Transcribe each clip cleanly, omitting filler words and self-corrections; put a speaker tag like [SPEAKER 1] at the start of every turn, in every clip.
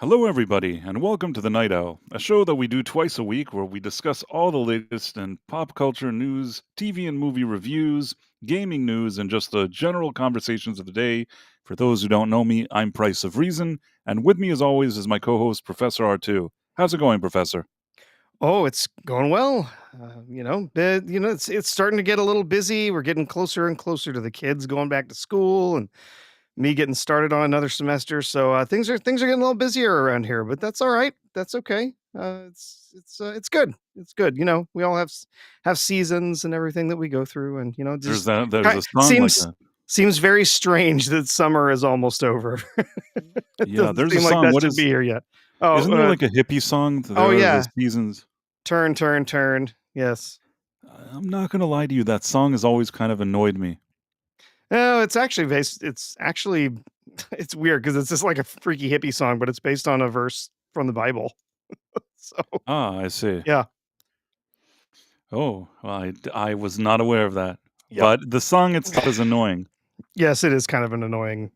[SPEAKER 1] Hello, everybody, and welcome to The Night Owl, a show that we do twice a week where we discuss all the latest in pop culture news, TV and movie reviews, gaming news, and just the general conversations of the day. For those who don't know me, I'm Price of Reason, and with me, as always, is my co host, Professor R2. How's it going, Professor?
[SPEAKER 2] Oh, it's going well. It's starting to get a little busy. We're getting closer and closer to the kids going back to school, and me getting started on another semester. So things are getting a little busier around here, but that's all right. That's okay. It's good. It's good. We all have seasons and everything that we go through, and just
[SPEAKER 1] There's a song like
[SPEAKER 2] seems
[SPEAKER 1] that.
[SPEAKER 2] seems very strange that summer is almost over. It
[SPEAKER 1] Yeah,
[SPEAKER 2] doesn't
[SPEAKER 1] there's a
[SPEAKER 2] seem like
[SPEAKER 1] song.
[SPEAKER 2] that
[SPEAKER 1] What
[SPEAKER 2] should be
[SPEAKER 1] is,
[SPEAKER 2] here yet. Oh,
[SPEAKER 1] isn't there like a hippie song?
[SPEAKER 2] oh
[SPEAKER 1] There are the
[SPEAKER 2] yeah.
[SPEAKER 1] seasons.
[SPEAKER 2] Turn, turn, turn. Yes.
[SPEAKER 1] I'm not going to lie to you, that song has always kind of annoyed me.
[SPEAKER 2] No, it's actually it's weird because it's just like a freaky hippie song, but it's based on a verse from the Bible. So,
[SPEAKER 1] Ah, I see.
[SPEAKER 2] yeah.
[SPEAKER 1] Oh, well, I was not aware of that.
[SPEAKER 2] Yep.
[SPEAKER 1] But the song itself is annoying.
[SPEAKER 2] Yes, it is kind of an annoying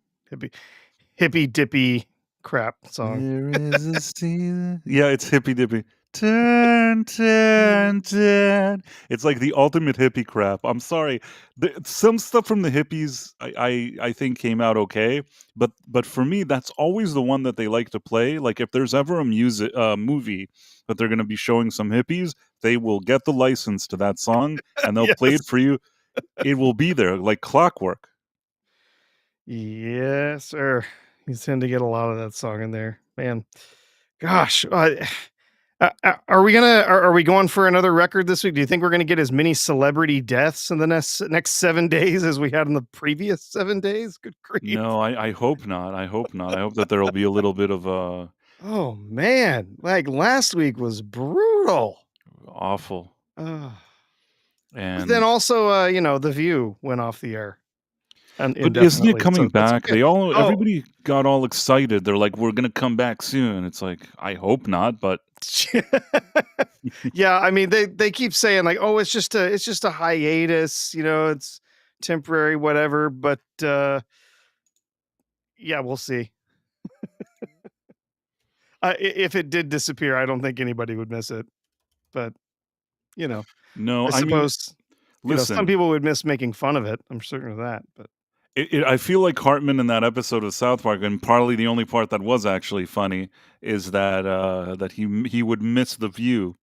[SPEAKER 2] hippy dippy crap song.
[SPEAKER 1] There is a season. Yeah, it's hippy dippy. Turn, turn, turn. It's like the ultimate hippie crap. I'm sorry. Some stuff from the hippies I think came out okay, but for me that's always the one that they like to play. Like if there's ever a movie that they're going to be showing some hippies, they will get the license to that song and they'll play it
[SPEAKER 2] Yes.
[SPEAKER 1] for you. It will be there like clockwork.
[SPEAKER 2] Yes, sir. You tend to get a lot of that song in there. Man, gosh, are we going for another record this week? Do you think we're gonna get as many celebrity deaths in the next 7 days as we had in the previous 7 days? Good grief.
[SPEAKER 1] No, I hope not. I hope not. I hope that there'll be a little bit of
[SPEAKER 2] Oh, man, like, last week was brutal.
[SPEAKER 1] awful.
[SPEAKER 2] Ugh. But then
[SPEAKER 1] And
[SPEAKER 2] also, The View went off the air
[SPEAKER 1] but isn't it
[SPEAKER 2] indefinitely,
[SPEAKER 1] coming
[SPEAKER 2] so that's
[SPEAKER 1] back?
[SPEAKER 2] okay. Oh,
[SPEAKER 1] Everybody got all excited. They're like, "We're gonna come back soon." It's like, I hope not, but
[SPEAKER 2] yeah, I mean, they keep saying, like, "Oh, it's just a hiatus, it's temporary, whatever," but, yeah, we'll see. If it did disappear, I don't think anybody would miss it, but, you know,
[SPEAKER 1] no.
[SPEAKER 2] I
[SPEAKER 1] I mean,
[SPEAKER 2] suppose, some
[SPEAKER 1] listen.
[SPEAKER 2] people would miss making fun of it, I'm certain of that, but
[SPEAKER 1] I feel like Hartman in that episode of South Park, and partly the only part that was actually funny is that he would miss the view.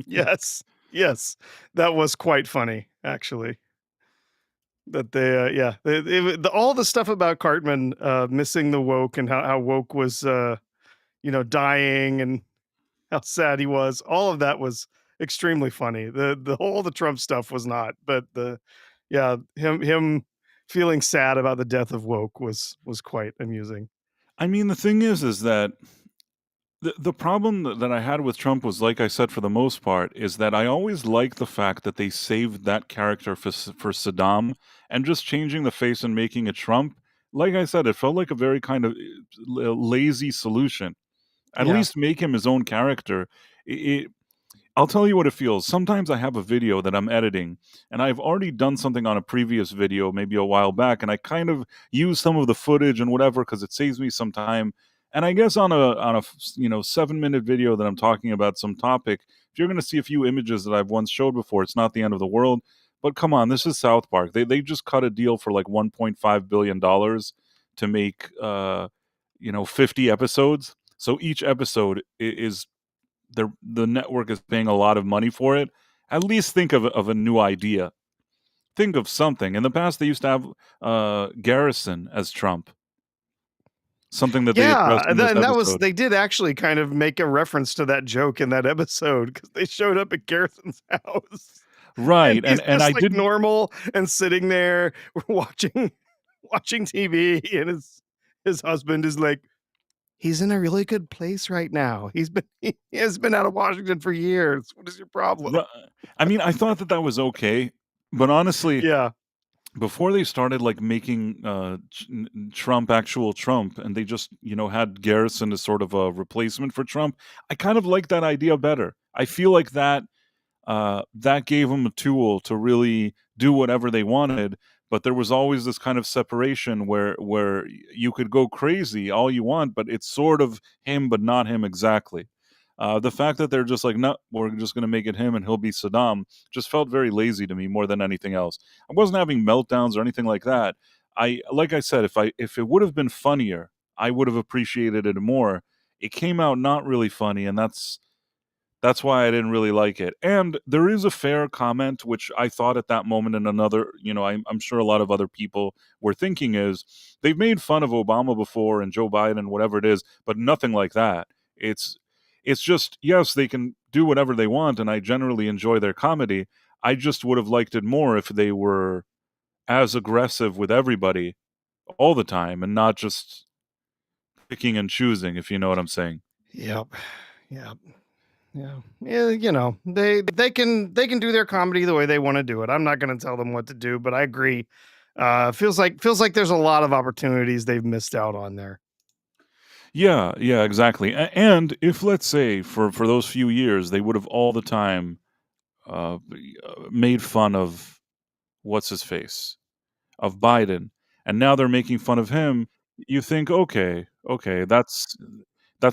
[SPEAKER 2] yes, yes, that was quite funny, actually, that yeah, all the stuff about Cartman, missing the woke and how woke was, dying and how sad he was, all of that was extremely funny. The Trump stuff was not, but yeah, him feeling sad about the death of woke was quite amusing.
[SPEAKER 1] I mean, the thing is that the problem that I had with Trump was, like I said, for the most part, is that I always liked the fact that they saved that character for Saddam and just changing the face and making it Trump. Like I said, it felt like a very kind of lazy solution. At
[SPEAKER 2] Yeah.
[SPEAKER 1] least make him his own character. It, I'll tell you what it feels. Sometimes I have a video that I'm editing, and I've already done something on a previous video, maybe a while back, and I kind of use some of the footage and whatever because it saves me some time. And I guess on a 7-minute video that I'm talking about some topic, if you're going to see a few images that I've once showed before, it's not the end of the world. But come on, this is South Park. They just cut a deal for like $1.5 billion to make 50 episodes. So each episode is the network is paying a lot of money for it. At least think of a new idea. Think of something. In the past, they used to have Garrison as Trump, something that they addressed
[SPEAKER 2] Yeah,
[SPEAKER 1] in this
[SPEAKER 2] and that was
[SPEAKER 1] episode.
[SPEAKER 2] they did actually kind of make a reference to that joke in that episode because they showed up at Garrison's house, and
[SPEAKER 1] Right,
[SPEAKER 2] he's
[SPEAKER 1] and I
[SPEAKER 2] just, like,
[SPEAKER 1] didn't.
[SPEAKER 2] normal and sitting there watching TV, and his husband is like, "He's in a really good place right now. He has been out of Washington for years. What is your problem?"
[SPEAKER 1] Ri I mean, I thought that was okay, but honestly,
[SPEAKER 2] Yeah.
[SPEAKER 1] before they started, like, making, Trump actual Trump, and they just, had Garrison as sort of a replacement for Trump, I kind of like that idea better. I feel like that gave them a tool to really do whatever they wanted. but there was always this kind of separation where you could go crazy all you want, but it's sort of him, but not him exactly. The fact that they're just like, no, we're just going to make it him and he'll be Saddam, just felt very lazy to me more than anything else. I wasn't having meltdowns or anything like that. Like I said, if it would have been funnier, I would have appreciated it more. It came out not really funny, and that's why I didn't really like it. And there is a fair comment, which I thought at that moment, and another, I'm sure a lot of other people were thinking is they've made fun of Obama before and Joe Biden, whatever it is, but nothing like that. It's it's just, yes, they can do whatever they want, and I generally enjoy their comedy. I just would have liked it more if they were as aggressive with everybody all the time and not just picking and choosing, if you know what I'm saying.
[SPEAKER 2] Yep. Yep. Yeah. Yeah, they can do their comedy the way they want to do it. I'm not going to tell them what to do, but I agree. Feels like there's a lot of opportunities they've missed out on there.
[SPEAKER 1] Yeah, yeah, exactly. And if, let's say, for those few years, they would have all the time made fun of what's his face, of Biden, and now they're making fun of him, you think, okay, okay, that's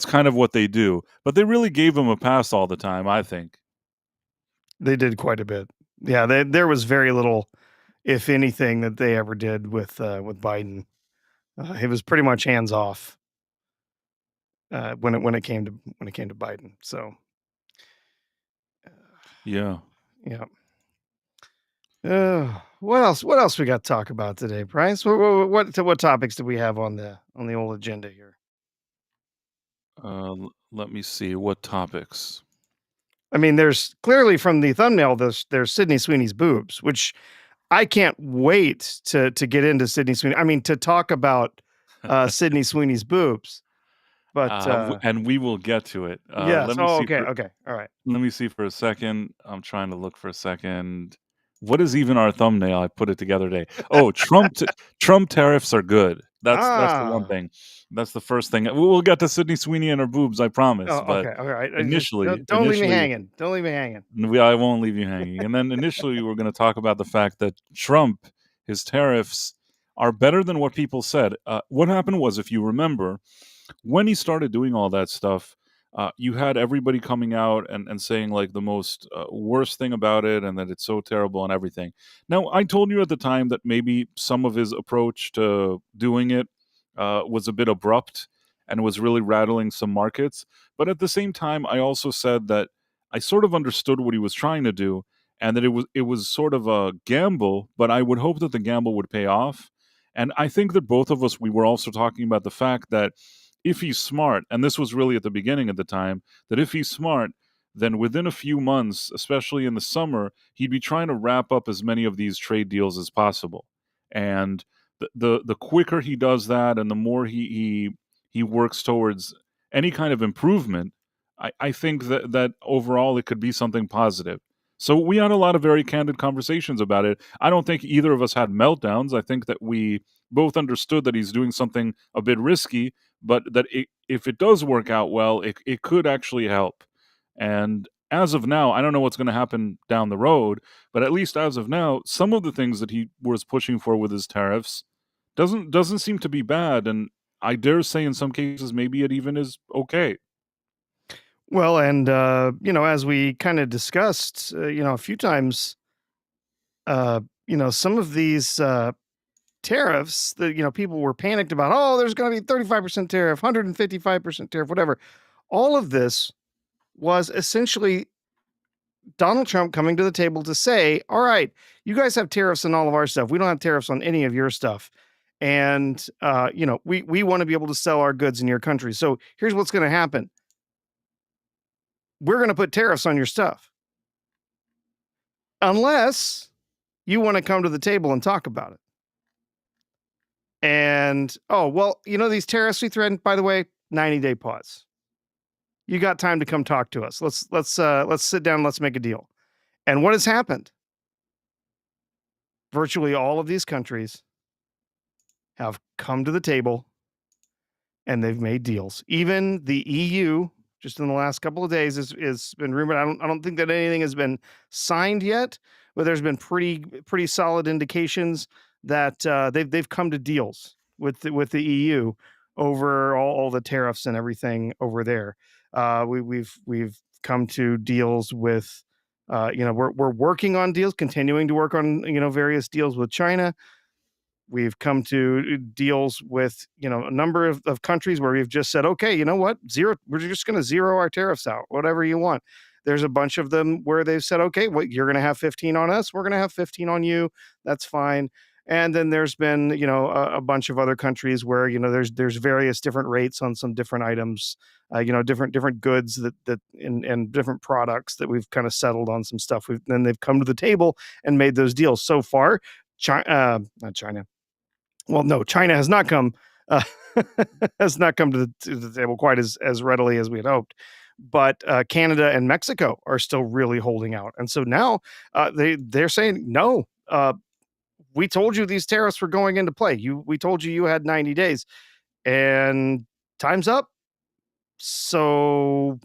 [SPEAKER 1] kind of what they do. But they really gave him a pass all the time, I think.
[SPEAKER 2] They did quite a bit. Yeah, there was very little, if anything, that they ever did with Biden. It was pretty much hands off when it came to Biden. So
[SPEAKER 1] Yeah.
[SPEAKER 2] yeah. What else we got to talk about today, Price? What topics do we have on the old agenda here?
[SPEAKER 1] Let me see what topics.
[SPEAKER 2] I mean, there's clearly from the thumbnail, there's Sydney Sweeney's boobs, which I can't wait to get into Sydney Sweeney. I mean, to talk about Sydney Sweeney's boobs. But
[SPEAKER 1] And we will get to it.
[SPEAKER 2] yes. Oh, okay, okay, all right.
[SPEAKER 1] Let me see for a second. I'm trying to look for a second. What is even our thumbnail? I put it together today. Oh, Trump tariffs are good. That's the one
[SPEAKER 2] Ah.
[SPEAKER 1] thing. That's the first thing. We'll get to Sydney Sweeney and her boobs, I
[SPEAKER 2] Oh,
[SPEAKER 1] promise. But
[SPEAKER 2] okay, all right. I just
[SPEAKER 1] initially,
[SPEAKER 2] don't leave me
[SPEAKER 1] initially,
[SPEAKER 2] hanging. Don't leave me hanging.
[SPEAKER 1] I won't leave you hanging. And then initially, we're going to talk about the fact that Trump, his tariffs, are better than what people said. What happened was, if you remember, when he started doing all that stuff, you had everybody coming out and saying like the most worst thing about it and that it's so terrible and everything. Now, I told you at the time that maybe some of his approach to doing it was a bit abrupt and was really rattling some markets. But at the same time, I also said that I sort of understood what he was trying to do and that it was sort of a gamble, but I would hope that the gamble would pay off. And I think that both of us, we were also talking about the fact that if he's smart, and this was really at the beginning of the time, that if he's smart, then within a few months, especially in the summer, he'd be trying to wrap up as many of these trade deals as possible. And the quicker he does that, and the more he works towards any kind of improvement, I think that overall it could be something positive. So we had a lot of very candid conversations about it. I don't think either of us had meltdowns. I think that we both understood that he's doing something a bit risky, but that if it does work out well, it could actually help. And as of now, I don't know what's going to happen down the road, but at least as of now, some of the things that he was pushing for with his tariffs doesn't seem to be bad, and I dare say in some cases maybe it even is okay.
[SPEAKER 2] Well, and as we kind of discussed, a few times, some of these tariffs that people were panicked about. Oh, there's going to be 35% tariff, 155% tariff, whatever. All of this was essentially Donald Trump coming to the table to say, all right, you guys have tariffs on all of our stuff. We don't have tariffs on any of your stuff. And, we want to be able to sell our goods in your country. So here's what's going to happen. We're going to put tariffs on your stuff unless you want to come to the table and talk about it. And, oh, well, these tariffs we threatened, by the way, 90-day pause. You got time to come talk to us. Let's sit down. Let's make a deal. And what has happened? Virtually all of these countries have come to the table and they've made deals. Even the EU, just in the last couple of days, is been rumored. I don't think that anything has been signed yet, but there's been pretty solid indications that they've come to deals with the EU over all the tariffs and everything over there. We've come to deals with, we're working on deals, continuing to work on various deals with China. We've come to deals with a number of countries where we've just said, okay, you know what, we're just going to zero our tariffs out, whatever you want. There's a bunch of them where they've said, okay, well, you're going to have 15 on us, we're going to have 15 on you, that's fine. And then there's been a bunch of other countries where there's various different rates on some different items, different goods and different products that we've kind of settled on some stuff. Then they've come to the table and made those deals. So far, not China. Well, no, China has not come uh, has not come to the table quite as readily as we had hoped. But Canada and Mexico are still really holding out, and so now they're saying no. We told you these tariffs were going into play. We told you had 90 days, and time's up. So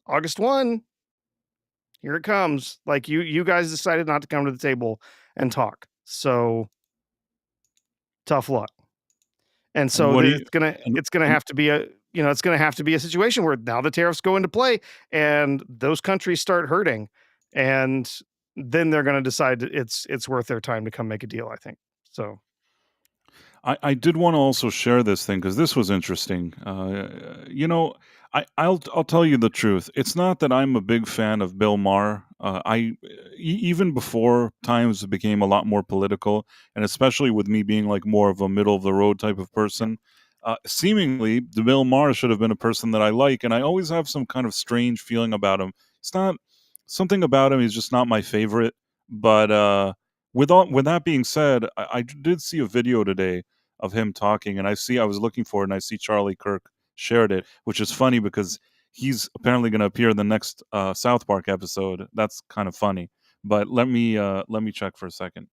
[SPEAKER 2] August 1, here it comes. Like you guys decided not to come to the table and talk. So tough luck. And
[SPEAKER 1] And
[SPEAKER 2] so
[SPEAKER 1] what do you?
[SPEAKER 2] it's gonna have to be it's gonna have to be a situation where now the tariffs go into play and those countries start hurting, and then they're gonna decide it's worth their time to come make a deal, I think. So
[SPEAKER 1] I did want to also share this thing because this was interesting. I'll tell you the truth. It's not that I'm a big fan of Bill Maher. Even before times became a lot more political, and especially with me being like more of a middle of the road type of person, seemingly the Bill Maher should have been a person that I like, and I always have some kind of strange feeling about him. It's not something about him is just not my favorite, but with that being said, I did see a video today of him talking, and I was looking for it, and I see Charlie Kirk shared it, which is funny because he's apparently going to appear in the next South Park episode. That's kind of funny. But let me check for a second.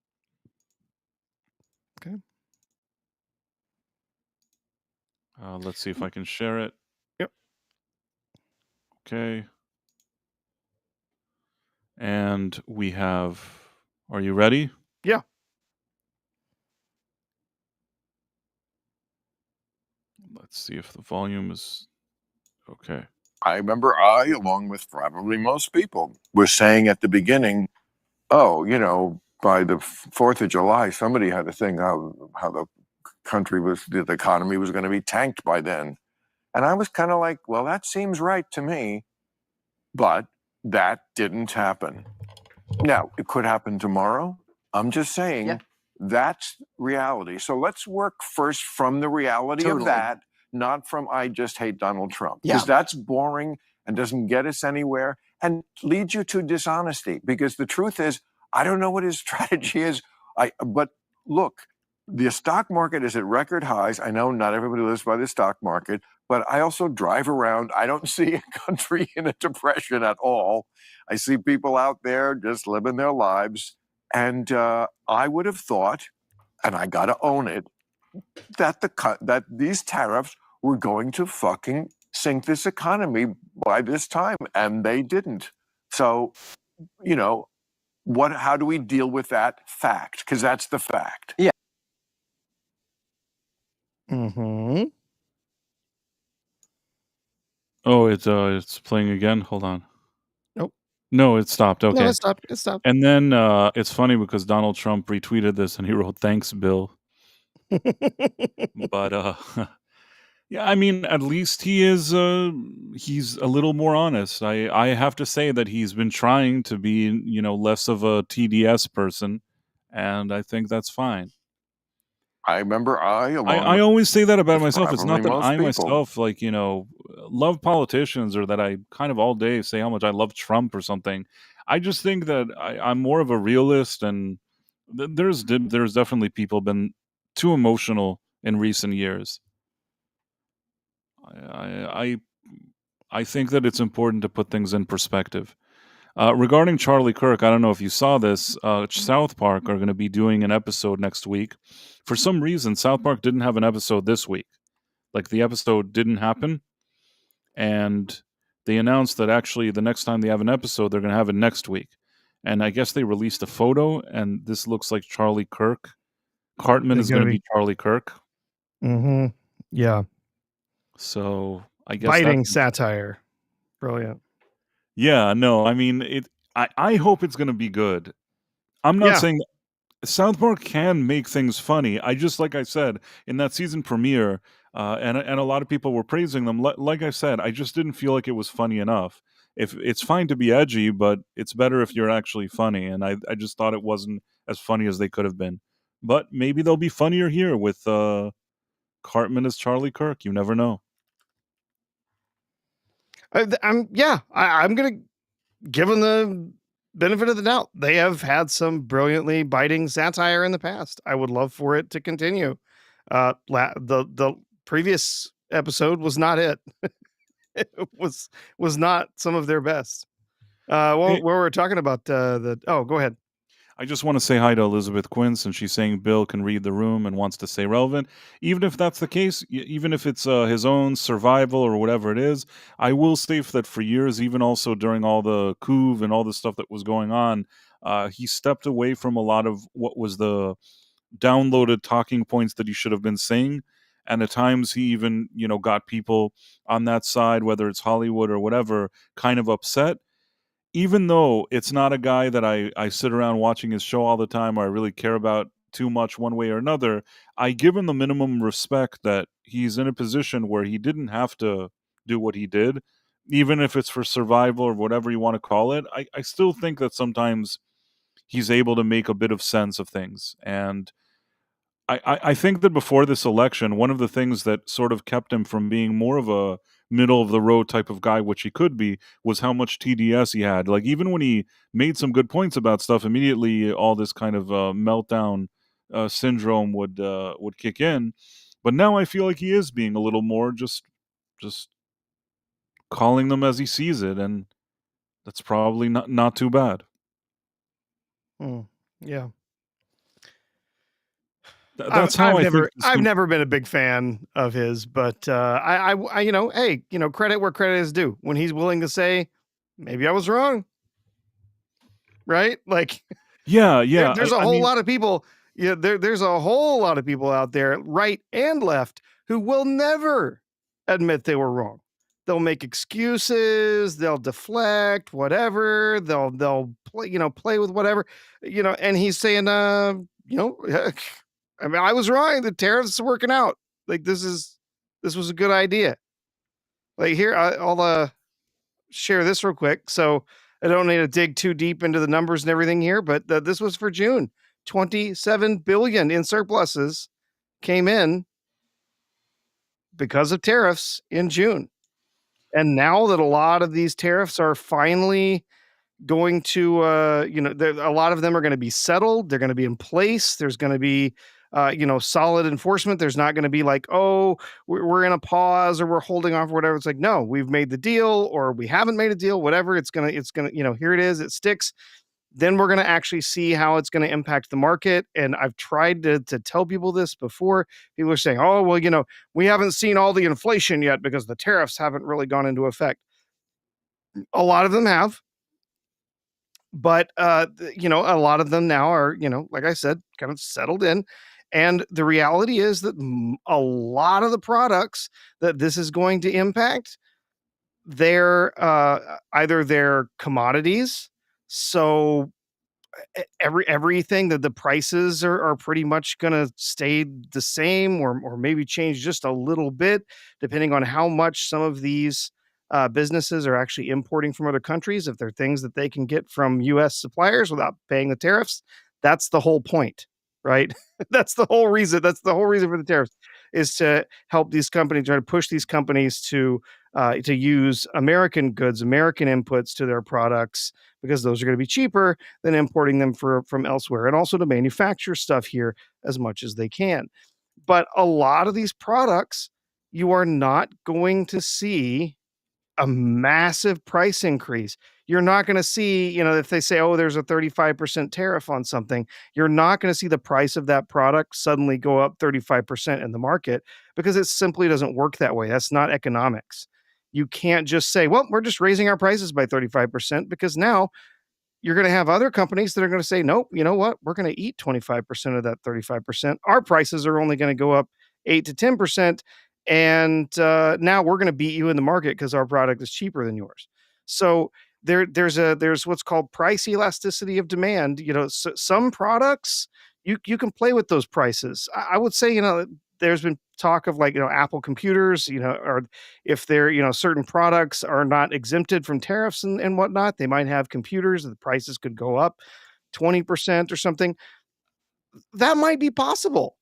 [SPEAKER 2] okay.
[SPEAKER 1] Let's see if I can share it.
[SPEAKER 2] Yep.
[SPEAKER 1] Okay. And we have. Are you ready?
[SPEAKER 2] Yeah.
[SPEAKER 1] Let's see if the volume is okay.
[SPEAKER 3] I remember along with probably most people, was saying at the beginning, oh, by the 4th of July, somebody had a thing how the the economy was going to be tanked by then. And I was kind of like, well, that seems right to me. But that didn't happen. Now, it could happen tomorrow. I'm just saying that's reality. So let's work first from the reality of that, not from I just hate Donald Trump. Because that's boring and doesn't get us anywhere and leads you to dishonesty. Because the truth is, I don't know what his strategy is. But look, the stock market is at record highs. I know not everybody lives by the stock market, but I also drive around. I don't see a country in a depression at all. I see people out there just living their lives. And I would have thought, and I got to own it, that these tariffs were going to fucking sink this economy by this time, and they didn't. So, how do we deal with that fact? Because that's the fact. Yeah.
[SPEAKER 2] Mm-hmm.
[SPEAKER 1] Oh, it's playing again. Hold on.
[SPEAKER 2] Nope.
[SPEAKER 1] No, it stopped. Okay.
[SPEAKER 2] No, it stopped. It stopped.
[SPEAKER 1] And then it's funny because Donald Trump retweeted this and he wrote, "Thanks, Bill." But yeah, I mean, at least he's a little more honest. I have to say that he's been trying to be, less of a TDS person, and I think that's fine.
[SPEAKER 3] I remember
[SPEAKER 1] I always say that about
[SPEAKER 3] with
[SPEAKER 1] myself. It's not
[SPEAKER 3] probably
[SPEAKER 1] that
[SPEAKER 3] most
[SPEAKER 1] I
[SPEAKER 3] people.
[SPEAKER 1] myself, love politicians or that I kind of all day say how much I love Trump or something. I just think that I'm more of a realist, and there's definitely people been too emotional in recent years. I think that it's important to put things in perspective. Regarding Charlie Kirk, I don't know if you saw this. South Park are going to be doing an episode next week. For some reason, South Park didn't have an episode this week. Like, the episode didn't happen, and they announced that actually the next time they have an episode, they're going to have it next week. and I guess they released a photo, and this looks like Charlie Kirk. Cartman
[SPEAKER 2] They're
[SPEAKER 1] is
[SPEAKER 2] gonna
[SPEAKER 1] going to
[SPEAKER 2] be
[SPEAKER 1] be Charlie Kirk.
[SPEAKER 2] Yeah.
[SPEAKER 1] So I guess that's
[SPEAKER 2] Biting satire. Brilliant.
[SPEAKER 1] yeah. No, I mean it. I hope it's going to be good. I'm not
[SPEAKER 2] Yeah.
[SPEAKER 1] saying South Park can make things funny. I just like I said in that season premiere, and a lot of people were praising them. Like I said, I just didn't feel like it was funny enough. If it's fine to be edgy, but it's better if you're actually funny. And I just thought it wasn't as funny as they could have been. But maybe they'll be funnier here with Cartman as Charlie Kirk. You never know.
[SPEAKER 2] I'm gonna give them the benefit of the doubt. They have had some brilliantly biting satire in the past. I would love for it to continue. The previous episode was not it. It was not some of their best. Where we're talking about go ahead.
[SPEAKER 1] I just want to say hi to Elizabeth Quinn since she's saying Bill can read the room and wants to stay relevant. Even if that's the case, even if it's his own survival or whatever it is, I will say that for years, even also during all the coup and all the stuff that was going on, he stepped away from a lot of what was the downloaded talking points that he should have been saying. And at times he even, got people on that side, whether it's Hollywood or whatever, kind of upset even though it's not a guy that I sit around watching his show all the time or I really care about too much one way or another, I give him the minimum respect that he's in a position where he didn't have to do what he did, even if it's for survival or whatever you want to call it. I still think that sometimes he's able to make a bit of sense of things. And I think that before this election, one of the things that sort of kept him from being more of a middle of the road type of guy, which he could be, was how much TDS he had. Like even when he made some good points about stuff, immediately all this kind of meltdown syndrome would kick in. But now I feel like he is being a little more just calling them as he sees it, and that's probably not too bad.
[SPEAKER 2] Yeah.
[SPEAKER 1] That's how I think.
[SPEAKER 2] I've never been a big fan of his, but I hey, credit where credit is due. When he's willing to say, maybe I was wrong, right? Like,
[SPEAKER 1] Yeah,
[SPEAKER 2] there's a whole lot of people. Yeah, there's a whole lot of people out there, right and left, who will never admit they were wrong. They'll make excuses, they'll deflect, whatever. They'll play with whatever, And he's saying, I mean, I was wrong. The tariffs are working out. Like this was a good idea. Like here, I'll share this real quick. So I don't need to dig too deep into the numbers and everything here, but this was for June. 27 billion in surpluses came in because of tariffs in June. And now that a lot of these tariffs are finally going to, a lot of them are going to be settled. They're going to be in place. There's going to be, solid enforcement. There's not going to be like, oh, we're in a pause or we're holding off or whatever. It's like, no, we've made the deal or we haven't made a deal, whatever. It's going to, here it is. It sticks. Then we're going to actually see how it's going to impact the market. And I've tried to tell people this before. People are saying, oh, well, we haven't seen all the inflation yet because the tariffs haven't really gone into effect. A lot of them have. But, a lot of them now are, like I said, kind of settled in. And the reality is that a lot of the products that this is going to impact, they're either their commodities. So everything that the prices are pretty much going to stay the same or maybe change just a little bit, depending on how much some of these businesses are actually importing from other countries. If they're things that they can get from US suppliers without paying the tariffs, that's the whole point, right? That's the whole reason. That's the whole reason for the tariffs is to help these companies, try to push these companies to use American goods, American inputs to their products, because those are going to be cheaper than importing them from elsewhere, and also to manufacture stuff here as much as they can. But a lot of these products, you are not going to see a massive price increase. You're not going to see, if they say, oh, there's a 35% tariff on something, you're not going to see the price of that product suddenly go up 35% in the market, because it simply doesn't work that way. That's not economics. You can't just say, well, we're just raising our prices by 35%, because now you're going to have other companies that are going to say, nope, you know what? We're going to eat 25% of that 35%. Our prices are only going to go up 8 to 10%. And now we're going to beat you in the market because our product is cheaper than yours. So there's what's called price elasticity of demand. Some products you can play with those prices. I would say, there's been talk of, like, Apple computers, or if they're, certain products are not exempted from tariffs and whatnot, they might have computers that the prices could go up 20% or something. That might be possible.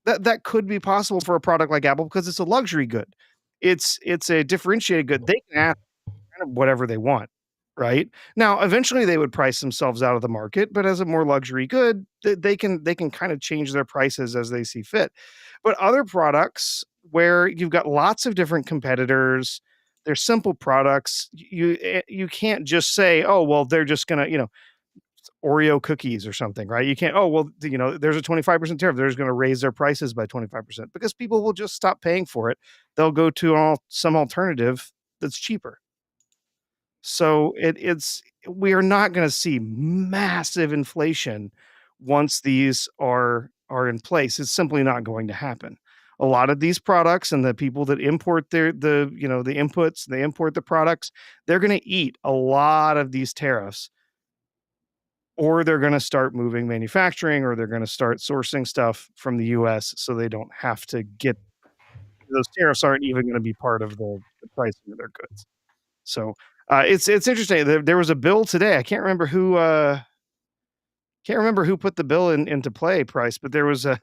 [SPEAKER 2] That could be possible for a product like Apple because it's a luxury good. It's a differentiated good. They can ask kind of whatever they want, right? Now, eventually they would price themselves out of the market, but as a more luxury good, they can kind of change their prices as they see fit. But other products where you've got lots of different competitors, they're simple products. You can't just say, oh well, they're just gonna, Oreo cookies or something, right? You can't, oh well, there's a 25% tariff. They're just gonna raise their prices by 25% because people will just stop paying for it. They'll go to some alternative that's cheaper. So we are not gonna see massive inflation once these are in place. It's simply not going to happen. A lot of these products and the people that import the inputs, they import the products, they're gonna eat a lot of these tariffs, or they're gonna start moving manufacturing, or they're gonna start sourcing stuff from the US so they don't have to get those tariffs aren't even gonna be part of the pricing of their goods. So, it's interesting. There was a bill today. I can't remember who put the bill into play, Price, but there was a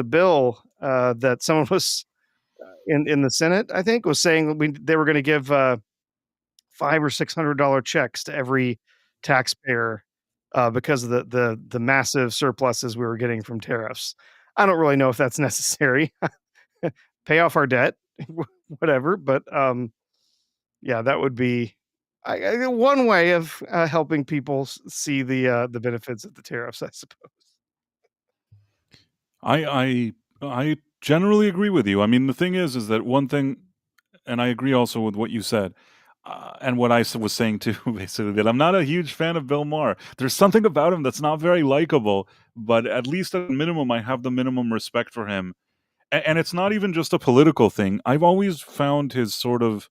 [SPEAKER 2] bill that someone was in the Senate, I think, was saying they were going to give $500 or $600 checks to every taxpayer because of the massive surpluses we were getting from tariffs. I don't really know if that's necessary. Pay off our debt, whatever. But yeah, that would be one way of helping people see the benefits of the tariffs, I suppose.
[SPEAKER 1] I generally agree with you. I mean, the thing is that one thing, and I agree also with what you said, and what I was saying too, basically, that I'm not a huge fan of Bill Maher. There's something about him that's not very likable, but at least at minimum, I have the minimum respect for him. And it's not even just a political thing. I've always found his sort of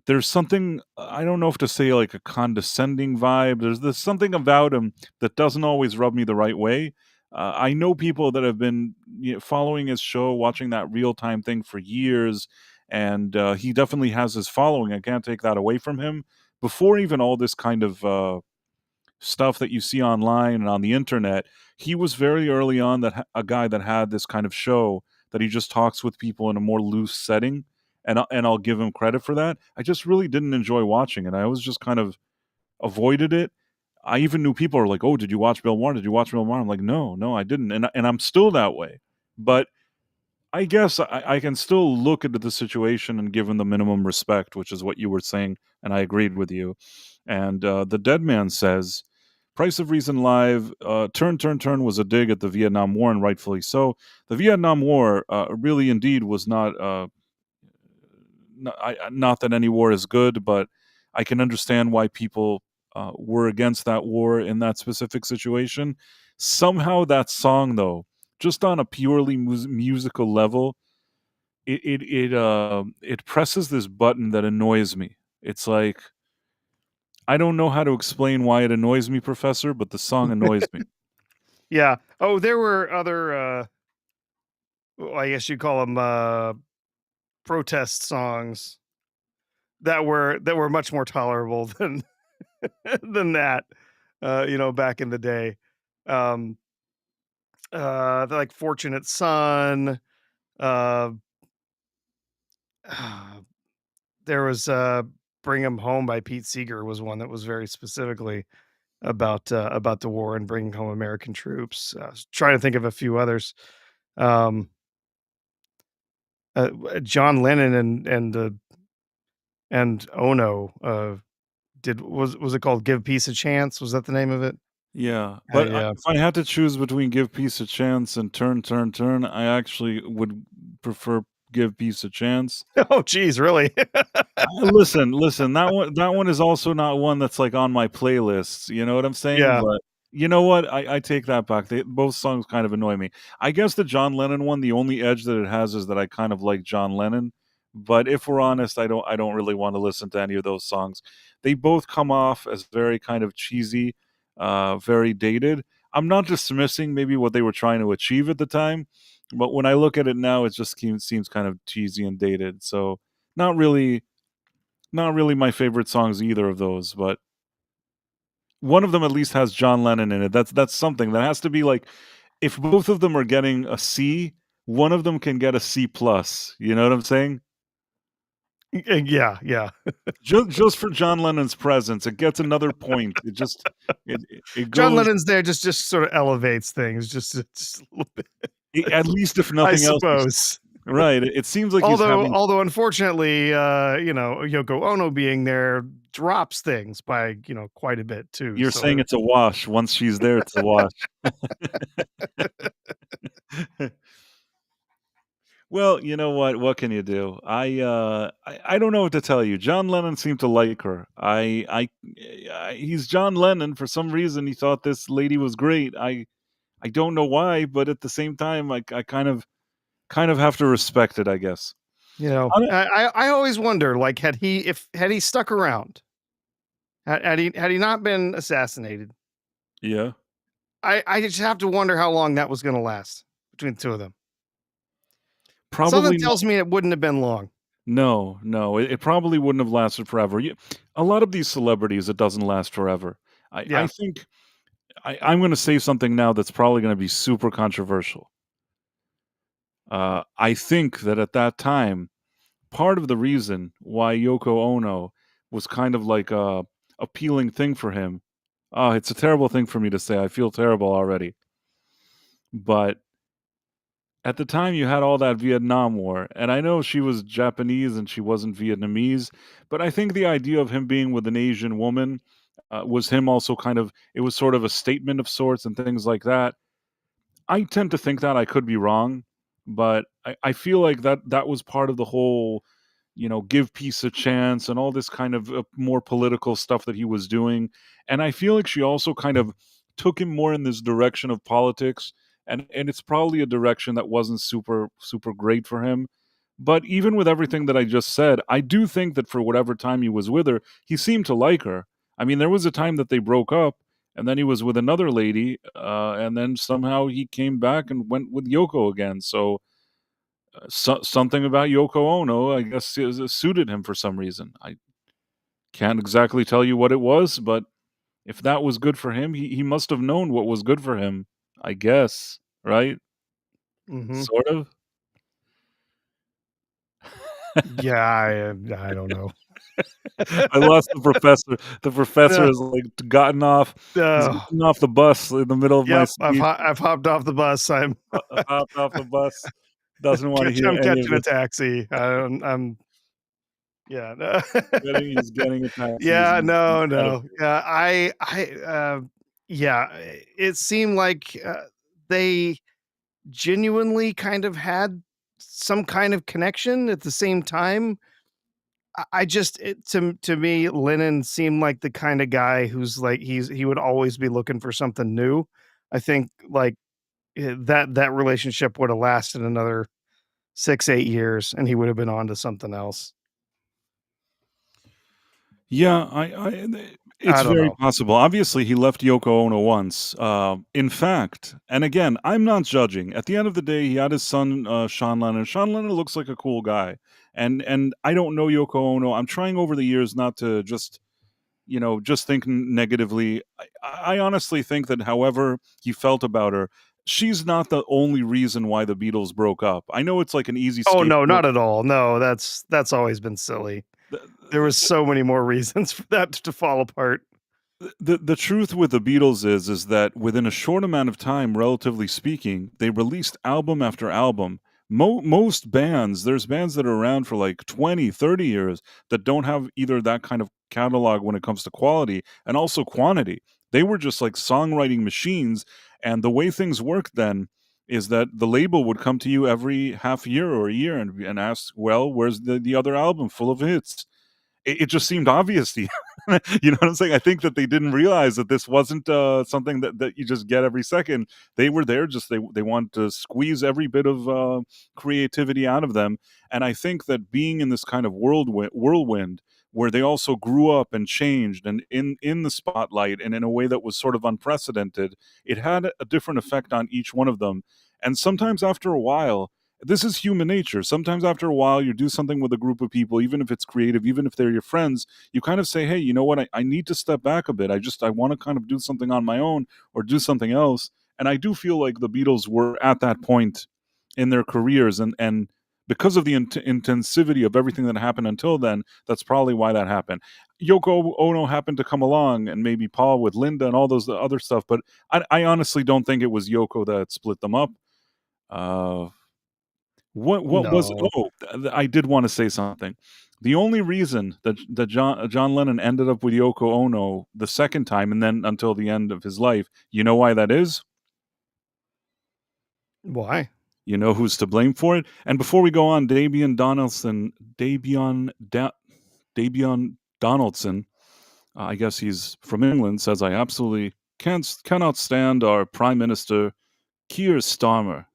[SPEAKER 1] there's something I don't know if to say like a condescending vibe. There's something about him that doesn't always rub me the right way. I know people that have been following his show, watching that real time thing for years, and he definitely has his following. I can't take that away from him. Before even all this kind of stuff that you see online and on the internet, he was very early on a guy that had this kind of show that he just talks with people in a more loose setting, and I'll give him credit for that. I just really didn't enjoy watching it. I always just kind of avoided it. I even knew people are like, "Oh, did you watch Bill Maher? Did you watch Bill Maher?" I'm like, "No, no, I didn't," and I'm still that way. But I guess I can still look into the situation and give him the minimum respect, which is what you were saying, and I agreed with you. And the Dead Man says, "Price of Reason Live, Turn, Turn, Turn was a dig at the Vietnam War, and rightfully so. The Vietnam War really indeed was not, not that any war is good, but I can understand why people were against that war in that specific situation. Somehow that song, though, just on a purely musical level, it presses this button that annoys me. It's like I don't know how to explain why it annoys me, Professor, but the song annoys me.
[SPEAKER 2] Yeah. Oh, there were other, well, I guess you call them protest songs that were much more tolerable than than that. Back in the day, um, like "Fortunate Son." Uh, there was "Bring 'Em Home" by Pete Seeger was one that was very specifically about the war and bringing home American troops. I was trying to think of a few others. Um, John Lennon and Ono did was it called "Give Peace a Chance"? Was that the name of it?
[SPEAKER 1] Yeah, but
[SPEAKER 2] Yeah.
[SPEAKER 1] if I had to choose between Give Peace a Chance and Turn, Turn, Turn, I actually would prefer Give Peace a Chance.
[SPEAKER 2] Oh, geez, really?
[SPEAKER 1] Listen, that one is also not one that's, like, on my playlists, you know what I'm saying?
[SPEAKER 2] Yeah.
[SPEAKER 1] But you know what? I take that back. Both songs kind of annoy me. I guess the John Lennon one, the only edge that it has is that I kind of like John Lennon, but if we're honest, I don't really wanna listen to any of those songs. They both come off as very kind of cheesy, very dated. I'm not dismissing maybe what they were trying to achieve at the time, but when I look at it now, it just seems kind of cheesy and dated, so not really not really my favorite songs, either of those, but one of them at least has John Lennon in it. That's something. That has to be like, if both of them are getting a C, one of them can get a C plus. You know what I'm saying?
[SPEAKER 2] Yeah, yeah.
[SPEAKER 1] Just for John Lennon's presence, it gets another point. It
[SPEAKER 2] John
[SPEAKER 1] goes
[SPEAKER 2] Lennon's there just sort of elevates things just a little bit,
[SPEAKER 1] at least if
[SPEAKER 2] I
[SPEAKER 1] nothing else.
[SPEAKER 2] suppose.
[SPEAKER 1] Right. It seems like he's
[SPEAKER 2] Although
[SPEAKER 1] having.
[SPEAKER 2] although unfortunately, Yoko Ono being there drops things by, quite a bit too.
[SPEAKER 1] You're
[SPEAKER 2] So
[SPEAKER 1] saying it's a wash. Once she's there, it's a wash. Well, you know what? What can you do? I don't know what to tell you. John Lennon seemed to like her. He's John Lennon. For some reason, he thought this lady was great. I don't know why, but at the same time, I kind of have to respect it, I guess. Hon-
[SPEAKER 2] I always wonder, like, had he stuck around, had he not been assassinated,
[SPEAKER 1] Yeah,
[SPEAKER 2] I just have to wonder how long that was going to last between the two of them. Something
[SPEAKER 1] probably not.
[SPEAKER 2] tells me it wouldn't have been long.
[SPEAKER 1] No, no, it probably wouldn't have lasted forever. A lot of these celebrities, it doesn't last forever. I
[SPEAKER 2] Yeah.
[SPEAKER 1] think I'm going to say something now that's probably going to be super controversial. I think that at that time, part of the reason why Yoko Ono was kind of like a appealing thing for him. It's a terrible thing for me to say. I feel terrible already. But at the time, you had all that Vietnam War, and I know she was Japanese and she wasn't Vietnamese, but I think the idea of him being with an Asian woman was him also kind of, it was sort of a statement of sorts and things like that. I tend to think that. I could be wrong, but I feel like that was part of the whole, give peace a chance and all this kind of more political stuff that he was doing. And I feel like she also kind of took him more in this direction of politics, and it's probably a direction that wasn't super super great for him. But even with everything that I just said, I do think that for whatever time he was with her, he seemed to like her. I mean, there was a time that they broke up, and then he was with another lady, and then somehow he came back and went with Yoko again. So, something about Yoko Ono, I guess, suited him for some reason. I can't exactly tell you what it was, but if that was good for him, he must have known what was good for him, I guess, right?
[SPEAKER 2] Hmm.
[SPEAKER 1] Sort of.
[SPEAKER 2] Yeah, I don't know.
[SPEAKER 1] I lost the professor. The professor
[SPEAKER 2] Yeah.
[SPEAKER 1] has like gotten off. He's
[SPEAKER 2] Oh,
[SPEAKER 1] gotten off the bus in the middle of my
[SPEAKER 2] yep,
[SPEAKER 1] speech.
[SPEAKER 2] I've hopped off the bus.
[SPEAKER 1] Hopped off the bus. Doesn't want to hear
[SPEAKER 2] I'm
[SPEAKER 1] any of
[SPEAKER 2] catching a
[SPEAKER 1] it.
[SPEAKER 2] taxi. I'm yeah. No.
[SPEAKER 1] He's getting a taxi.
[SPEAKER 2] Yeah,
[SPEAKER 1] He's
[SPEAKER 2] no,
[SPEAKER 1] out of
[SPEAKER 2] no.
[SPEAKER 1] here.
[SPEAKER 2] Yeah, yeah, it seemed like they genuinely kind of had some kind of connection at the same time. I just to me, Lennon seemed like the kind of guy who's like he would always be looking for something new. I think like that relationship would have lasted another 6, 8 years, and he would have been on to something else.
[SPEAKER 1] Yeah, it's
[SPEAKER 2] I don't
[SPEAKER 1] very
[SPEAKER 2] know.
[SPEAKER 1] possible. Obviously, he left Yoko Ono once. In fact, and again, I'm not judging. At the end of the day, he had his son, Sean Lennon. Sean Lennon looks like a cool guy, and I don't know Yoko Ono. I'm trying over the years not to just think negatively. I honestly think that however he felt about her, she's not the only reason why the Beatles broke up. I know it's like an easy
[SPEAKER 2] Oh no,
[SPEAKER 1] scapegoat.
[SPEAKER 2] not at all. No, that's always been silly. There was so many more reasons for that to fall apart.
[SPEAKER 1] The truth with the Beatles is that within a short amount of time, relatively speaking, they released album after album. Most bands, there's bands that are around for like 20, 30 years that don't have either that kind of catalog when it comes to quality and also quantity. They were just like songwriting machines, and the way things worked then, is that the label would come to you every half year or a year and ask, well, where's the other album full of hits? It just seemed obvious to you. You know what I'm saying? I think that they didn't realize that this wasn't something that you just get every second. They were there just they want to squeeze every bit of creativity out of them. And I think that being in this kind of whirlwind where they also grew up and changed and in the spotlight and in a way that was sort of unprecedented, it had a different effect on each one of them. And sometimes after a while, this is human nature. Sometimes after a while, you do something with a group of people, even if it's creative, even if they're your friends, you kind of say, hey, you know what? I need to step back a bit. I want to kind of do something on my own or do something else. And I do feel like the Beatles were at that point in their careers. And because of the intensivity of everything that happened until then, that's probably why that happened. Yoko Ono happened to come along and maybe Paul with Linda and all those other stuff. But I honestly don't think it was Yoko that split them up. Uh, what was it?
[SPEAKER 2] No.
[SPEAKER 1] Oh, I did wanna say something. The only reason that John Lennon ended up with Yoko Ono the second time and then until the end of his life, you know why that is?
[SPEAKER 2] Why?
[SPEAKER 1] You know who's to blame for it? And before we go on, Dabian Donaldson, I guess he's from England, says, "I absolutely cannot stand our Prime Minister, Keir Starmer."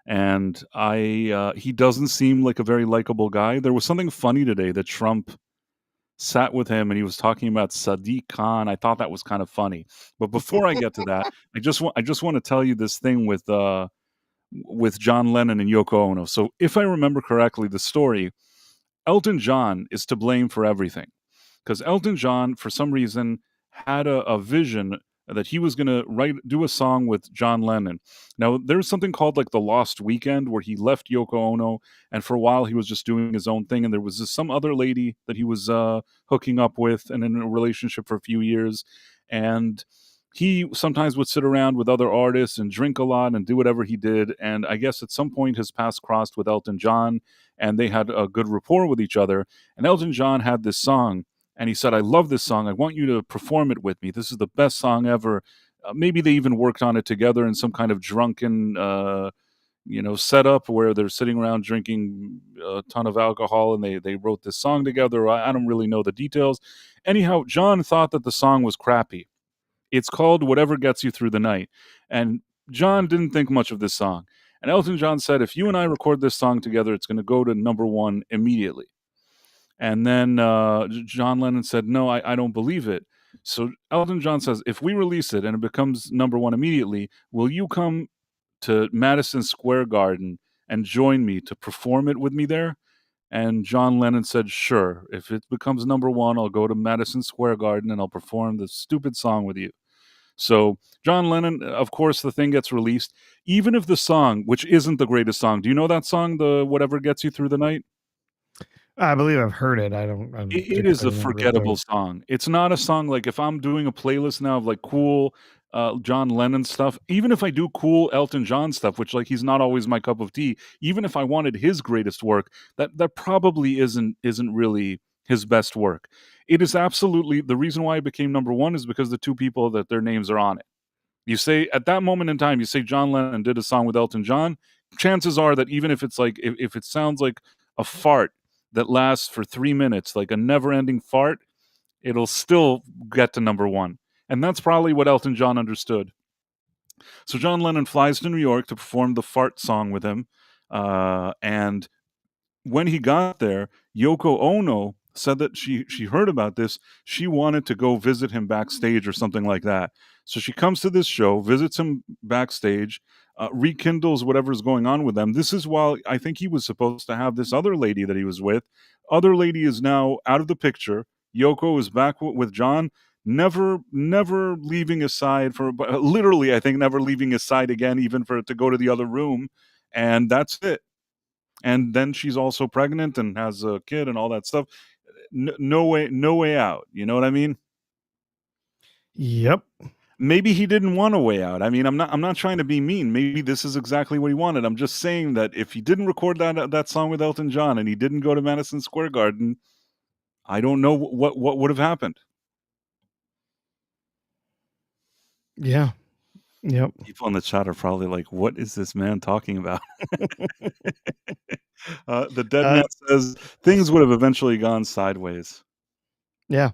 [SPEAKER 1] And he doesn't seem like a very likable guy. There was something funny today that Trump sat with him and he was talking about Sadiq Khan. I thought that was kind of funny. But before I get to that, I just want to tell you this thing with John Lennon and Yoko Ono. So if I remember correctly, the story, Elton John is to blame for everything because Elton John, for some reason, had a vision that he was going to do a song with John Lennon. Now, there's something called like the Lost Weekend where he left Yoko Ono, and for a while he was just doing his own thing. And there was some other lady that he was hooking up with and in a relationship for a few years. And he sometimes would sit around with other artists and drink a lot and do whatever he did. And I guess at some point his paths crossed with Elton John, and they had a good rapport with each other. And Elton John had this song and he said, I love this song. I want you to perform it with me. This is the best song ever. Maybe they even worked on it together in some kind of drunken, setup where they're sitting around drinking a ton of alcohol and they wrote this song together. I don't really know the details. Anyhow, John thought that the song was crappy. It's called Whatever Gets You Through the Night. And John didn't think much of this song. And Elton John said, if you and I record this song together, it's going to go to number one immediately. And then John Lennon said, no, I don't believe it. So Elton John says, if we release it and it becomes number one immediately, will you come to Madison Square Garden and join me to perform it with me there? And John Lennon said, sure. If it becomes number one, I'll go to Madison Square Garden and I'll perform this stupid song with you. So John Lennon, of course, the thing gets released. Even if the song, which isn't the greatest song, do you know that song, the Whatever Gets You Through the Night?
[SPEAKER 2] I believe I've heard it. I don't
[SPEAKER 1] It is a
[SPEAKER 2] particularly remember it, though.
[SPEAKER 1] forgettable song. It's not a song like if I'm doing a playlist now of like cool John Lennon stuff, even if I do cool Elton John stuff, which like he's not always my cup of tea, even if I wanted his greatest work, that probably isn't really his best work. It is absolutely the reason why it became number one is because the two people that their names are on it. You say at that moment in time, you say John Lennon did a song with Elton John, chances are that even if it's like if it sounds like a fart that lasts for 3 minutes, like a never-ending fart, it'll still get to number one. And that's probably what Elton John understood. So John Lennon flies to New York to perform the fart song with him. And when he got there, Yoko Ono said that she heard about this. She wanted to go visit him backstage or something like that. So she comes to this show, visits him backstage, rekindles whatever's going on with them. This is while I think he was supposed to have this other lady that he was with. Other lady is now out of the picture. Yoko is back with John, never leaving his side for literally, I think, never leaving his side again, even for it to go to the other room. And that's it. And then she's also pregnant and has a kid and all that stuff. No way out. You know what I mean?
[SPEAKER 2] Yep.
[SPEAKER 1] Maybe he didn't want a way out. I mean, I'm not trying to be mean. Maybe this is exactly what he wanted. I'm just saying that if he didn't record that song with Elton John and he didn't go to Madison Square Garden, I don't know what would have happened.
[SPEAKER 2] Yeah. Yep.
[SPEAKER 1] People in the chat are probably like, "What is this man talking about?" The dead man says things would have eventually gone sideways.
[SPEAKER 2] Yeah.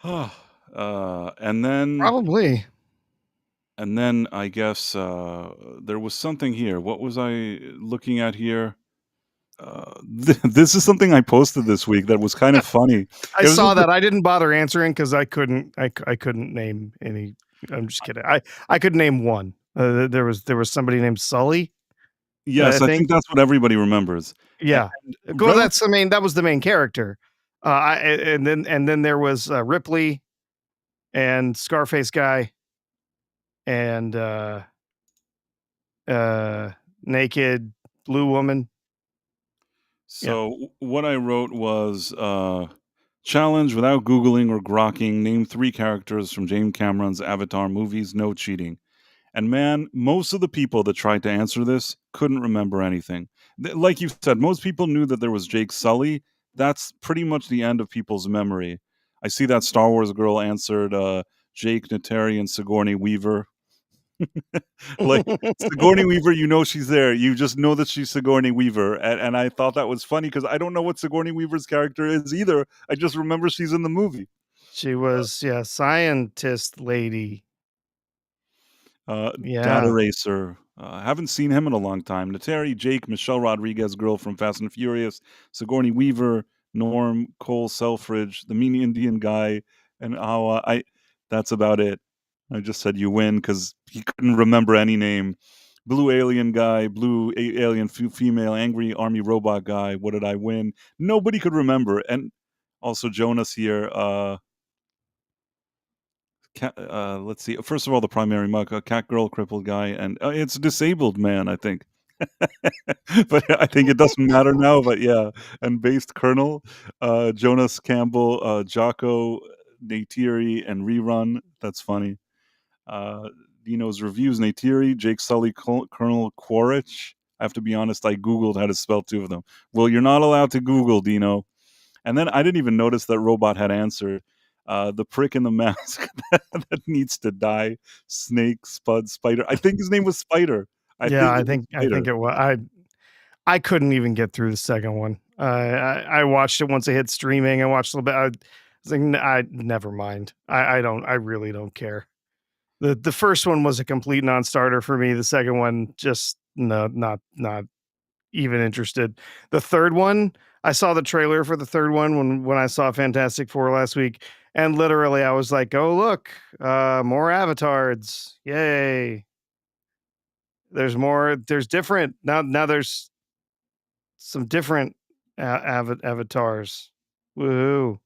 [SPEAKER 1] And then
[SPEAKER 2] Probably.
[SPEAKER 1] I guess there was something here. What was I looking at here? This is something I posted this week that was kind of funny.
[SPEAKER 2] I
[SPEAKER 1] It was
[SPEAKER 2] saw
[SPEAKER 1] just
[SPEAKER 2] that. I didn't bother answering because I couldn't. I couldn't name any. I'm just kidding. I could name one. There was somebody named Sully. I
[SPEAKER 1] yes, I
[SPEAKER 2] think.
[SPEAKER 1] think that's what everybody remembers.
[SPEAKER 2] Yeah. Well,
[SPEAKER 1] Rel-
[SPEAKER 2] that's the main. That was the main character. And then there was Ripley and Scarface guy and naked blue woman.
[SPEAKER 1] So what I wrote was challenge without Googling or grokking. Name 3 characters from James Cameron's Avatar movies. No cheating. And man, most of the people that tried to answer this couldn't remember anything. Like you said, most people knew that there was Jake Sully. That's pretty much the end of people's memory. I see that Star Wars girl answered Jake Nateri and Sigourney Weaver. Like Sigourney Weaver, you know she's there. You just know that she's Sigourney Weaver. And I thought that was funny because I don't know what Sigourney Weaver's character is either. I just remember she's in the movie.
[SPEAKER 2] She was scientist lady.
[SPEAKER 1] Data Racer. Haven't seen him in a long time. Nateri, Jake, Michelle Rodriguez, girl from Fast and Furious, Sigourney Weaver, Norm, Cole Selfridge, the mean Indian guy, and Awa. That's about it. I just said you win because he couldn't remember any name. Blue alien guy, blue alien female, angry army robot guy. What did I win? Nobody could remember. And also Jonas here. Let's see. First of all, the primary mug, cat girl, crippled guy, and it's a disabled man, I think. But I think it doesn't matter now. But yeah, and based Colonel, Jonas Campbell, Jocko, Neytiri, and Rerun. That's funny. Dino's reviews: Neytiri, Jake Sully, Colonel Quaritch. I have to be honest. I googled how to spell 2 of them. Well, you're not allowed to Google, Dino. And then I didn't even notice that Robot had answered. The prick in the mask that needs to die. Snake, Spud, Spider. I think his name was Spider.
[SPEAKER 2] I think it was. I couldn't even get through the second one. I watched it once it hit streaming. I watched a little bit. I was like, never mind. I really don't care. The first one was a complete non-starter for me. The second one, just no, not even interested. The third one, I saw the trailer for the third one when I saw Fantastic Four last week, and literally I was like, "Oh look, more avatars! Yay!" There's more. There's different now. There's some different avatars. Woohoo!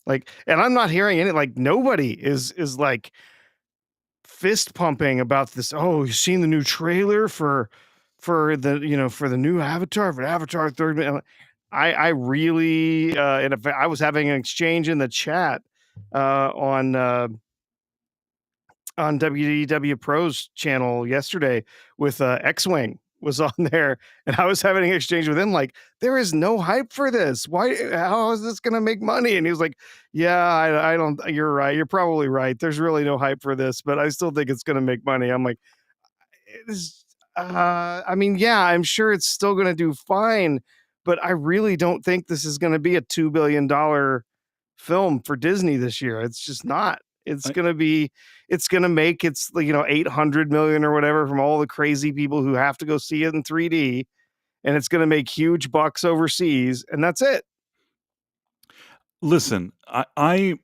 [SPEAKER 2] Like, and I'm not hearing any. Like, nobody is like fist pumping about this. Oh, you've seen the new trailer for the for the new Avatar, for Avatar third. I really and if I was having an exchange in the chat on WDW Pro's channel yesterday with X-Wing was on there, and I was having an exchange with him like, there is no hype for this. Why? How is this going to make money? And he was like, yeah, I don't. You're right. You're probably right. There's really no hype for this, but I still think it's going to make money. I'm like, I mean, yeah, I'm sure it's still going to do fine, but I really don't think this is going to be a $2 billion film for Disney this year. It's just not. It's going to make its 800 million or whatever from all the crazy people who have to go see it in 3D, and it's going to make huge bucks overseas, and that's it.
[SPEAKER 1] Listen, I'm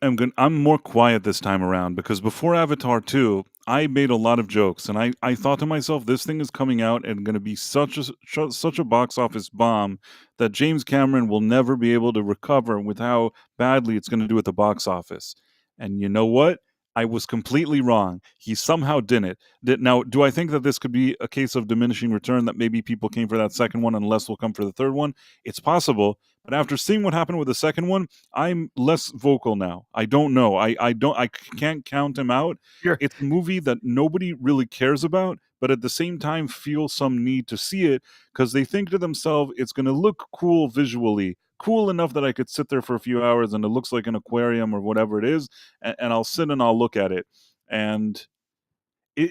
[SPEAKER 1] more quiet this time around because before Avatar 2, I made a lot of jokes, and I thought to myself, this thing is coming out and going to be such a box office bomb that James Cameron will never be able to recover with how badly it's going to do at the box office. And you know what? I was completely wrong. He somehow didn't. Now, do I think that this could be a case of diminishing return, that maybe people came for that second one and less will come for the third one? It's possible. But after seeing what happened with the second one, I'm less vocal now. I don't know. I can't count him out.
[SPEAKER 2] Sure.
[SPEAKER 1] It's a movie that nobody really cares about, but at the same time feel some need to see it because they think to themselves, it's going to look cool visually, cool enough that I could sit there for a few hours and it looks like an aquarium or whatever it is, and I'll sit and I'll look at it. And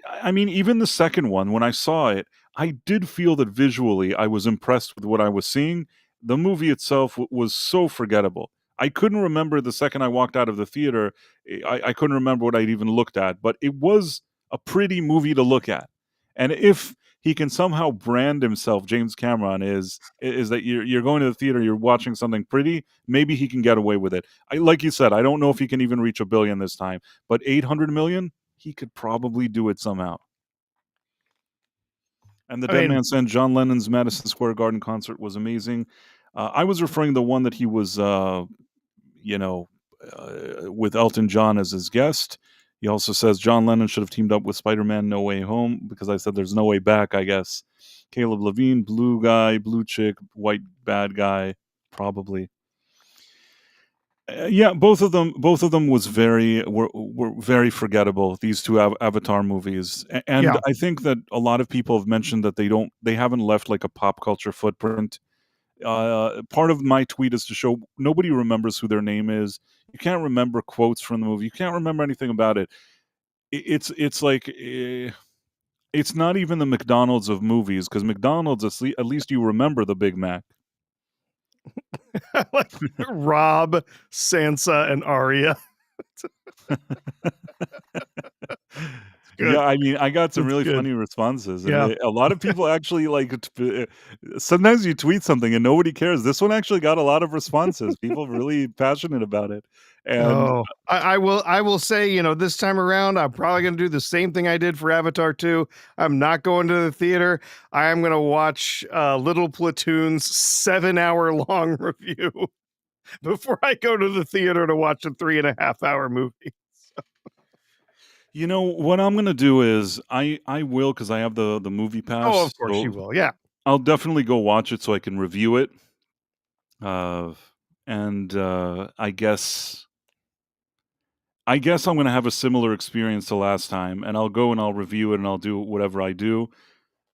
[SPEAKER 1] I mean, even the second one, when I saw it, I did feel that visually I was impressed with what I was seeing. The movie itself was so forgettable. I couldn't remember the second I walked out of the theater. I couldn't remember what I'd even looked at, but it was a pretty movie to look at. And if he can somehow brand himself, James Cameron, is that you're going to the theater, you're watching something pretty, maybe he can get away with it. Like you said, I don't know if he can even reach $1 billion this time, but 800 million, he could probably do it somehow. And the Dead Man Said John Lennon's Madison Square Garden concert was amazing. I was referring to the one that he was, with Elton John as his guest. He also says John Lennon should have teamed up with Spider-Man No Way Home, because I said there's no way back, I guess. Caleb Levine, blue guy, blue chick, white bad guy, probably. Yeah, both of them were very forgettable, these two Avatar movies. And
[SPEAKER 2] Yeah.
[SPEAKER 1] I think that a lot of people have mentioned that they haven't left like a pop culture footprint. Part of my tweet is to show nobody remembers who their name is. You can't remember quotes from the movie. You can't remember anything about it. It's like it's not even the McDonald's of movies, because McDonald's, at least you remember the Big Mac.
[SPEAKER 2] Like Rob, Sansa, and Arya.
[SPEAKER 1] Yeah, I mean, I got some really funny responses. And
[SPEAKER 2] Yeah.
[SPEAKER 1] a lot of people actually sometimes you tweet something and nobody cares. This one actually got a lot of responses. People really passionate about it. And
[SPEAKER 2] I will say, this time around, I'm probably going to do the same thing I did for Avatar 2. I'm not going to the theater. I am going to watch Little Platoon's 7-hour-long review before I go to the theater to watch a 3.5-hour movie.
[SPEAKER 1] what I'm going to do is I will, because I have the movie pass.
[SPEAKER 2] Oh, of course you will. Yeah.
[SPEAKER 1] I'll definitely go watch it so I can review it. I guess I'm going to have a similar experience to last time, and I'll go and I'll review it and I'll do whatever I do.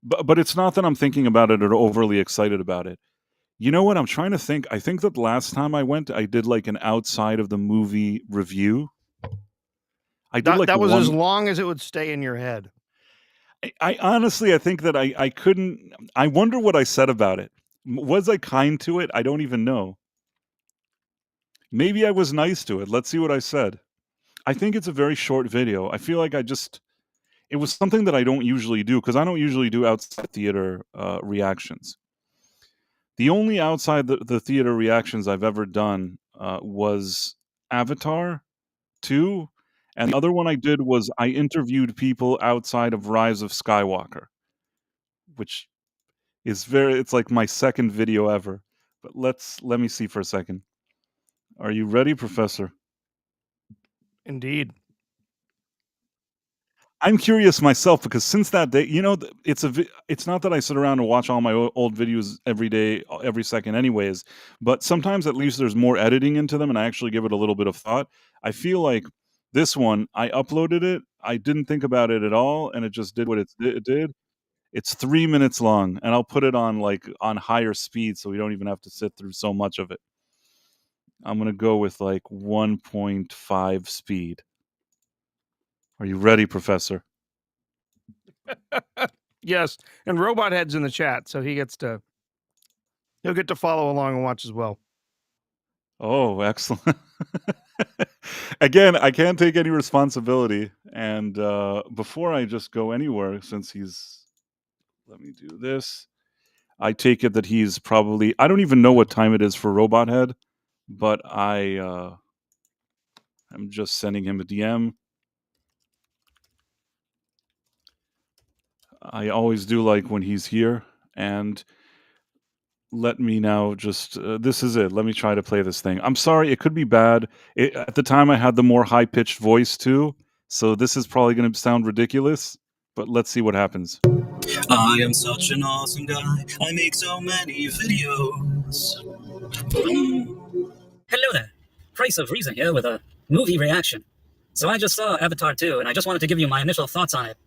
[SPEAKER 1] But it's not that I'm thinking about it or overly excited about it. You know what? I'm trying to think. I think that last time I went, I did like an outside of the movie review. I did
[SPEAKER 2] that was as long as it would stay in your head.
[SPEAKER 1] I honestly, I think that I couldn't. I wonder what I said about it. Was I kind to it? I don't even know. Maybe I was nice to it. Let's see what I said. I think it's a very short video. I feel like it was something that I don't usually do, because I don't usually do outside theater reactions. The only outside the theater reactions I've ever done was Avatar 2, and the other one I did was I interviewed people outside of Rise of Skywalker, which is it's like my second video ever. But let me see for a second. Are you ready, Professor?
[SPEAKER 2] Indeed.
[SPEAKER 1] I'm curious myself, because since that day, it's not that I sit around and watch all my old videos every day, every second anyways, but sometimes at least there's more editing into them and I actually give it a little bit of thought. I feel like this one, I uploaded it, I didn't think about it at all, and it just did what it did. It's 3 minutes long, and I'll put it on higher speed so we don't even have to sit through so much of it. I'm going to go with 1.5 speed. Are you ready, Professor?
[SPEAKER 2] Yes, and Robot Head's in the chat, so he'll get to follow along and watch as well.
[SPEAKER 1] Oh, excellent. Again, I can't take any responsibility. And before I just go anywhere, let me do this. I take it that he's probably, I don't even know what time it is for Robot Head, but I'm just sending him a DM. I always do like when he's here. And let me now just, this is it. Let me try to play this thing. I'm sorry, it could be bad. At the time, I had the more high-pitched voice, too. So this is probably going to sound ridiculous, but let's see what happens.
[SPEAKER 4] I am such an awesome guy. I make so many videos.
[SPEAKER 5] Hello there. Price of Reason here with a movie reaction. So I just saw Avatar 2, and I just wanted to give you my initial thoughts on it.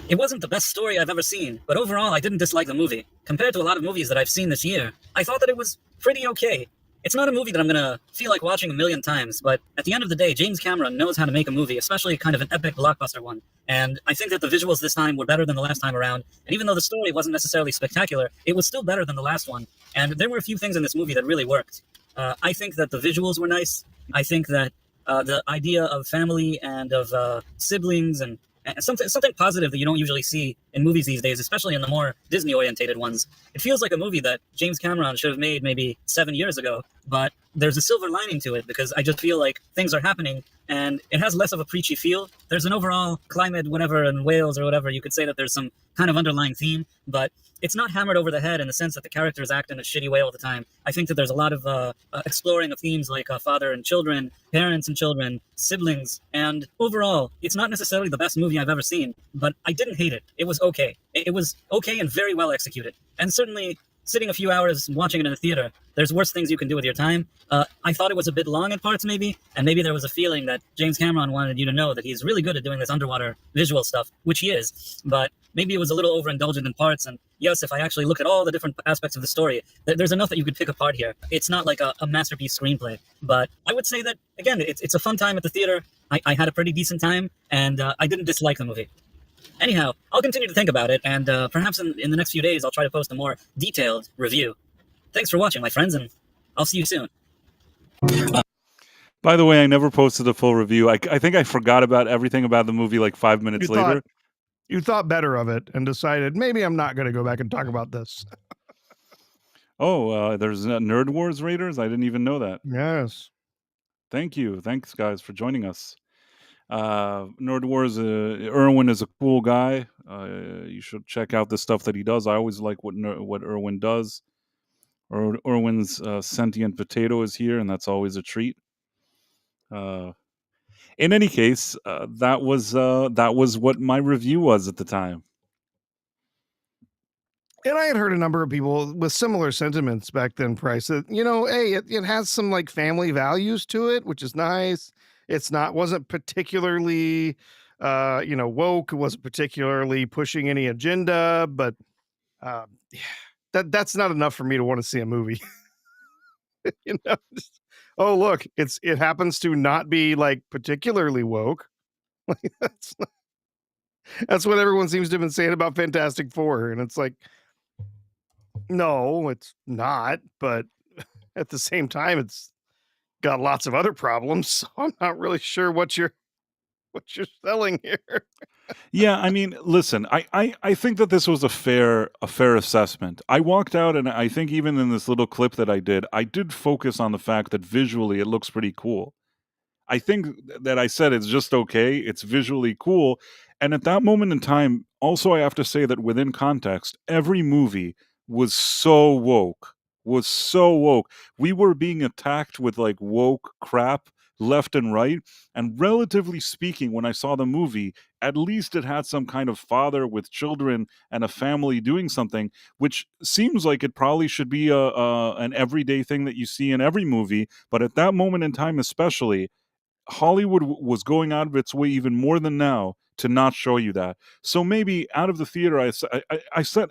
[SPEAKER 5] It wasn't the best story I've ever seen, but overall I didn't dislike the movie. Compared to a lot of movies that I've seen this year, I thought that it was pretty okay. It's not a movie that I'm gonna feel like watching a million times, but at the end of the day, James Cameron knows how to make a movie, especially kind of an epic blockbuster one. And I think that the visuals this time were better than the last time around. And even though the story wasn't necessarily spectacular, it was still better than the last one. And there were a few things in this movie that really worked. I think that the visuals were nice. I think that the idea of family and of siblings and something positive that you don't usually see in movies these days, especially in the more Disney-orientated ones. It feels like a movie that James Cameron should have made maybe 7 years ago, but there's a silver lining to it because I just feel like things are happening and it has less of a preachy feel. There's an overall climate, whatever, in Wales or whatever. You could say that there's some kind of underlying theme, but it's not hammered over the head in the sense that the characters act in a shitty way all the time. I think that there's a lot of exploring of themes like father and children, parents and children, siblings, and overall, it's not necessarily the best movie I've ever seen, but I didn't hate it. It was okay. It was okay and very well executed. And certainly, sitting a few hours watching it in a theater, there's worse things you can do with your time. I thought it was a bit long in parts, maybe, and maybe there was a feeling that James Cameron wanted you to know that he's really good at doing this underwater visual stuff, which he is, but maybe it was a little overindulgent in parts, and yes, if I actually look at all the different aspects of the story, there's enough that you could pick apart here. It's not like a masterpiece screenplay, but I would say that, again, it's a fun time at the theater. I had a pretty decent time, and I didn't dislike the movie. Anyhow, I'll continue to think about it, and perhaps in the next few days I'll try to post a more detailed review. Thanks for watching, my friends, and I'll see you soon.
[SPEAKER 1] By the way, I never posted a full review. I think I forgot about everything about the movie like 5 minutes later.
[SPEAKER 2] You thought better of it and decided, maybe I'm not going to go back and talk about this.
[SPEAKER 1] There's Nerd Wars Raiders? I didn't even know that.
[SPEAKER 2] Yes.
[SPEAKER 1] Thank you. Thanks, guys, for joining us. Nerd Wars, Erwin is a cool guy. You should check out the stuff that he does. I always like what Erwin does. Erwin's sentient potato is here, and that's always a treat. In any case, that was what my review was at the time.
[SPEAKER 2] And I had heard a number of people with similar sentiments back then, Price, that, hey, it has some like family values to it, which is nice. Wasn't particularly, woke. It wasn't particularly pushing any agenda, but that's not enough for me to want to see a movie. Oh, look, it happens to not be like particularly woke. That's what everyone seems to have been saying about Fantastic Four. And it's like, no, it's not. But at the same time, it's got lots of other problems. So I'm not really sure what you're selling here.
[SPEAKER 1] Yeah, I mean, listen, I think that this was a fair assessment. I walked out, and I think even in this little clip that I did focus on the fact that visually it looks pretty cool. I think that I said it's just okay. It's visually cool. And at that moment in time, also I have to say that within context, every movie was so woke. We were being attacked with like woke crap left and right. And relatively speaking, when I saw the movie, at least it had some kind of father with children and a family doing something, which seems like it probably should be an everyday thing that you see in every movie. But at that moment in time, especially, Hollywood was going out of its way even more than now to not show you that. So maybe out of the theater, I said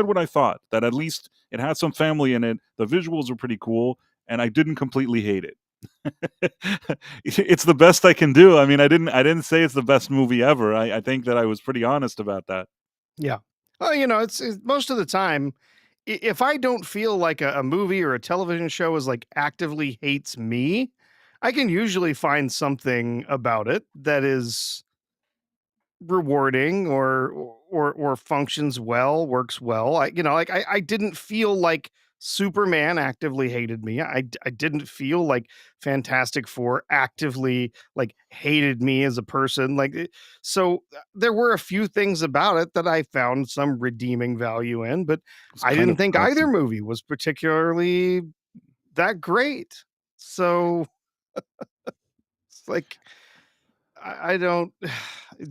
[SPEAKER 1] what I thought, that at least it had some family in it. The visuals were pretty cool, and I didn't completely hate it. It's the best I can do. I mean, I didn't say it's the best movie ever. I think that I was pretty honest about that.
[SPEAKER 2] Yeah. Well, it's most of the time, if I don't feel like a movie or a television show is like actively hates me, I can usually find something about it that is rewarding or functions well, works well. I didn't feel like Superman actively hated me. I didn't feel like Fantastic Four actively like hated me as a person. So there were a few things about it that I found some redeeming value in, but I didn't think either movie was particularly that great. So it's like, I don't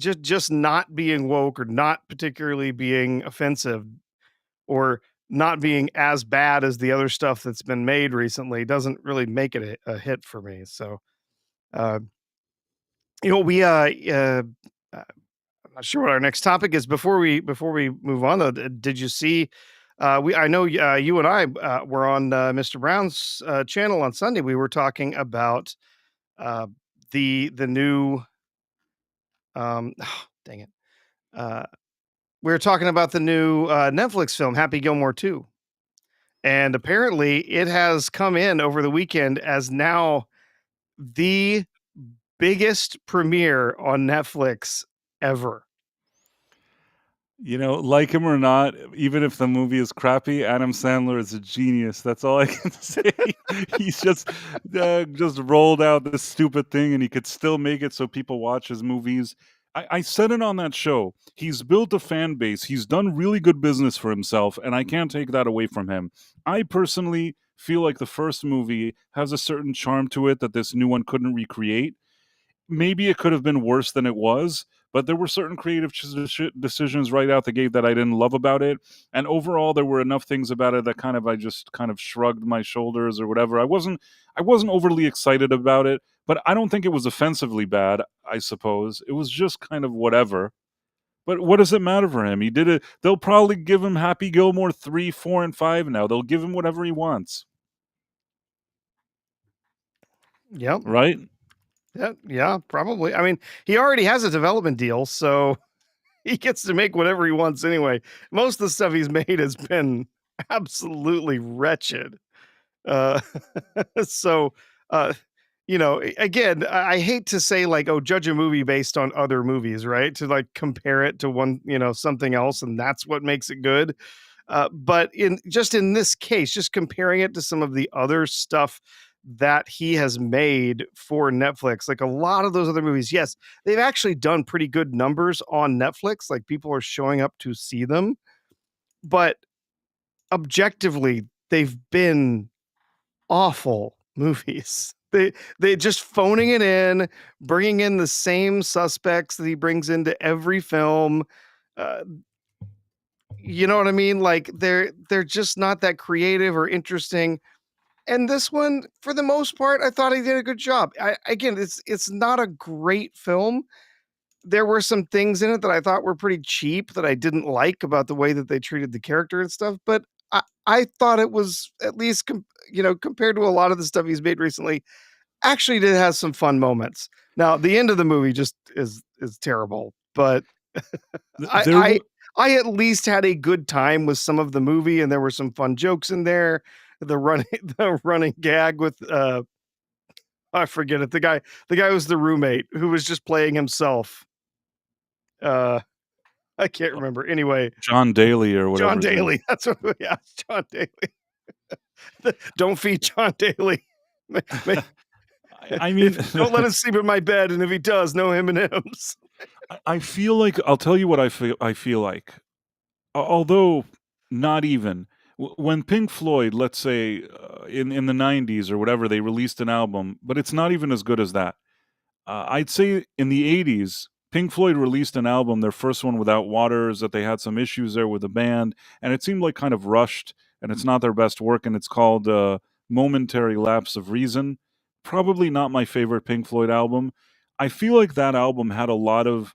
[SPEAKER 2] just not being woke or not particularly being offensive or not being as bad as the other stuff that's been made recently doesn't really make it a hit for me. So, I'm not sure what our next topic is before we move on though. Did you see I know you and I were on Mr. Brown's channel on Sunday. We were talking about uh, the new dang it. We were talking about the new Netflix film Happy Gilmore 2. And apparently it has come in over the weekend as now the biggest premiere on Netflix ever.
[SPEAKER 1] You know, like him or not, even if the movie is crappy, Adam Sandler is a genius. That's all I can say. He's just rolled out this stupid thing, and he could still make it so people watch his movies. I said it on that show. He's built a fan base. He's done really good business for himself, and I can't take that away from him. I personally feel like the first movie has a certain charm to it that this new one couldn't recreate. Maybe it could have been worse than it was, but there were certain creative decisions right out the gate that I didn't love about it. And overall, there were enough things about it that I just kind of shrugged my shoulders or whatever. I wasn't overly excited about it, but I don't think it was offensively bad. I suppose it was just kind of whatever. But what does it matter for him? He did it. They'll probably give him Happy Gilmore 3, 4, and 5 now. They'll give him whatever he wants.
[SPEAKER 2] Yep.
[SPEAKER 1] Right?
[SPEAKER 2] Yeah, probably. I mean, he already has a development deal, so he gets to make whatever he wants anyway. Most of the stuff he's made has been absolutely wretched. Uh, so, again, I hate to say like, oh, judge a movie based on other movies, right? To like compare it to one, something else, and that's what makes it good. But in this case, just comparing it to some of the other stuff that he has made for Netflix, like a lot of those other movies, yes, they've actually done pretty good numbers on Netflix. Like people are showing up to see them, but objectively, they've been awful movies. They just phoning it in, bringing in the same suspects that he brings into every film. You know what I mean? Like they're just not that creative or interesting. And this one, for the most part, I thought he did a good job. Again, it's not a great film. There were some things in it that I thought were pretty cheap that I didn't like about the way that they treated the character and stuff. But I thought it was at least, compared to a lot of the stuff he's made recently, actually did have some fun moments. Now, the end of the movie just is terrible, but I at least had a good time with some of the movie, and there were some fun jokes in there. The running gag with I forget it. The guy was the roommate who was just playing himself. I can't remember. Anyway,
[SPEAKER 1] John Daly or whatever.
[SPEAKER 2] John Daly. That's what. Yeah, John Daly. Don't feed John Daly.
[SPEAKER 1] I mean,
[SPEAKER 2] don't let him sleep in my bed, and if he does, no M&Ms.
[SPEAKER 1] I feel like I'll tell you what I feel like. Although not even when Pink Floyd, let's say in the 90s or whatever, they released an album, but it's not even as good as that. I'd say in the 80s, Pink Floyd released an album, their first one without Waters, that they had some issues there with the band, and it seemed like kind of rushed, and it's not their best work, and it's called Momentary Lapse of Reason. Probably not my favorite Pink Floyd album. I feel like that album had a lot of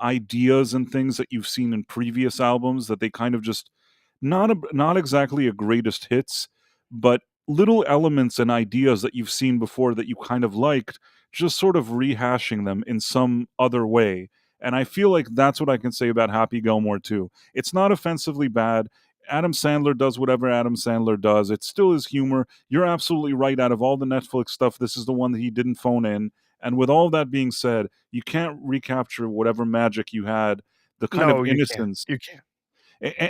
[SPEAKER 1] ideas and things that you've seen in previous albums that they kind of just not exactly a greatest hits, but little elements and ideas that you've seen before that you kind of liked, just sort of rehashing them in some other way. And I feel like that's what I can say about Happy Gilmore too. It's not offensively bad. Adam Sandler does whatever Adam Sandler does. It still is humor. You're absolutely right. Out of all the Netflix stuff, this is the one that he didn't phone in. And with all that being said, you can't recapture whatever magic you had, the kind of innocence.
[SPEAKER 2] You can't.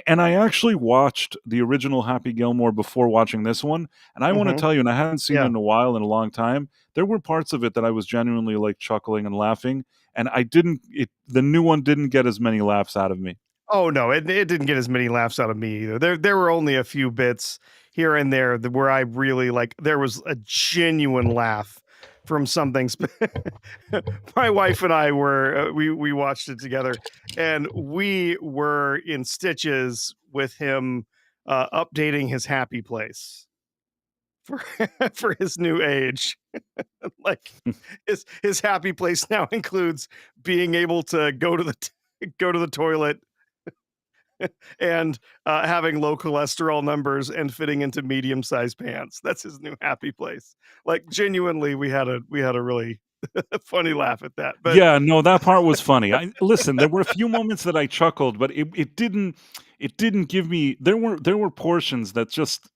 [SPEAKER 1] And I actually watched the original Happy Gilmore before watching this one. And I want to tell you, and I hadn't seen it in a while, in a long time, there were parts of it that I was genuinely like chuckling and laughing. And the new one didn't get as many laughs out of me.
[SPEAKER 2] Oh no, it didn't get as many laughs out of me either. There were only a few bits here and there where I really there was a genuine laugh from something. My wife and I were we watched it together, and we were in stitches with him updating his happy place for his new age. Like his happy place now includes being able to go to the toilet and having low cholesterol numbers and fitting into medium-sized pants. That's his new happy place. Like genuinely, we had a really funny laugh at that. But
[SPEAKER 1] Yeah, no, that part was funny. Listen, there were a few moments that I chuckled, but it didn't give me. There were portions that just,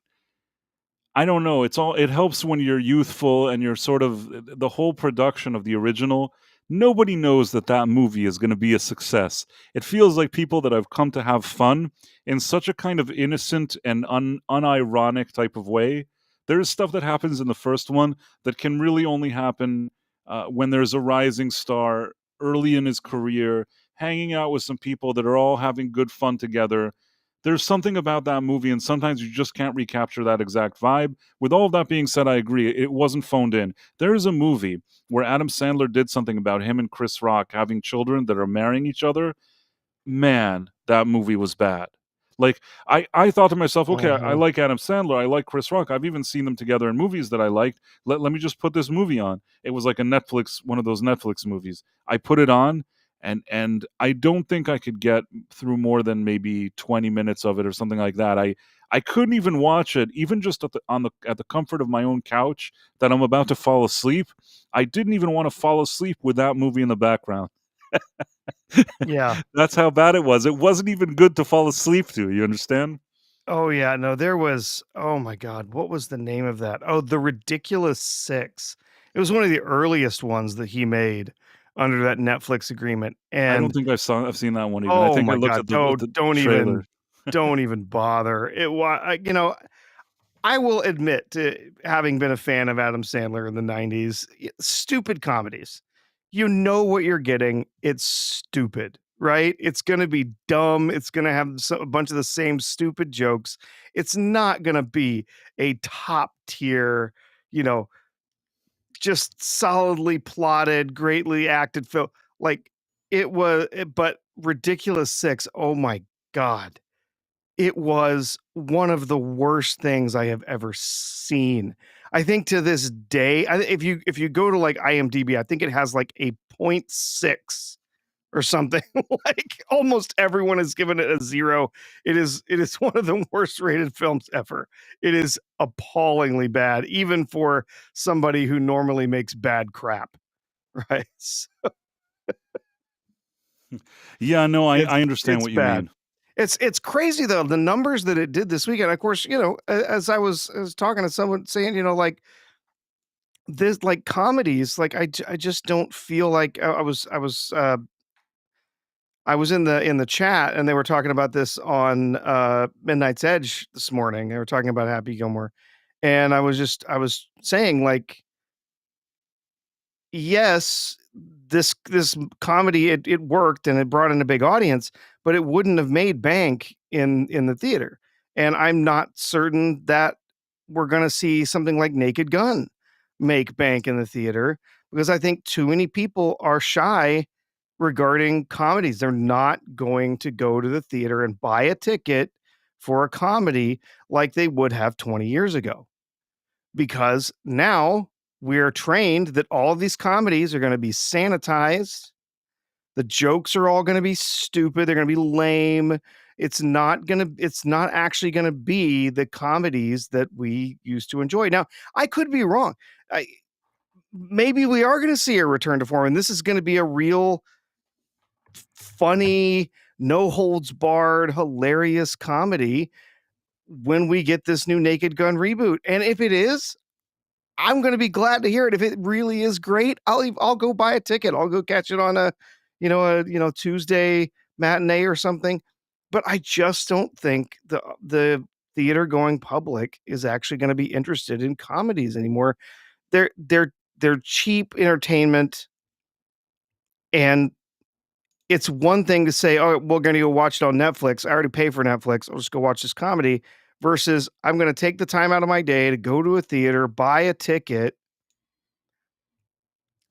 [SPEAKER 1] I don't know. It helps when you're youthful and you're sort of the whole production of the original. Nobody knows that that movie is going to be a success. It feels like people that have come to have fun in such a kind of innocent and unironic type of way. There's stuff that happens in the first one that can really only happen when there's a rising star early in his career, hanging out with some people that are all having good fun together. There's something about that movie, and sometimes you just can't recapture that exact vibe. With all of that being said, I agree. It wasn't phoned in. There is a movie where Adam Sandler did something about him and Chris Rock having children that are marrying each other. Man, that movie was bad. Like, I thought to myself, okay, I
[SPEAKER 2] Mhm.
[SPEAKER 1] like Adam Sandler, I like Chris Rock. I've even seen them together in movies that I liked. Let me just put this movie on. It was like one of those Netflix movies. I put it on, and I don't think I could get through more than maybe 20 minutes of it or something like that. I couldn't even watch it, even just at the comfort of my own couch that I'm about to fall asleep. I didn't even want to fall asleep with that movie in the background.
[SPEAKER 2] Yeah.
[SPEAKER 1] That's how bad it was. It wasn't even good to fall asleep to, you understand?
[SPEAKER 2] Oh yeah, no, there was, oh my God, what was the name of that? Oh, The Ridiculous Six. It was one of the earliest ones that he made under that Netflix agreement.
[SPEAKER 1] I don't
[SPEAKER 2] And
[SPEAKER 1] think I've seen that one even. I
[SPEAKER 2] oh
[SPEAKER 1] think I
[SPEAKER 2] my
[SPEAKER 1] looked
[SPEAKER 2] God,
[SPEAKER 1] at the trailer.
[SPEAKER 2] don't even bother. I will admit to having been a fan of Adam Sandler in the 90s, stupid comedies. You know what you're getting. It's stupid, right? It's going to be dumb. It's going to have a bunch of the same stupid jokes. It's not going to be a top tier, you know, just solidly plotted, greatly acted film. Like but Ridiculous Six, oh my God, it was one of the worst things I have ever seen. I think to this day, if you go to, like, IMDb, I think it has, like, a point 6 or something. Like, almost everyone has given it a 0. It is one of the worst rated films ever. It is appallingly bad, even for somebody who normally makes bad crap, right?
[SPEAKER 1] Yeah, no, I understand
[SPEAKER 2] It's
[SPEAKER 1] what you
[SPEAKER 2] bad.
[SPEAKER 1] mean.
[SPEAKER 2] It's crazy though, the numbers that it did this weekend. Of course, as I was talking to someone saying, like this, like comedies, like I just don't feel like I was in the chat and they were talking about this on Midnight's Edge this morning. They were talking about Happy Gilmore, and I was saying, like, yes, this comedy, it worked and it brought in a big audience, but it wouldn't have made bank in the theater. And I'm not certain that we're gonna see something like Naked Gun make bank in the theater, because I think too many people are shy regarding comedies. They're not going to go to the theater and buy a ticket for a comedy like they would have 20 years ago, because now we're trained that all of these comedies are going to be sanitized. The jokes are all going to be stupid. They're going to be lame. It's not actually going to be the comedies that we used to enjoy. Now, I could be wrong. Maybe we are going to see a return to form, and this is going to be a real funny, no holds barred, hilarious comedy when we get this new Naked Gun reboot. And if it is, I'm gonna be glad to hear it. If it really is great, I'll go buy a ticket. I'll go catch it on a Tuesday matinee or something. But I just don't think the theater going public is actually going to be interested in comedies anymore. They're cheap entertainment, and it's one thing to say, "Oh, we're going to go watch it on Netflix. I already pay for Netflix. I'll just go watch this comedy." Versus, I'm going to take the time out of my day to go to a theater, buy a ticket.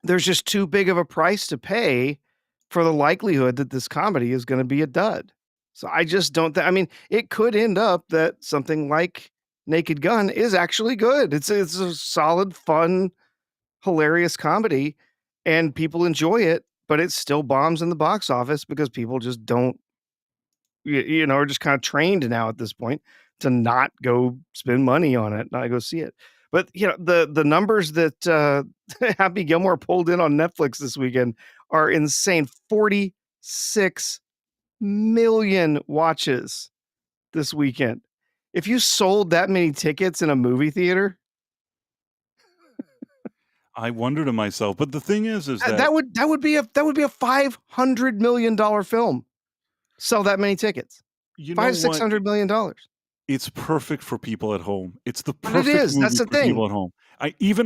[SPEAKER 2] There's just too big of a price to pay for the likelihood that this comedy is gonna be a dud. So I just don't I mean, it could end up that something like Naked Gun is actually good. It's a solid, fun, hilarious comedy, and people enjoy it, but it still bombs in the box office because people just don't are just kind of trained now at this point to not go spend money on it, not go see it. But the numbers that Happy Gilmore pulled in on Netflix this weekend are insane. 46 million watches this weekend. If you sold that many tickets in a movie theater,
[SPEAKER 1] I wonder to myself, but the thing is that
[SPEAKER 2] that would be a $500 million film. Sell that many tickets.
[SPEAKER 1] you know what?
[SPEAKER 2] $600 million.
[SPEAKER 1] It's perfect for people at home. It's the
[SPEAKER 2] But it
[SPEAKER 1] perfect
[SPEAKER 2] is. That's
[SPEAKER 1] movie
[SPEAKER 2] the
[SPEAKER 1] for people
[SPEAKER 2] thing.
[SPEAKER 1] at home.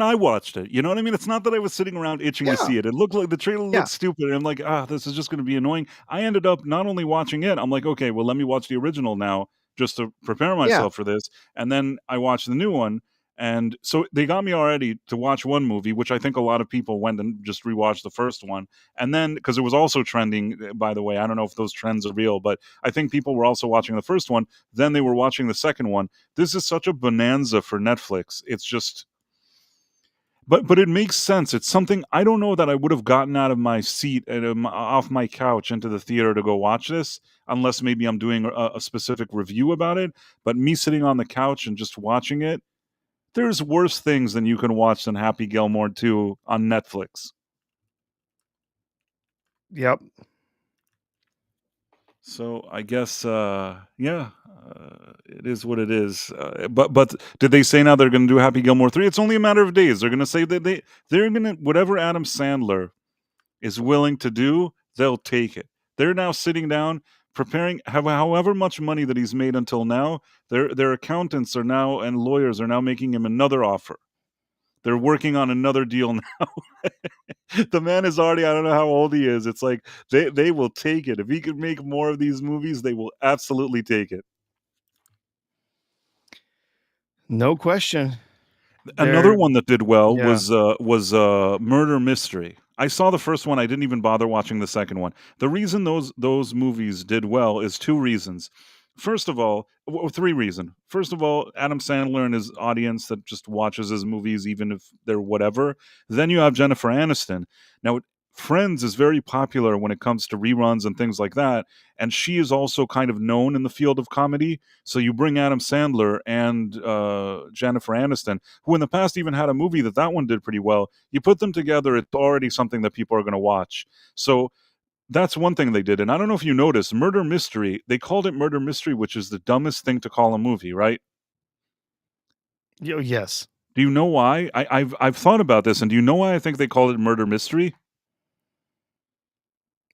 [SPEAKER 1] I watched it. You know what I mean? It's not that I was sitting around itching to
[SPEAKER 2] Yeah.
[SPEAKER 1] see it. It looked like the trailer
[SPEAKER 2] Yeah.
[SPEAKER 1] looked stupid. And I'm like, this is just going to be annoying. I ended up not only watching it, I'm like, okay, well, let me watch the original now just to prepare myself for this. And then I watched the new one. And so they got me already to watch one movie, which I think a lot of people went and just rewatched the first one. And then, because it was also trending, by the way, I don't know if those trends are real, but I think people were also watching the first one. Then they were watching the second one. This is such a bonanza for Netflix. It's just, but it makes sense. It's something I don't know that I would have gotten out of my seat and off my couch into the theater to go watch this, unless maybe I'm doing a specific review about it. But me sitting on the couch and just watching it, there's worse things than you can watch than Happy Gilmore 2 on Netflix.
[SPEAKER 2] Yep.
[SPEAKER 1] So I guess, it is what it is. But did they say now they're going to do Happy Gilmore 3? It's only a matter of days. They're going to say that they're going to, whatever Adam Sandler is willing to do, they'll take it. They're now sitting down, preparing, however much money that he's made until now, their accountants are now, and lawyers are now making him another offer. They're working on another deal now. The man is already, I don't know how old he is. It's like they will take it. If he could make more of these movies, they will absolutely take it.
[SPEAKER 2] No question.
[SPEAKER 1] Another one that did well
[SPEAKER 2] Yeah.
[SPEAKER 1] was Murder Mystery. I saw the first one. I didn't even bother watching the second one. The reason those movies did well is two reasons. First of all, three reasons. First of all, Adam Sandler and his audience that just watches his movies, even if they're whatever. Then you have Jennifer Aniston. Now, Friends is very popular when it comes to reruns and things like that, and she is also kind of known in the field of comedy. So you bring Adam Sandler and Jennifer Aniston, who in the past even had a movie that one did pretty well. You put them together, it's already something that people are going to watch. So that's one thing they did. And I don't know if you noticed, Murder Mystery, they called it Murder Mystery, which is the dumbest thing to call a movie, right?
[SPEAKER 2] Yes.
[SPEAKER 1] Do you know why? I've thought about this, and do you know why I think they called it Murder Mystery?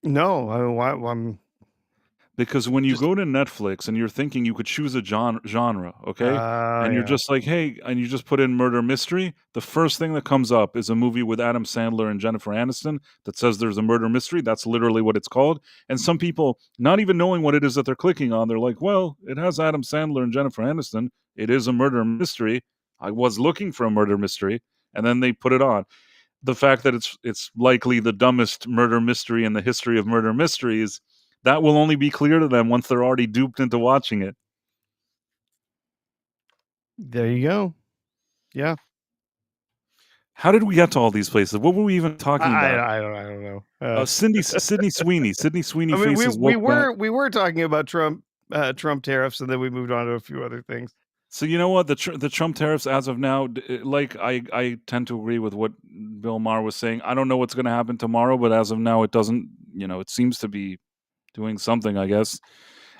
[SPEAKER 2] No, I'm
[SPEAKER 1] Because when you go to Netflix and you're thinking you could choose a genre, okay? And you're just like, hey, and you just put in Murder Mystery, the first thing that comes up is a movie with Adam Sandler and Jennifer Aniston that says there's a murder mystery. That's literally what it's called. And some people, not even knowing what it is that they're clicking on, they're like, well, it has Adam Sandler and Jennifer Aniston. It is a murder mystery. I was looking for a murder mystery. And then they put it on. The fact that it's likely the dumbest murder mystery in the history of murder mysteries, that will only be clear to them once they're already duped into watching it.
[SPEAKER 2] There you go. Yeah.
[SPEAKER 1] How did we get to all these places? What were we even talking about?
[SPEAKER 2] I don't know.
[SPEAKER 1] Sydney Sweeney. Sydney Sweeney
[SPEAKER 2] I mean,
[SPEAKER 1] faces
[SPEAKER 2] we
[SPEAKER 1] woke
[SPEAKER 2] were talking about Trump tariffs, and then we moved on to a few other things.
[SPEAKER 1] So you know what, the Trump tariffs as of now, like I tend to agree with what Bill Maher was saying. I don't know what's going to happen tomorrow, but as of now, it doesn't. It seems to be doing something, I guess.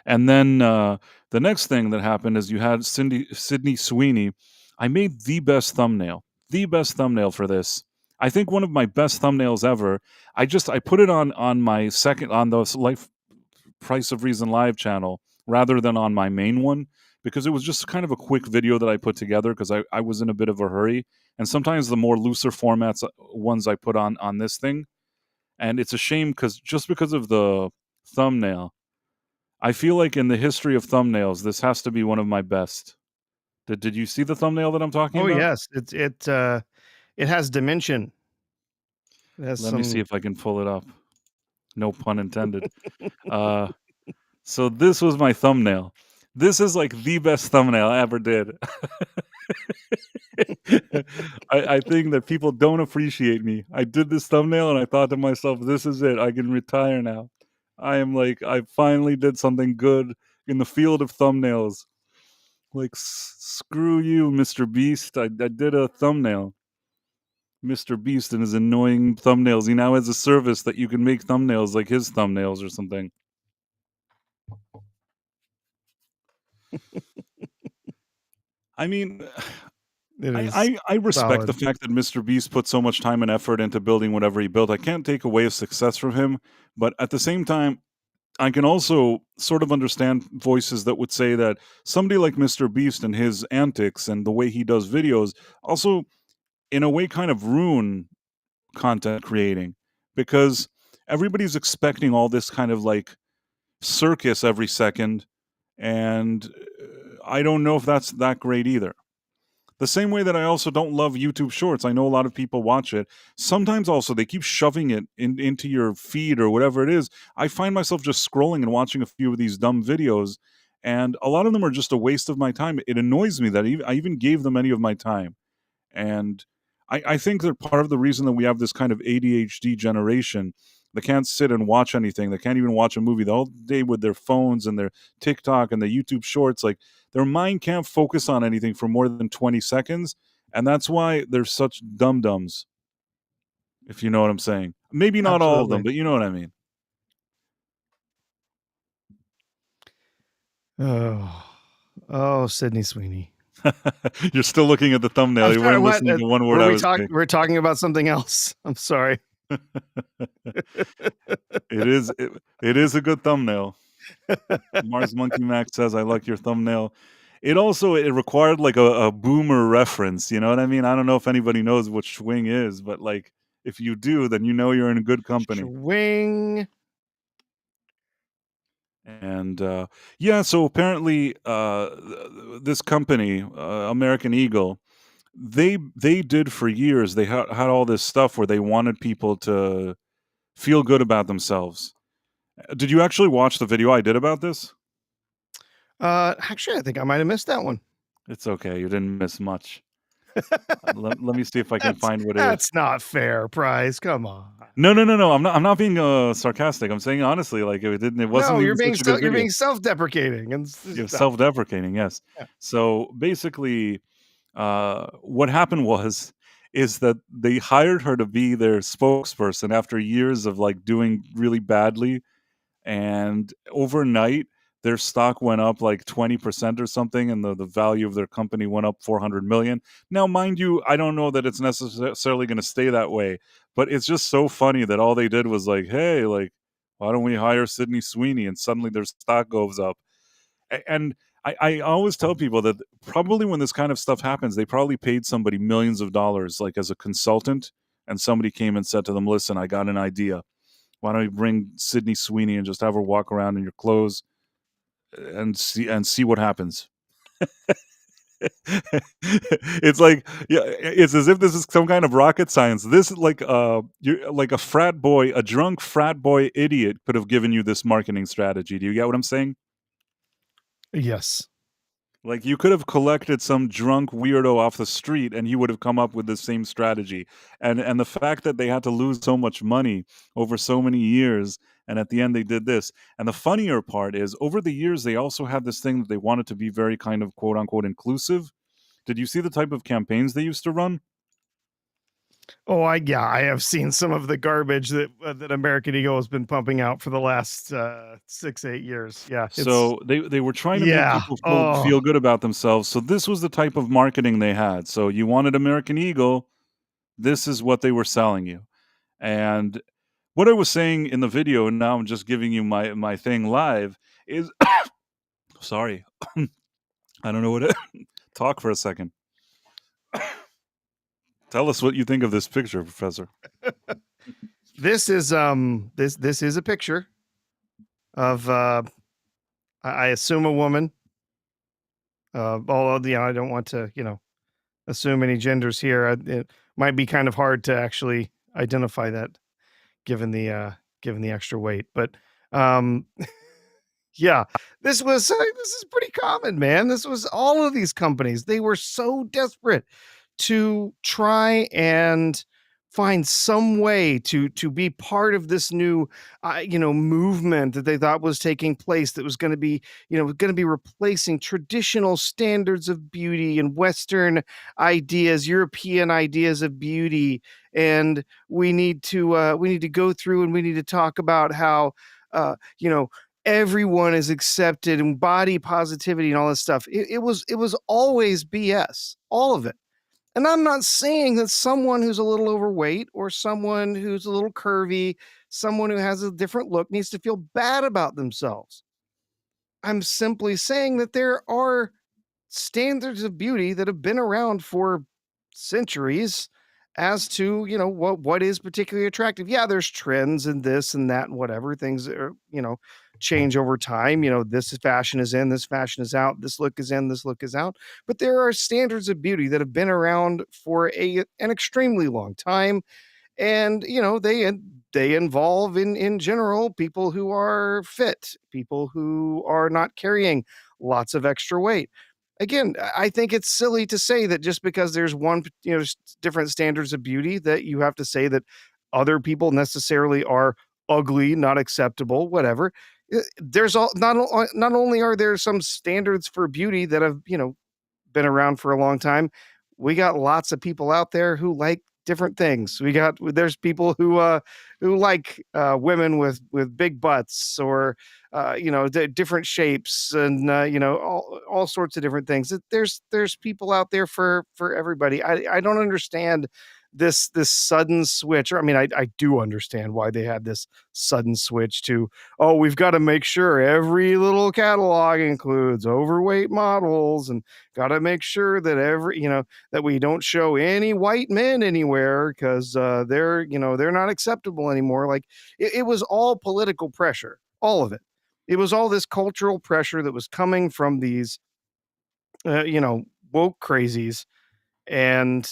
[SPEAKER 1] And then the next thing that happened is you had Sydney Sweeney. I made the best thumbnail for this. I think one of my best thumbnails ever. I put it on my second, on the Life Price of Reason Live channel rather than on my main one, because it was just kind of a quick video that I put together because I was in a bit of a hurry. And sometimes the more looser formats ones I put on this thing. And it's a shame because of the thumbnail, I feel like in the history of thumbnails, this has to be one of my best. Did you see the thumbnail that I'm talking about?
[SPEAKER 2] Oh yes, it has dimension.
[SPEAKER 1] Let me see if I can pull it up. No pun intended. So this was my thumbnail. This is like the best thumbnail I ever did. I think that people don't appreciate me. I did this thumbnail and I thought to myself, this is it. I can retire now. I am like, I finally did something good in the field of thumbnails. Like, screw you, Mr. Beast. I did a thumbnail. Mr. Beast and his annoying thumbnails. He now has a service that you can make thumbnails like his thumbnails or something. I mean, I respect the fact that Mr. Beast put so much time and effort into building whatever he built. I can't take away his success from him, but at the same time, I can also sort of understand voices that would say that somebody like Mr. Beast and his antics and the way he does videos also, in a way, kind of ruin content creating, because everybody's expecting all this kind of like circus every second, and I don't know if that's that great either. The same way that I also don't love YouTube Shorts. I know a lot of people watch it. Sometimes also they keep shoving it into your feed or whatever it is. I find myself just scrolling and watching a few of these dumb videos, and a lot of them are just a waste of my time. It annoys me that I even gave them any of my time. And I think that part of the reason that we have this kind of ADHD generation that can't sit and watch anything, that can't even watch a movie the whole day with their phones and their TikTok and their YouTube Shorts, like their mind can't focus on anything for more than 20 seconds. And that's why they're such dum-dums, if you know what I'm saying. Maybe not all of them, but you know what I mean.
[SPEAKER 2] Oh, Sydney Sweeney.
[SPEAKER 1] You're still looking at the thumbnail. You weren't listening to one word I was saying.
[SPEAKER 2] We're talking about something else. I'm sorry.
[SPEAKER 1] It is a good thumbnail. Mars Monkey Max says, I like your thumbnail. It required like a boomer reference. You know what I mean? I don't know if anybody knows what Schwing is, but like if you do, then you know you're in a good company.
[SPEAKER 2] Schwing.
[SPEAKER 1] And so apparently this company, American Eagle, they did for years. They had all this stuff where they wanted people to feel good about themselves. Did you actually watch the video I did about this?
[SPEAKER 2] Actually, I think I might have missed that one.
[SPEAKER 1] It's okay. You didn't miss much. Let me see if I can find what it is.
[SPEAKER 2] That's not fair, Prize. Come on.
[SPEAKER 1] No. I'm not being sarcastic. I'm saying honestly, like it wasn't.
[SPEAKER 2] No,
[SPEAKER 1] you're
[SPEAKER 2] being self-deprecating and
[SPEAKER 1] self-deprecating. Yes. Yeah. So basically, what happened is that they hired her to be their spokesperson after years of like doing really badly, and overnight their stock went up like 20% or something, and the value of their company went up 400 million. Now, mind you, I don't know that it's necessarily going to stay that way, but it's just so funny that all they did was like, hey, like, why don't we hire Sydney Sweeney? And suddenly their stock goes up. And I always tell people that probably when this kind of stuff happens, they probably paid somebody millions of dollars, like as a consultant, and somebody came and said to them, listen, I got an idea. Why don't you bring Sydney Sweeney and just have her walk around in your clothes and see what happens? It's like, yeah, it's as if this is some kind of rocket science. This you're like a drunk frat boy idiot could have given you this marketing strategy. Do you get what I'm saying?
[SPEAKER 2] Yes.
[SPEAKER 1] Like you could have collected some drunk weirdo off the street and he would have come up with the same strategy. And the fact that they had to lose so much money over so many years, and at the end they did this. And the funnier part is, over the years, they also had this thing that they wanted to be very kind of quote unquote inclusive. Did you see the type of campaigns they used to run?
[SPEAKER 2] Oh, I have seen some of the garbage that American Eagle has been pumping out for the last 6-8 years. Yeah.
[SPEAKER 1] So they were trying to make people feel good about themselves. So this was the type of marketing they had. So you wanted American Eagle, this is what they were selling you. And what I was saying in the video, and now I'm just giving you my thing live, is sorry. I don't know what to talk for a second. Tell us what you think of this picture, Professor.
[SPEAKER 2] This is this is a picture of I assume a woman. Although I don't want to assume any genders here. It might be kind of hard to actually identify that given the extra weight. But yeah, this is pretty common, man. This was all of these companies. They were so desperate to try and find some way to be part of this new movement that they thought was taking place, that was going to be replacing traditional standards of beauty and Western ideas, European ideas of beauty. And we need to go through and we need to talk about how everyone is accepted and body positivity and all this stuff. It was always BS, all of it. And I'm not saying that someone who's a little overweight or someone who's a little curvy, someone who has a different look needs to feel bad about themselves. I'm simply saying that there are standards of beauty that have been around for centuries as to, what is particularly attractive. Yeah, there's trends and this and that and whatever things are, change over time. This fashion is in, this fashion is out, this look is in, this look is out. But there are standards of beauty that have been around for an extremely long time. And they involve in general people who are fit, people who are not carrying lots of extra weight. Again, I think it's silly to say that just because there's different standards of beauty, that you have to say that other people necessarily are ugly, not acceptable, whatever. There's not only are there some standards for beauty that have been around for a long time. We got lots of people out there who like different things. There's people who like women with big butts, or different shapes, and all sorts of different things. There's people out there for everybody. I don't understand this sudden switch. Or I mean, I do understand why they had this sudden switch to, oh, we've got to make sure every little catalog includes overweight models, and got to make sure that that we don't show any white men anywhere, because they're not acceptable anymore. Like it was all political pressure, all of it. It was all this cultural pressure that was coming from these woke crazies. And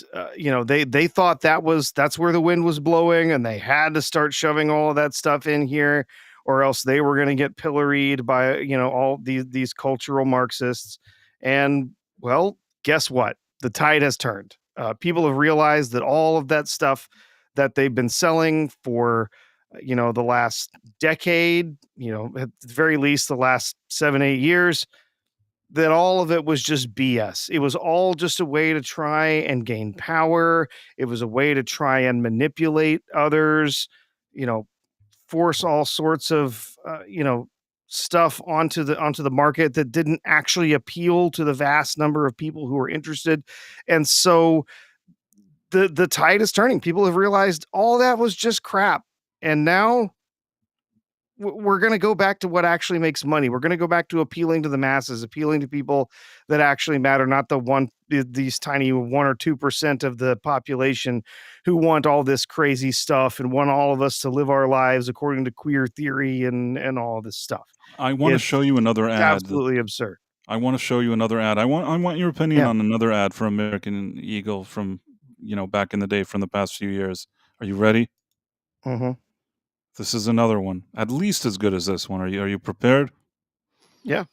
[SPEAKER 2] they thought that's where the wind was blowing, and they had to start shoving all of that stuff in here, or else they were going to get pilloried by all these cultural Marxists. And well, guess what? The tide has turned. People have realized that all of that stuff that they've been selling for the last decade, at the very least the last 7-8 years, that all of it was just BS. It was all just a way to try and gain power. It was a way to try and manipulate others, force all sorts of, stuff onto the market that didn't actually appeal to the vast number of people who were interested. And so the tide is turning. People have realized all that was just crap. And now we're going to go back to what actually makes money. We're going to go back to appealing to the masses, appealing to people that actually matter, not these tiny 1 or 2% of the population who want all this crazy stuff and want all of us to live our lives according to queer theory and all this stuff.
[SPEAKER 1] I want to show you another ad.
[SPEAKER 2] Absolutely absurd.
[SPEAKER 1] I want to show you another ad. I want your opinion on another ad for American Eagle from, back in the day, from the past few years. Are you ready?
[SPEAKER 2] Mm-hmm.
[SPEAKER 1] This is another one, at least as good as this one. Are you prepared?
[SPEAKER 2] Yeah.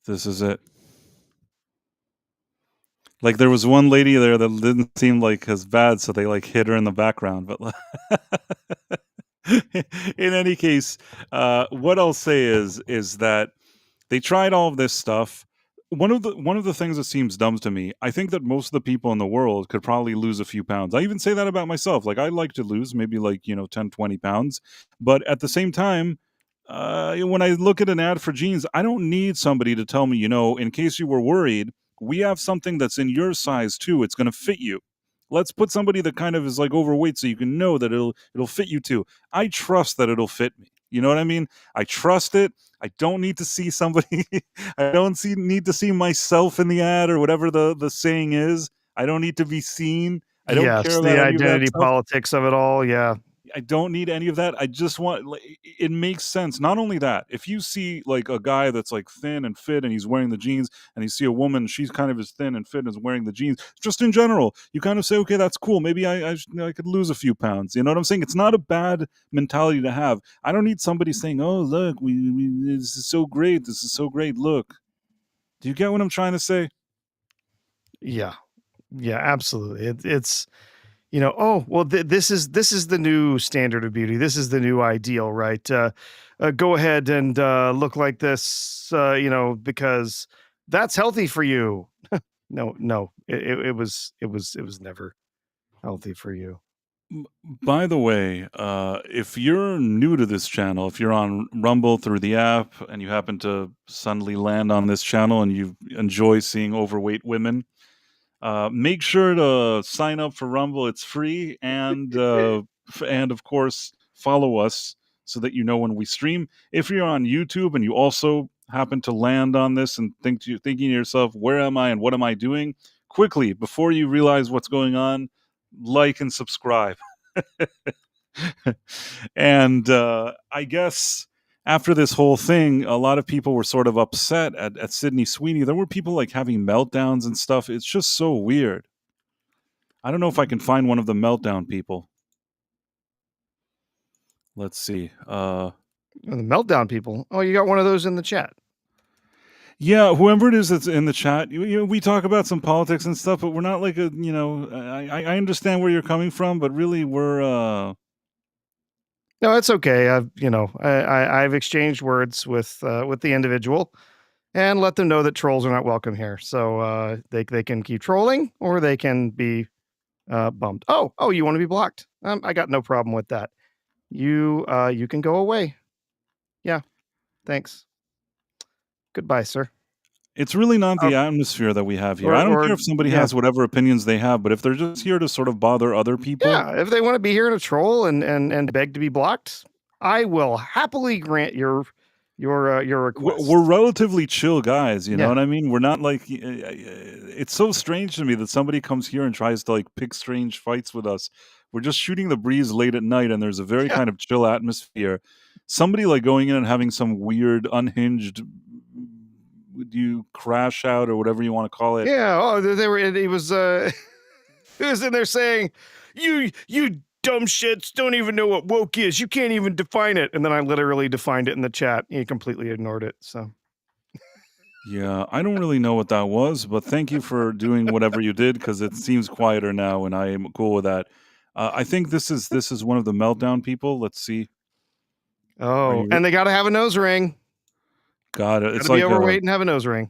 [SPEAKER 1] This is it. Like, there was one lady there that didn't seem like as bad, so they hid her in the background. But in any case, what I'll say is that they tried all of this stuff. One of the things that seems dumb to me, I think that most of the people in the world could probably lose a few pounds. I even say that about myself. Like, I like to lose maybe 10, 20 pounds. But at the same time, when I look at an ad for jeans, I don't need somebody to tell me, in case you were worried, we have something that's in your size too. It's going to fit you. Let's put somebody that kind of is overweight so you can know that it'll fit you too. I trust that it'll fit me. You know what I mean? I trust it. I don't need to see somebody. I don't need to see myself in the ad, or whatever the saying is. I don't need to be seen. I don't care about
[SPEAKER 2] the
[SPEAKER 1] any
[SPEAKER 2] identity
[SPEAKER 1] of that
[SPEAKER 2] politics of it all. Yeah.
[SPEAKER 1] I don't need any of that. I just want, it makes sense. Not only that, if you see a guy that's thin and fit and he's wearing the jeans, and you see a woman, she's kind of as thin and fit and is wearing the jeans, just in general, you kind of say, okay, that's cool. Maybe I could lose a few pounds. You know what I'm saying? It's not a bad mentality to have. I don't need somebody saying, oh, look, this is so great. This is so great. Look. Do you get what I'm trying to say?
[SPEAKER 2] Yeah. Yeah, absolutely. It's oh well, this is the new standard of beauty. This is the new ideal, right? Go ahead and look like this, because that's healthy for you. No, no, it was never healthy for you.
[SPEAKER 1] By the way, if you're new to this channel, if you're on Rumble through the app and you happen to suddenly land on this channel and you enjoy seeing overweight women, make sure to sign up for Rumble. It's free, and and of course follow us so that you know when we stream. If you're on YouTube and you also happen to land on this and thinking to yourself, "Where am I and what am I doing?" Quickly, before you realize what's going on, like and subscribe. And I guess after this whole thing, a lot of people were sort of upset at Sydney Sweeney. There were people like having meltdowns and stuff. It's just so weird. I don't know if I can find one of the meltdown people. Let's see.
[SPEAKER 2] The meltdown people. Oh, you got one of those in the chat.
[SPEAKER 1] Yeah, whoever it is that's in the chat, we talk about some politics and stuff, but we're not like I understand where you're coming from, but really we're
[SPEAKER 2] No, it's okay. I've exchanged words with the individual and let them know that trolls are not welcome here. So they can keep trolling or they can be bummed. Oh, you want to be blocked? I got no problem with that. You can go away. Yeah, thanks. Goodbye, sir.
[SPEAKER 1] it's really not the
[SPEAKER 2] Oh,
[SPEAKER 1] atmosphere that we have here.
[SPEAKER 2] or-
[SPEAKER 1] I don't
[SPEAKER 2] or-
[SPEAKER 1] care if somebody
[SPEAKER 2] yeah.
[SPEAKER 1] has whatever opinions they have, but if they're just here to sort of bother other people,
[SPEAKER 2] Yeah, if they want to be here to troll and beg to be blocked, I will happily grant your request.
[SPEAKER 1] we're relatively chill guys, you know
[SPEAKER 2] Yeah.
[SPEAKER 1] what I mean? We're not like it's so strange to me that somebody comes here and tries to like pick strange fights with us. We're just shooting the breeze late at night, and there's a very kind of chill atmosphere. Somebody like going in and having some weird unhinged you crash out or whatever you want to call it.
[SPEAKER 2] Yeah. Oh, they were. He was. He was in there saying, "You dumb shits don't even know what woke is. You can't even define it." And then I literally defined it in the chat. He completely ignored it. So
[SPEAKER 1] Yeah, I don't really know what that was, but thank you for doing whatever you did because it seems quieter now, and I am cool with that. I think this is one of the meltdown people. Let's see.
[SPEAKER 2] oh, and they got to have a nose ring.
[SPEAKER 1] Got it.
[SPEAKER 2] Got
[SPEAKER 1] It's
[SPEAKER 2] to be
[SPEAKER 1] like
[SPEAKER 2] overweight and have a nose ring.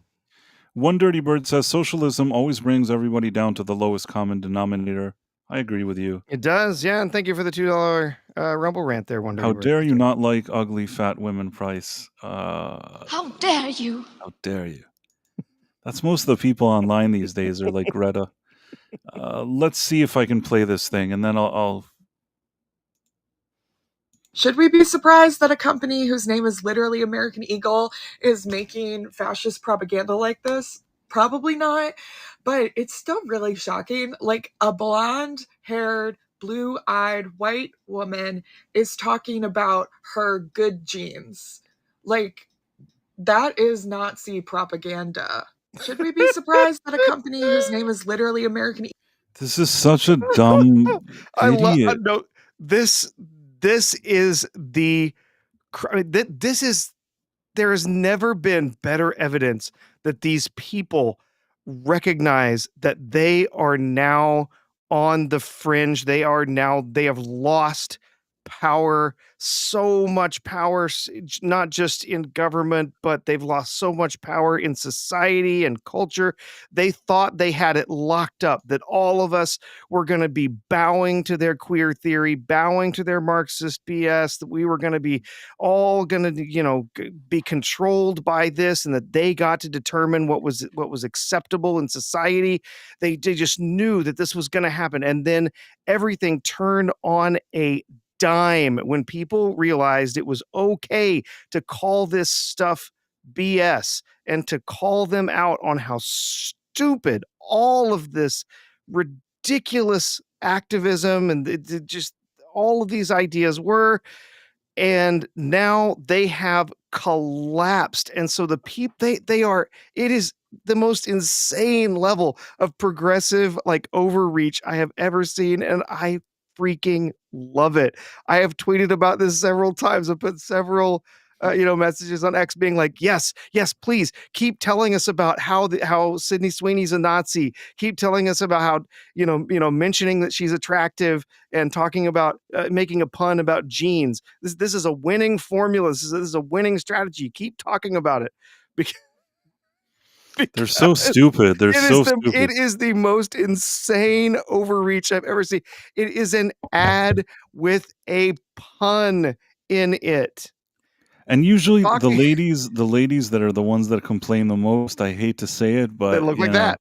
[SPEAKER 1] One Dirty Bird says socialism always brings everybody down to the lowest common denominator. I agree with you.
[SPEAKER 2] It does, yeah. And thank you for the $2 Rumble rant there, One Dirty
[SPEAKER 1] How
[SPEAKER 2] Bird.
[SPEAKER 1] dare you not like ugly fat women, Price?
[SPEAKER 6] How dare you?
[SPEAKER 1] How dare you? That's most of the people online these days are like Greta. Let's see if I can play this thing, and then I'll.
[SPEAKER 6] Should we be surprised that a company whose name is literally American Eagle is making fascist propaganda like this? Probably not, but it's still really shocking. Like a blonde-haired, blue-eyed white woman is talking about her good genes. Like, that is Nazi propaganda. Should we be surprised that a company whose name is literally American Eagle?
[SPEAKER 1] This is such a dumb
[SPEAKER 2] I love
[SPEAKER 1] idiot.
[SPEAKER 2] no. This is the this is there has never been better evidence that these people recognize that they are now on the fringe. They have lost power, so much power, not just in government, but they've lost so much power in society and culture. They thought they had it locked up, that all of us were going to be bowing to their queer theory, bowing to their Marxist BS, that we were going to be all going to, be controlled by this, and that they got to determine what was acceptable in society. They just knew that this was going to happen. And then everything turned on a dime when people realized it was okay to call this stuff BS and to call them out on how stupid all of this ridiculous activism and just all of these ideas were. And now they have collapsed. And so the people, it is the most insane level of progressive like overreach I have ever seen. And I freaking love it. I have tweeted about this several times. I put several messages on X being like, yes, please keep telling us about how Sydney Sweeney's a Nazi. Keep telling us about how, mentioning that she's attractive and talking about making a pun about jeans. This is a winning formula. This is a winning strategy. Keep talking about it.
[SPEAKER 1] They're so stupid. They're so stupid.
[SPEAKER 2] It is the most insane overreach I've ever seen. It is an ad with a pun in it.
[SPEAKER 1] And usually the ladies that are the ones that complain the most, I hate to say it, but
[SPEAKER 2] they look like that.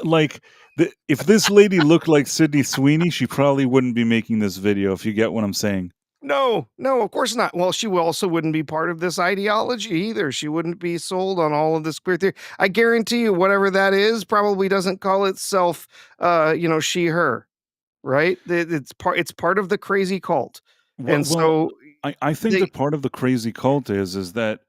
[SPEAKER 1] Like if this lady looked like Sydney Sweeney, she probably wouldn't be making this video, if you get what I'm saying.
[SPEAKER 2] No, of course not. Well, she also wouldn't be part of this ideology either. She wouldn't be sold on all of this queer theory. I guarantee you, whatever that is, probably doesn't call itself, she, her, right? It's part of the crazy cult.
[SPEAKER 1] I think that part of the crazy cult is that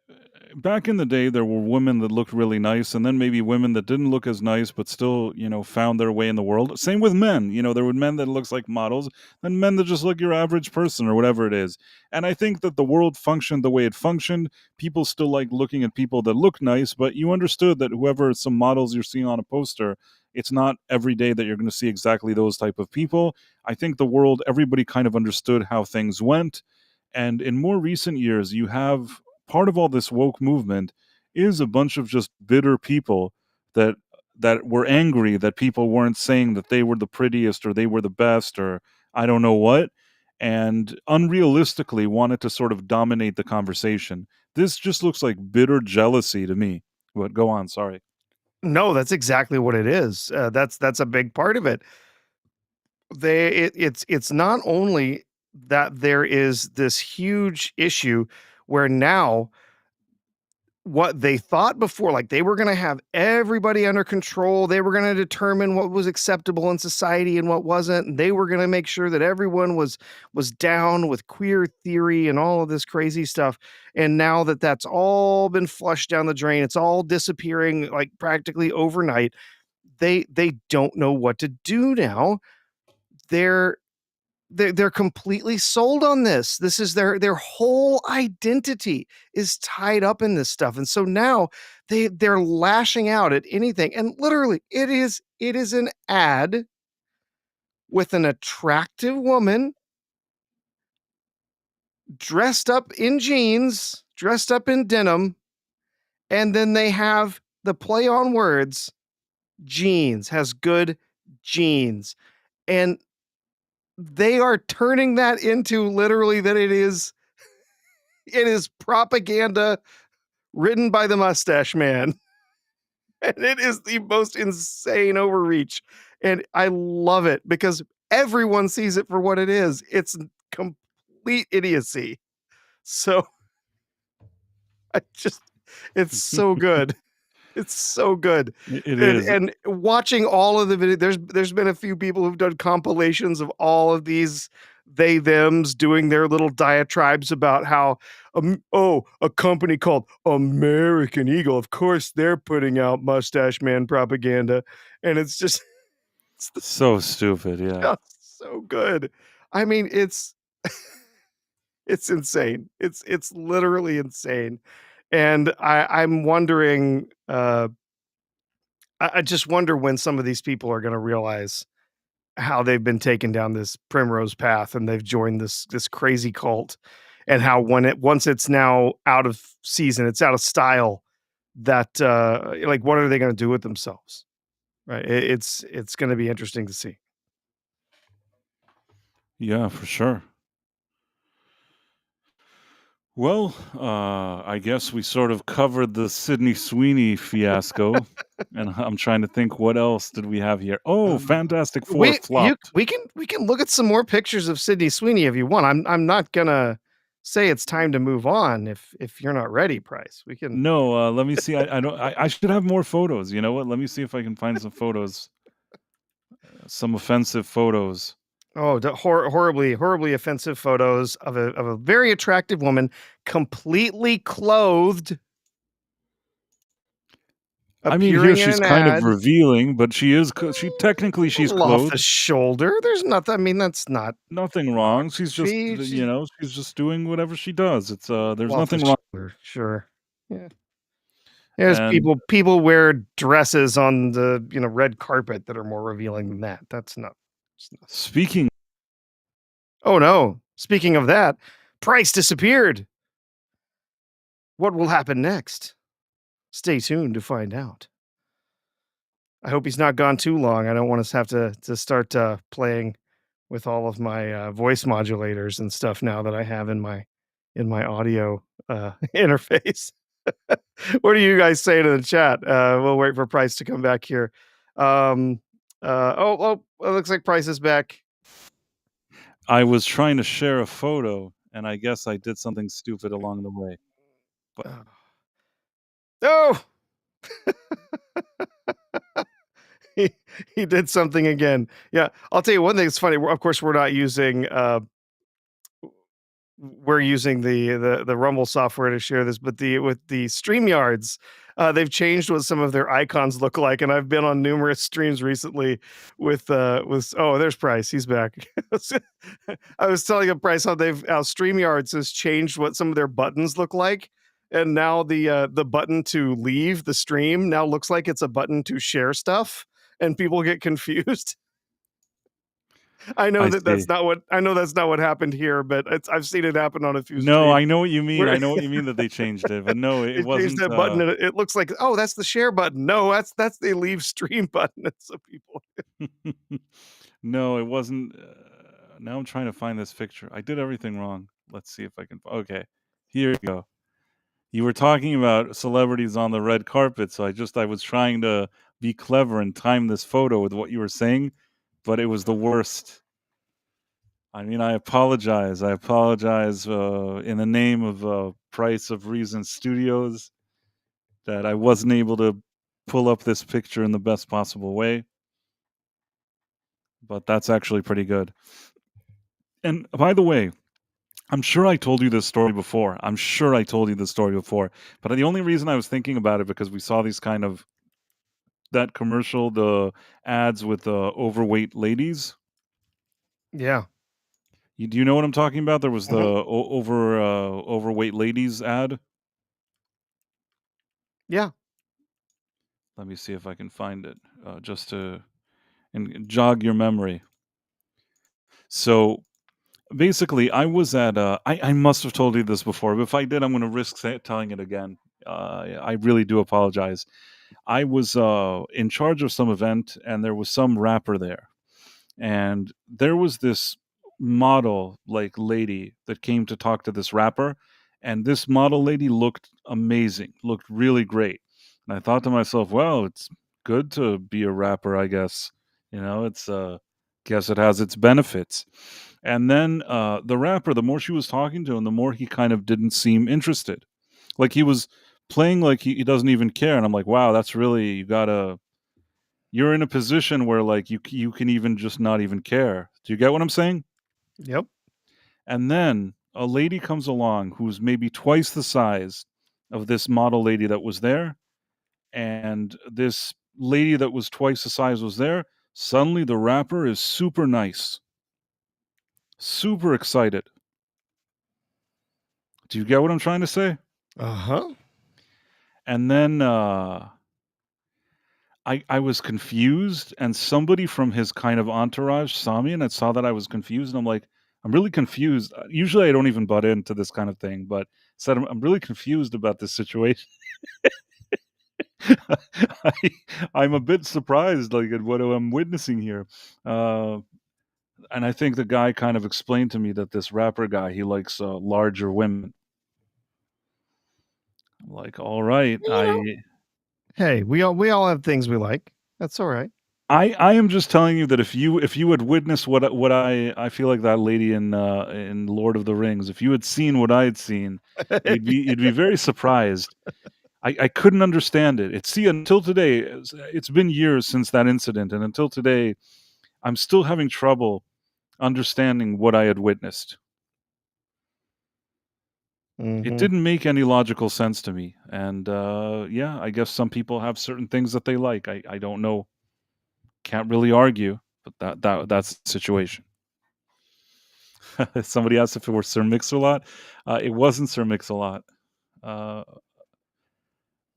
[SPEAKER 1] back in the day, there were women that looked really nice, and then maybe women that didn't look as nice, but still, found their way in the world. Same with men. There were men that looks like models, and men that just look your average person or whatever it is. And I think that the world functioned the way it functioned. People still like looking at people that look nice, but you understood that whoever some models you're seeing on a poster, it's not every day that you're going to see exactly those type of people. I think everybody kind of understood how things went. And in more recent years, you have part of all this woke movement is a bunch of just bitter people that were angry that people weren't saying that they were the prettiest or they were the best or I don't know what, and unrealistically wanted to sort of dominate the conversation. This just looks like bitter jealousy to me. But go on, sorry.
[SPEAKER 2] No, that's exactly what it is. That's a big part of it. It's not only that there is this huge issue where now what they thought before, like they were going to have everybody under control. They were going to determine what was acceptable in society and what wasn't. And they were going to make sure that everyone was down with queer theory and all of this crazy stuff. And now that that's all been flushed down the drain, it's all disappearing like practically overnight. They don't know what to do now. They're completely sold on this. This is their whole identity is tied up in this stuff. And so now they're lashing out at anything. And literally it is an ad with an attractive woman dressed up in jeans, dressed up in denim. And then they have the play on words, jeans, has good jeans. And they are turning that into literally that it is propaganda written by the mustache man. And it is the most insane overreach. And I love it because everyone sees it for what it is. It's complete idiocy. So it's so good. It's so good.
[SPEAKER 1] It is.
[SPEAKER 2] And watching all of the video, there's been a few people who've done compilations of all of these they thems doing their little diatribes about how a company called American Eagle, of course they're putting out mustache man propaganda, and it's just
[SPEAKER 1] so stupid. Yeah,
[SPEAKER 2] so good. I mean, it's insane. It's literally insane. And I'm wondering, I just wonder when some of these people are going to realize how they've been taken down this primrose path and they've joined this crazy cult, and how once it's now out of season, it's out of style, that like what are they going to do with themselves? Right? It's going to be interesting to see.
[SPEAKER 1] Yeah, for sure. Well, I guess we sort of covered the Sydney Sweeney fiasco, and I'm trying to think what else did we have here. Oh, Fantastic Four flopped.
[SPEAKER 2] We can look at some more pictures of Sydney Sweeney if you want. I'm not gonna say it's time to move on if you're not ready, Price. We can.
[SPEAKER 1] No, let me see. I should have more photos. You know what? Let me see if I can find some photos. Some offensive photos.
[SPEAKER 2] Oh, horribly offensive photos of a very attractive woman, completely clothed.
[SPEAKER 1] I mean, here
[SPEAKER 2] appearing in
[SPEAKER 1] she's
[SPEAKER 2] an
[SPEAKER 1] kind of
[SPEAKER 2] ad.
[SPEAKER 1] revealing, but she's technically
[SPEAKER 2] A
[SPEAKER 1] she's
[SPEAKER 2] little off the
[SPEAKER 1] clothed.
[SPEAKER 2] shoulder. There's nothing. I mean, that's not.
[SPEAKER 1] Nothing wrong. She's just,
[SPEAKER 2] She's
[SPEAKER 1] she's just doing whatever she does. It's there's
[SPEAKER 2] off the
[SPEAKER 1] nothing wrong.
[SPEAKER 2] shoulder. Sure. Yeah. There's
[SPEAKER 1] And
[SPEAKER 2] people wear dresses on the red carpet that are more revealing than that. That's not. It's not.
[SPEAKER 1] speaking,
[SPEAKER 2] Oh no! Speaking of that, Price disappeared. What will happen next? Stay tuned to find out. I hope he's not gone too long. I don't want us to have to start playing with all of my voice modulators and stuff now that I have in my audio interface. What do you guys say to the chat? We'll wait for Price to come back here. It looks like Price is back.
[SPEAKER 1] I was trying to share a photo, and I guess I did something stupid along the way. But
[SPEAKER 2] Oh, he did something again. Yeah, I'll tell you one thing that's funny. Of course, we're not using we're using the Rumble software to share this, but with the StreamYards, they've changed what some of their icons look like, and I've been on numerous streams recently with oh, there's Price, he's back. I was telling him, Price, how StreamYards has changed what some of their buttons look like, and now the button to leave the stream now looks like it's a button to share stuff, and people get confused. I know that's not what happened here, but I've seen it happen on a few streams.
[SPEAKER 1] no, I know what you mean.
[SPEAKER 2] Where-
[SPEAKER 1] I know what you mean that they changed it, but no,
[SPEAKER 2] They
[SPEAKER 1] it wasn't.
[SPEAKER 2] changed that button, and it looks like, oh, that's the share button. No, that's the leave stream button. It's so people.
[SPEAKER 1] No, it wasn't. Now I'm trying to find this picture. I did everything wrong. Let's see if I can. Okay, here you go. You were talking about celebrities on the red carpet, so I was trying to be clever and time this photo with what you were saying, but it was the worst. I mean, I apologize. I apologize in the name of Price of Reason Studios that I wasn't able to pull up this picture in the best possible way. But that's actually pretty good. And by the way, I'm sure I told you this story before. But the only reason I was thinking about it because we saw these kind of that commercial, the ads with the overweight ladies.
[SPEAKER 2] Yeah.
[SPEAKER 1] Do you know what I'm talking about? There was the
[SPEAKER 2] Mhm.
[SPEAKER 1] overweight ladies ad.
[SPEAKER 2] Yeah.
[SPEAKER 1] Let me see if I can find it just to jog your memory. So basically, I was at I must have told you this before, but if I did, I'm going to risk telling it again. I really do apologize. I was in charge of some event, and there was some rapper there, and there was this model lady that came to talk to this rapper, and this model lady looked amazing, looked really great. And I thought to myself, well, it's good to be a rapper, I guess. It's guess it has its benefits. And then the rapper, the more she was talking to him, the more he kind of didn't seem interested. Like he was playing like he doesn't even care. And I'm like, wow, that's really you're in a position where you can even just not even care. Do you get what I'm saying?
[SPEAKER 2] Yep.
[SPEAKER 1] And then a lady comes along who's maybe twice the size of this model lady that was there, and this lady that was twice the size was there. Suddenly the rapper is super nice, super excited. Do you get what I'm trying to say?
[SPEAKER 2] Uh-huh.
[SPEAKER 1] And then I was confused, and somebody from his kind of entourage saw me and saw that I was confused, and I'm like, I'm really confused. Usually I don't even butt into this kind of thing, but said I'm really confused about this situation. I'm a bit surprised, at what I'm witnessing here. And I think the guy kind of explained to me that this rapper guy, he likes larger women. I'm like, all right,
[SPEAKER 2] Hey, we all have things we like. That's all right.
[SPEAKER 1] I am just telling you that if you had witnessed what I feel like that lady in Lord of the Rings, if you had seen what I had seen, you'd be very surprised. I couldn't understand it. Until today, it's been years since that incident, and until today, I'm still having trouble understanding what I had witnessed. It
[SPEAKER 2] Mhm.
[SPEAKER 1] didn't make any logical sense to me. And yeah, I guess some people have certain things that they like. I don't know. Can't really argue, but that's the situation. Somebody asked if it were Sir Mix-a-Lot. It wasn't Sir Mix-a-Lot. Uh,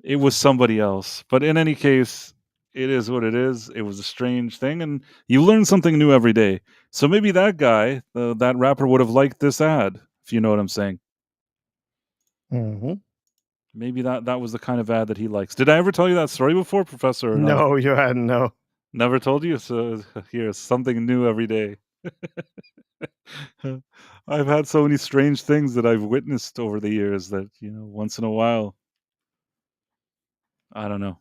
[SPEAKER 1] it was somebody else. But in any case, it is what it is. It was a strange thing, and you learn something new every day. So maybe that guy, that rapper, would have liked this ad, if you know what I'm saying.
[SPEAKER 2] Mm-hmm.
[SPEAKER 1] Maybe that was the kind of ad that he likes. Did I ever tell you that story before, Professor, or not?
[SPEAKER 2] No, you hadn't. No.
[SPEAKER 1] Never told you? So here's something new every day. I've had so many strange things that I've witnessed over the years that, once in a while, I don't know.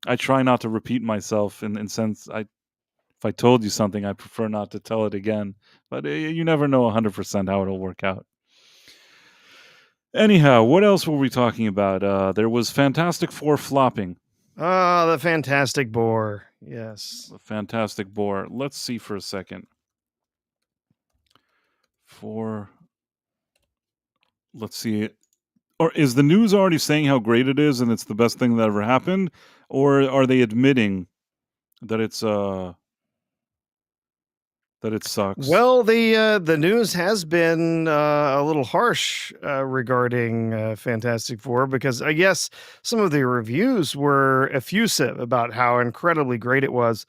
[SPEAKER 1] I try not to repeat myself in sense if I told you something, I prefer not to tell it again. But you never know 100% how it'll work out. Anyhow, what else were we talking about? There was Fantastic Four flopping.
[SPEAKER 2] Ah, the Fantastic Four. Yes.
[SPEAKER 1] The Fantastic Four. Let's see for a second. Let's see. Or is the news already saying how great it is and it's the best thing that ever happened? Or are they admitting that it sucks?
[SPEAKER 2] Well, the news has been a little harsh regarding Fantastic Four, because I guess some of the reviews were effusive about how incredibly great it was.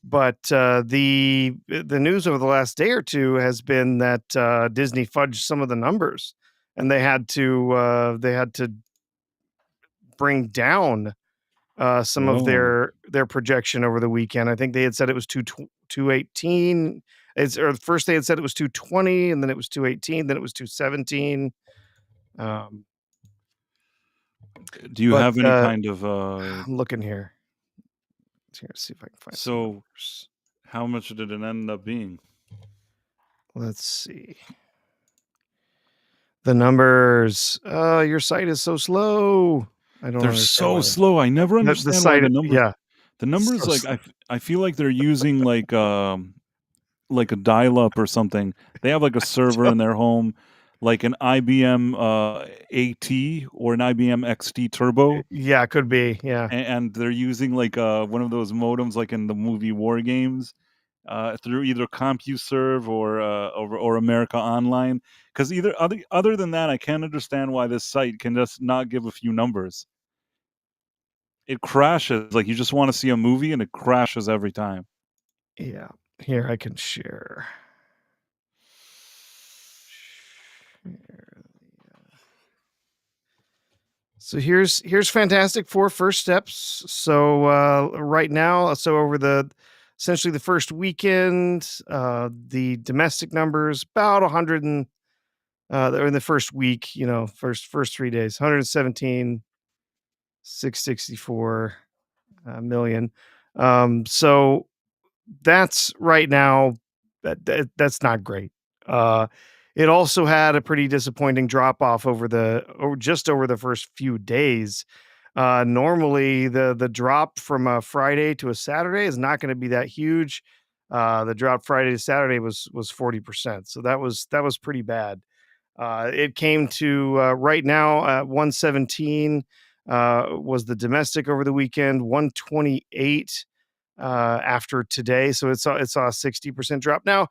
[SPEAKER 2] But the news over the last day or two has been that Disney fudged some of the numbers, and they had to bring down some of
[SPEAKER 1] Oh.
[SPEAKER 2] their projection over the weekend. I think they had said it was 218. Or first they had said it was 220, and then it was 218, then it was 217.
[SPEAKER 1] Do you
[SPEAKER 2] But
[SPEAKER 1] have any kind of
[SPEAKER 2] I'm looking here. Here, see if I can find some
[SPEAKER 1] so
[SPEAKER 2] numbers.
[SPEAKER 1] how much did it end up being?
[SPEAKER 2] Let's see. The numbers. Your site is so slow. I don't
[SPEAKER 1] They're
[SPEAKER 2] understand
[SPEAKER 1] so
[SPEAKER 2] why.
[SPEAKER 1] slow. I never
[SPEAKER 2] The
[SPEAKER 1] understand why
[SPEAKER 2] site,
[SPEAKER 1] the numbers
[SPEAKER 2] yeah,
[SPEAKER 1] the numbers
[SPEAKER 2] so
[SPEAKER 1] like
[SPEAKER 2] slow.
[SPEAKER 1] I feel like they're using like a dial-up or something. They have like a server in their home, like an IBM AT or an IBM XT Turbo,
[SPEAKER 2] Yeah, could be. Yeah.
[SPEAKER 1] and they're using like one of those modems like in the movie War Games, through either CompuServe or America Online. Because other than that, I can't understand why this site can just not give a few numbers. It crashes. Like you just want to see a movie and it crashes every time.
[SPEAKER 2] Yeah. Here, I can share. So here's Fantastic Four first steps. So right now, so over essentially the first weekend, the domestic numbers about 100 and they're in the first week, first 3 days, 117 664 million. So that's right now that's not great. Uh, it also had a pretty disappointing drop off over the first few days. Normally the drop from a Friday to a Saturday is not going to be that huge. The drop Friday to Saturday was 40%. So that was pretty bad. It came to right now 117 was the domestic over the weekend, 128 after today. So it saw a 60% drop. Now,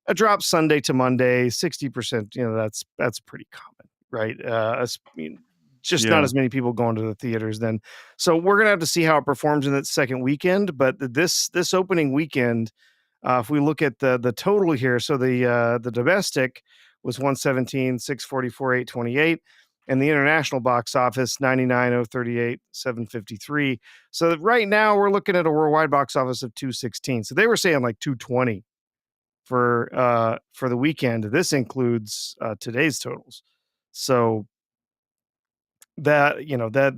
[SPEAKER 2] a drop Sunday to Monday, 60%, that's pretty common, right? Just not
[SPEAKER 1] Yeah.
[SPEAKER 2] as many people going to the theaters then. So we're gonna have to see how it performs in that second weekend. But this opening weekend, if we look at the total here, so the domestic was 117, 644, 828. And the international box office, 99,038, 753. So right now we're looking at a worldwide box office of 216. So they were saying like 220 for the weekend. This includes today's totals. So that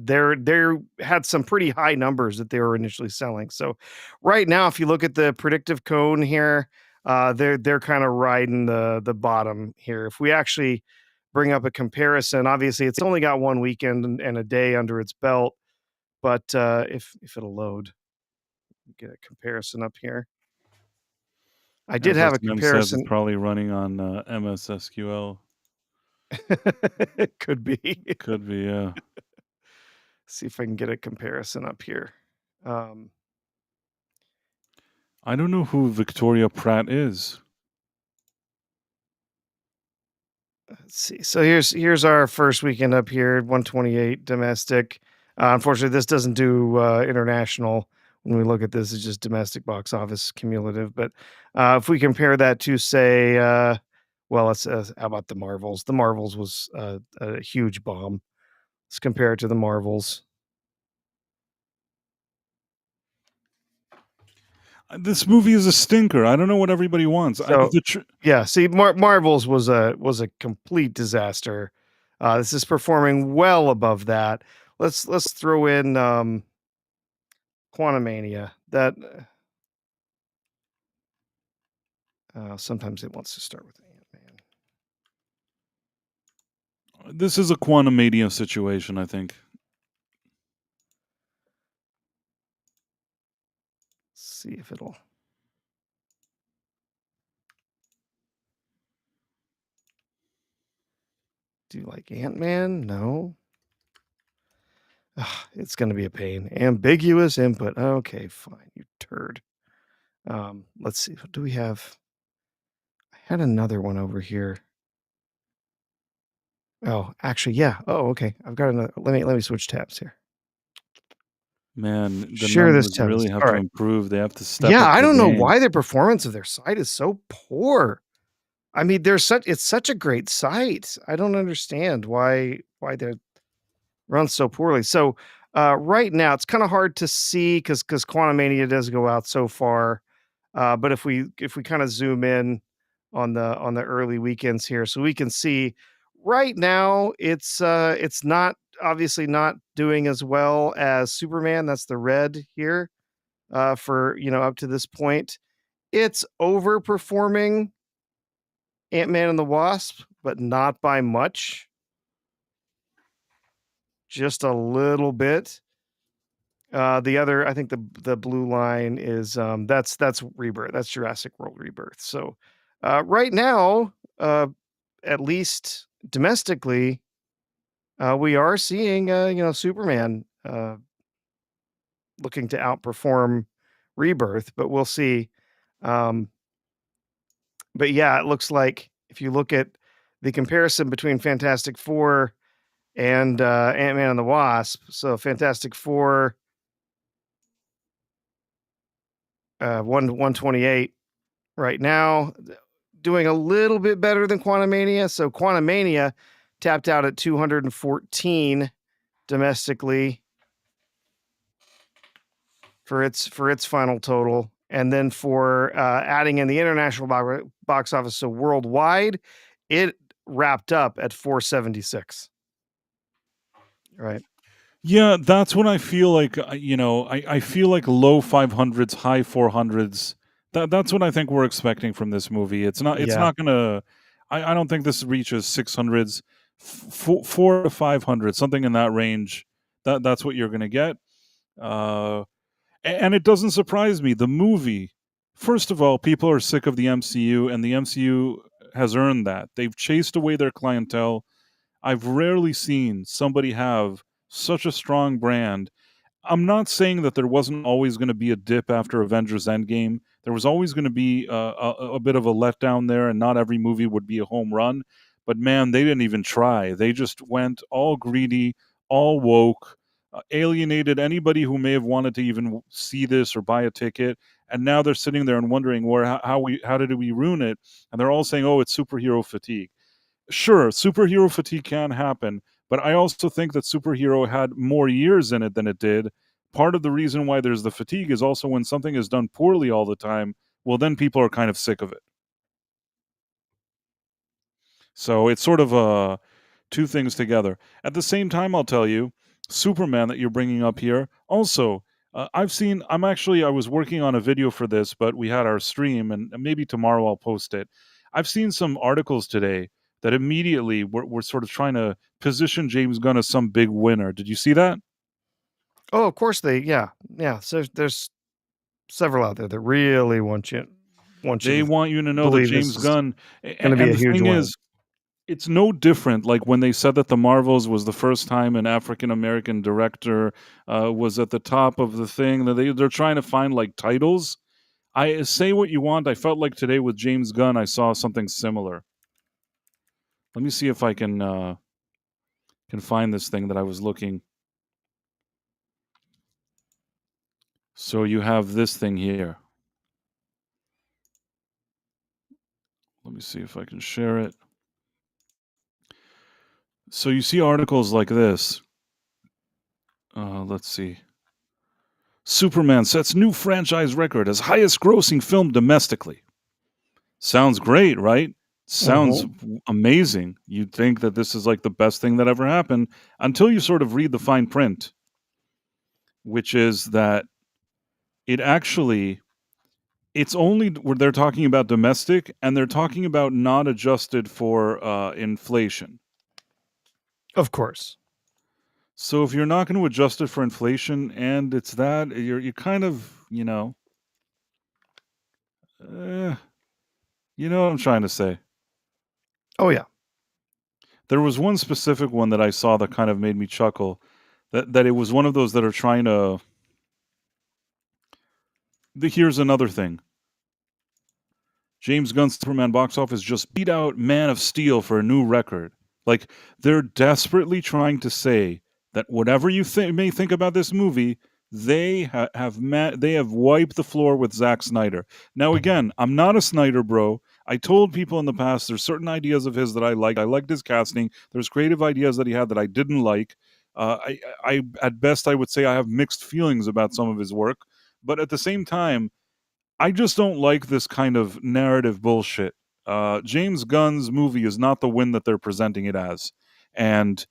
[SPEAKER 2] they had some pretty high numbers that they were initially selling. So right now, if you look at the predictive cone here, they're kind of riding the bottom here. If we actually bring up a comparison, obviously it's only got one weekend and a day under its belt, but if it'll load, get a comparison up here. I did
[SPEAKER 1] As
[SPEAKER 2] have a
[SPEAKER 1] SM says, it's
[SPEAKER 2] comparison.
[SPEAKER 1] probably running on MS SQL.
[SPEAKER 2] Could be.
[SPEAKER 1] Could be, yeah.
[SPEAKER 2] See if I can get a comparison up here.
[SPEAKER 1] I don't know who Victoria Pratt is.
[SPEAKER 2] Let's see. So here's our first weekend up here, 128 domestic. Unfortunately, this doesn't do international. When we look at this, it's just domestic box office cumulative. But if we compare that to, say, well, let's how about the Marvels? The Marvels was a huge bomb. Let's compare it to the Marvels.
[SPEAKER 1] This movie is a stinker. I don't know what everybody wants.
[SPEAKER 2] So, yeah, see, Marvels was a complete disaster. This is performing well above that. Let's throw in Quantumania. That sometimes it wants to start with Ant-Man.
[SPEAKER 1] This is a Quantumania situation, I think.
[SPEAKER 2] See if it'll. Do you like Ant-Man? No. Ugh, it's going to be a pain. Ambiguous input. Okay, fine. You turd. Let's see. What do we have? I had another one over here. Oh, actually, yeah. Oh, okay. I've got another. Let me switch tabs here.
[SPEAKER 1] Man, the
[SPEAKER 2] Share this
[SPEAKER 1] numbers
[SPEAKER 2] tab.
[SPEAKER 1] really have
[SPEAKER 2] All
[SPEAKER 1] to
[SPEAKER 2] right.
[SPEAKER 1] improve. They have to step
[SPEAKER 2] Yeah,
[SPEAKER 1] up
[SPEAKER 2] I
[SPEAKER 1] their
[SPEAKER 2] don't know
[SPEAKER 1] game.
[SPEAKER 2] why the performance of their site is so poor. I mean, it's such a great site. I don't understand why they're run so poorly. So right now it's kind of hard to see because Quantumania does go out so far. But if we kind of zoom in on the early weekends here, so we can see right now it's not obviously not doing as well as Superman. That's the red here for up to this point. It's overperforming Ant-Man and the Wasp, but not by much. Just a little bit. The other, I think the blue line is that's Rebirth. That's Jurassic World Rebirth. So right now, at least domestically, we are seeing Superman looking to outperform Rebirth, but we'll see. But yeah, it looks like if you look at the comparison between Fantastic Four and Ant-Man and the Wasp, so Fantastic Four 128 right now, doing a little bit better than Quantumania. So Quantumania tapped out at 214 domestically for its final total, and then for adding in the international box office, so worldwide, it wrapped up at 476. Right.
[SPEAKER 1] Yeah, that's what I feel like. I feel like low 500s, high 400s. That's what I think we're expecting from this movie. It's not gonna. I don't think this reaches 600s, 4 to 500, something in that range. That's what you're gonna get. And it doesn't surprise me. The movie, first of all, people are sick of the MCU, and the MCU has earned that. They've chased away their clientele. I've rarely seen somebody have such a strong brand. I'm not saying that there wasn't always going to be a dip after Avengers Endgame. There was always going to be a bit of a letdown there, and not every movie would be a home run. But man, they didn't even try. They just went all greedy, all woke, alienated anybody who may have wanted to even see this or buy a ticket. And now they're sitting there and wondering how did we ruin it? And they're all saying, "Oh, it's superhero fatigue." Sure, superhero fatigue can happen, but I also think that superhero had more years in it than it did. Part of the reason why there's the fatigue is also when something is done poorly all the time, well, then people are kind of sick of it. So it's sort of two things together. At the same time, I'll tell you, Superman that you're bringing up here, also, I was working on a video for this, but we had our stream, and maybe tomorrow I'll post it. I've seen some articles today that immediately were sort of trying to position James Gunn as some big winner. Did you see that?
[SPEAKER 2] Oh, of course yeah. So there's several out there that really want you
[SPEAKER 1] They want you to know that
[SPEAKER 2] believe this
[SPEAKER 1] James
[SPEAKER 2] is
[SPEAKER 1] Gunn,
[SPEAKER 2] gonna be
[SPEAKER 1] and
[SPEAKER 2] a
[SPEAKER 1] the
[SPEAKER 2] huge
[SPEAKER 1] thing
[SPEAKER 2] win.
[SPEAKER 1] is, It's no different, like, when they said that The Marvels was the first time an African American director, was at the top of the thing, that they're trying to find, like, titles. I say what you want, I felt like today with James Gunn, I saw something similar. Let me see if I can find this thing that I was looking. So you have this thing here. Let me see if I can share it. So you see articles like this. Let's see. Superman sets new franchise record as highest grossing film domestically. Sounds great, right? Sounds amazing. You'd think that this is like the best thing that ever happened until you sort of read the fine print, which is that it's only where they're talking about domestic, and they're talking about not adjusted for inflation.
[SPEAKER 2] Of course.
[SPEAKER 1] So if you're not going to adjust it for inflation, and it's that, you're kind of, you know what I'm trying to say.
[SPEAKER 2] Oh yeah.
[SPEAKER 1] There was one specific one that I saw that kind of made me chuckle. That it was one of those that are trying to. Here's another thing. James Gunn's Superman box office just beat out Man of Steel for a new record. Like, they're desperately trying to say that whatever you may think about this movie, they have wiped the floor with Zack Snyder. Now, again, I'm not a Snyder bro. I told people in the past there's certain ideas of his that I liked. I liked his casting. There's creative ideas that he had that I didn't like. I at best I would say I have mixed feelings about some of his work, but at the same time, I just don't like this kind of narrative bullshit. James Gunn's movie is not the win that they're presenting it as, and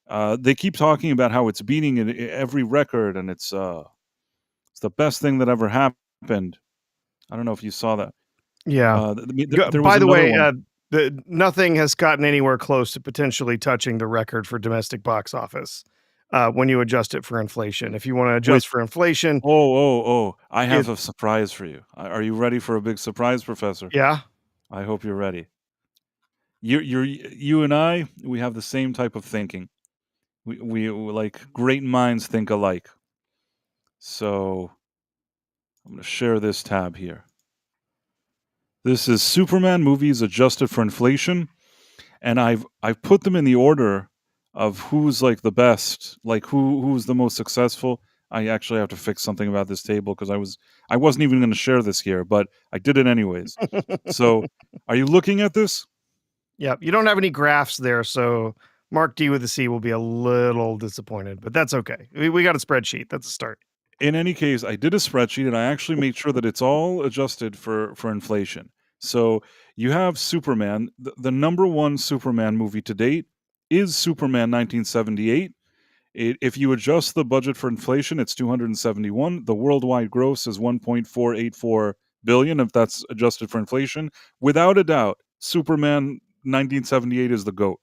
[SPEAKER 1] they keep talking about how it's beating every record, and it's the best thing that ever happened. I don't know if you saw that.
[SPEAKER 2] Yeah.
[SPEAKER 1] There was
[SPEAKER 2] By the way,
[SPEAKER 1] one.
[SPEAKER 2] nothing has gotten anywhere close to potentially touching the record for domestic box office when you adjust it for inflation. If you want to adjust for inflation.
[SPEAKER 1] Oh. I have a surprise for you. Are you ready for a big surprise, Professor?
[SPEAKER 2] Yeah.
[SPEAKER 1] I hope you're ready. You and I, we have the same type of thinking. We like, great minds think alike. So I'm going to share this tab here. This is Superman movies adjusted for inflation, and I've put them in the order of who's like the best, like who's the most successful. I actually have to fix something about this table because I wasn't even going to share this here, but I did it anyways. So, are you looking at this?
[SPEAKER 2] Yeah, you don't have any graphs there, so Mark D with a C will be a little disappointed, but that's okay. We got a spreadsheet. That's a start.
[SPEAKER 1] In any case, I did a spreadsheet, and I actually made sure that it's all adjusted for inflation. So you have Superman. The number one Superman movie to date is Superman 1978. If you adjust the budget for inflation, it's 271. The worldwide gross is 1.484 billion, if that's adjusted for inflation. Without a doubt, Superman 1978 is the GOAT.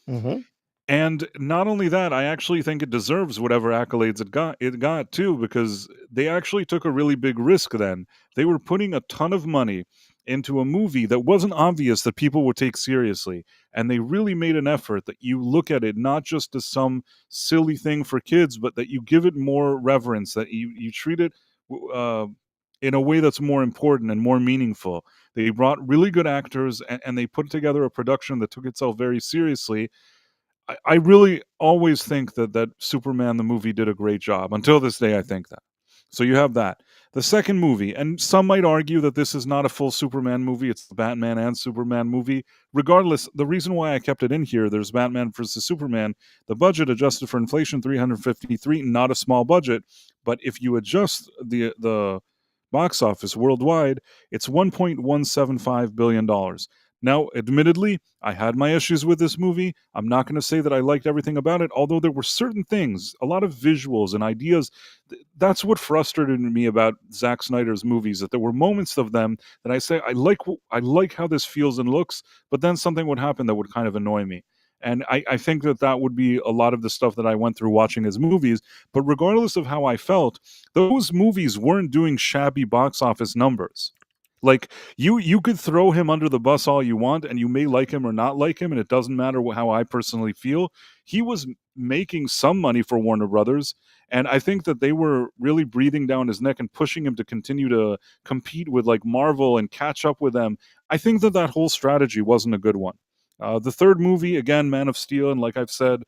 [SPEAKER 2] Mm-hmm.
[SPEAKER 1] And not only that, I actually think it deserves whatever accolades it got too, because they actually took a really big risk then. They were putting a ton of money into a movie that wasn't obvious that people would take seriously. And they really made an effort that you look at it not just as some silly thing for kids, but that you give it more reverence, that you treat it in a way that's more important and more meaningful. They brought really good actors, and they put together a production that took itself very seriously. I really always think that Superman the movie did a great job. Until this day, I think that. So you have that. The second movie, and some might argue that this is not a full Superman movie, it's the Batman and Superman movie. Regardless, the reason why I kept it in here, there's Batman versus Superman. The budget adjusted for inflation, 353, not a small budget. But if you adjust the box office worldwide, it's $1.175 billion. Now, admittedly, I had my issues with this movie. I'm not going to say that I liked everything about it, although there were certain things, a lot of visuals and ideas. That's what frustrated me about Zack Snyder's movies, that there were moments of them that I say, I like how this feels and looks, but then something would happen that would kind of annoy me. And I think that would be a lot of the stuff that I went through watching his movies. But regardless of how I felt, those movies weren't doing shabby box office numbers. Like you could throw him under the bus all you want, and you may like him or not like him, and it doesn't matter how I personally feel. He was making some money for Warner Brothers, and I think that they were really breathing down his neck and pushing him to continue to compete with like Marvel and catch up with them. I think that that whole strategy wasn't a good one. The third movie, again, Man of Steel, and like I've said,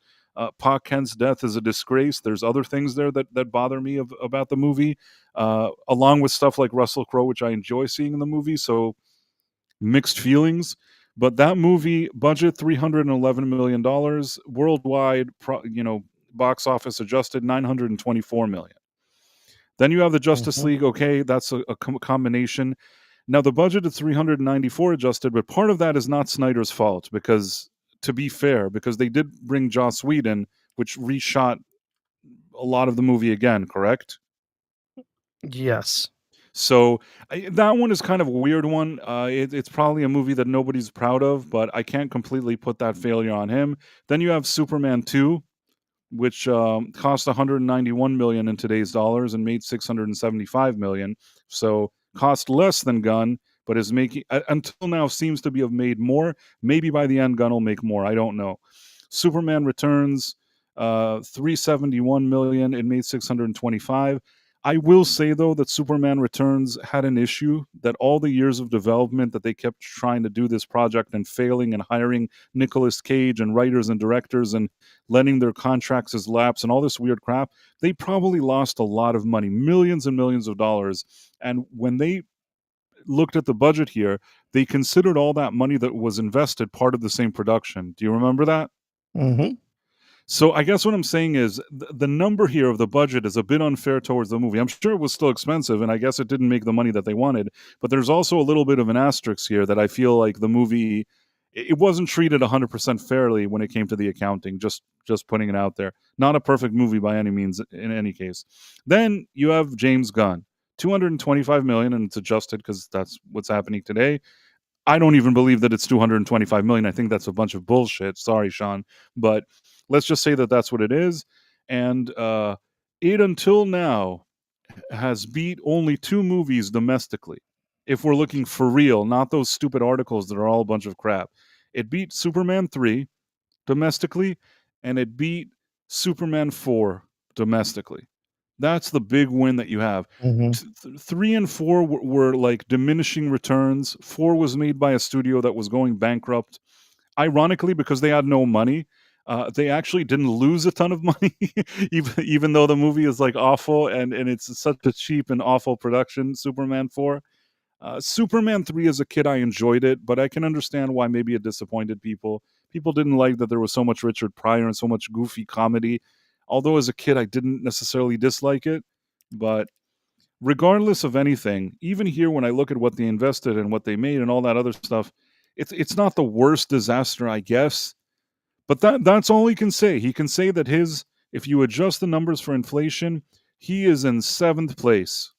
[SPEAKER 1] Pa Kent's death is a disgrace. There's other things there that bother me about the movie, along with stuff like Russell Crowe, which I enjoy seeing in the movie. So mixed feelings. But that movie, budget $311 million, worldwide, box office adjusted $924 million. Then you have the Justice League. Okay, that's a combination. Now the budget is 394 adjusted, but part of that is not Snyder's fault because, to be fair, because they did bring Joss Whedon, which reshot a lot of the movie again, correct?
[SPEAKER 2] Yes.
[SPEAKER 1] So that one is kind of a weird one. It's probably a movie that nobody's proud of, but I can't completely put that failure on him. Then you have Superman 2, which cost 191 million in today's dollars and made 675 million. So cost less than Gunn, but is making until now seems to be have made more. Maybe by the end Gunn will make more. I don't know. Superman Returns, 371 million. It made 625. I will say though that Superman Returns had an issue that all the years of development that they kept trying to do this project and failing and hiring Nicolas Cage and writers and directors and letting their contracts as lapse and all this weird crap, they probably lost a lot of money, millions and millions of dollars. And when they looked at the budget here, they considered all that money that was invested part of the same production. Do you remember that?
[SPEAKER 2] Mm-hmm.
[SPEAKER 1] So I guess what I'm saying is the number here of the budget is a bit unfair towards the movie. I'm sure it was still expensive, and I guess it didn't make the money that they wanted. But there's also a little bit of an asterisk here that I feel like the movie, it wasn't treated 100% fairly when it came to the accounting. Just putting it out there. Not a perfect movie by any means, in any case. Then you have James Gunn, 225 million, and it's adjusted because that's what's happening today. I don't even believe that it's 225 million. I think that's a bunch of bullshit. Sorry, Sean, but let's just say that that's what it is. And it until now has beat only 2 movies domestically. If we're looking for real, not those stupid articles that are all a bunch of crap. It beat Superman 3 domestically, and it beat Superman 4 domestically. That's the big win that you have. 3 and 4 were like diminishing returns. 4 was made by a studio that was going bankrupt. Ironically, because they had no money, they actually didn't lose a ton of money, even though the movie is like awful and it's such a cheap and awful production. Superman 4. Superman 3 as a kid, I enjoyed it, but I can understand why maybe it disappointed people. People didn't like that there was so much Richard Pryor and so much goofy comedy. Although as a kid, I didn't necessarily dislike it. But regardless of anything, even here when I look at what they invested and what they made and all that other stuff, it's not the worst disaster, I guess. But that's all he can say. He can say that if you adjust the numbers for inflation, he is in 7th place.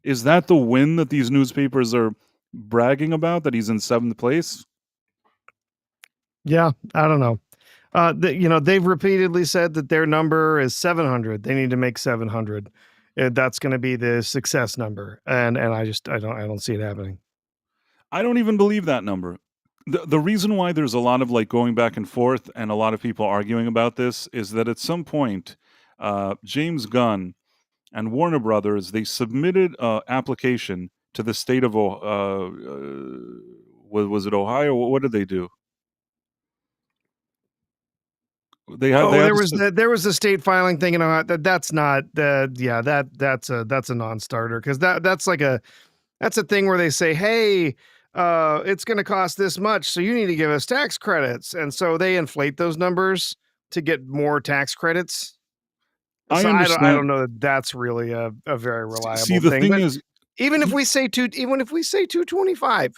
[SPEAKER 1] Is that the win that these newspapers are bragging about, that he's in 7th place?
[SPEAKER 2] Yeah, I don't know. They've repeatedly said that their number is 700. They need to make 700. That's going to be the success number. And I don't see it happening.
[SPEAKER 1] I don't even believe that number. The reason why there's a lot of like going back and forth and a lot of people arguing about this is that at some point, James Gunn and Warner Brothers, they submitted an application to the state of was it Ohio? What did they do?
[SPEAKER 2] There was a state filing thing in Ohio. That's not that's a non-starter because that's a thing where they say, hey, it's going to cost this much, so you need to give us tax credits, and so they inflate those numbers to get more tax credits. So I don't know that that's really a very reliable thing.
[SPEAKER 1] See, the thing is,
[SPEAKER 2] even if we say 225,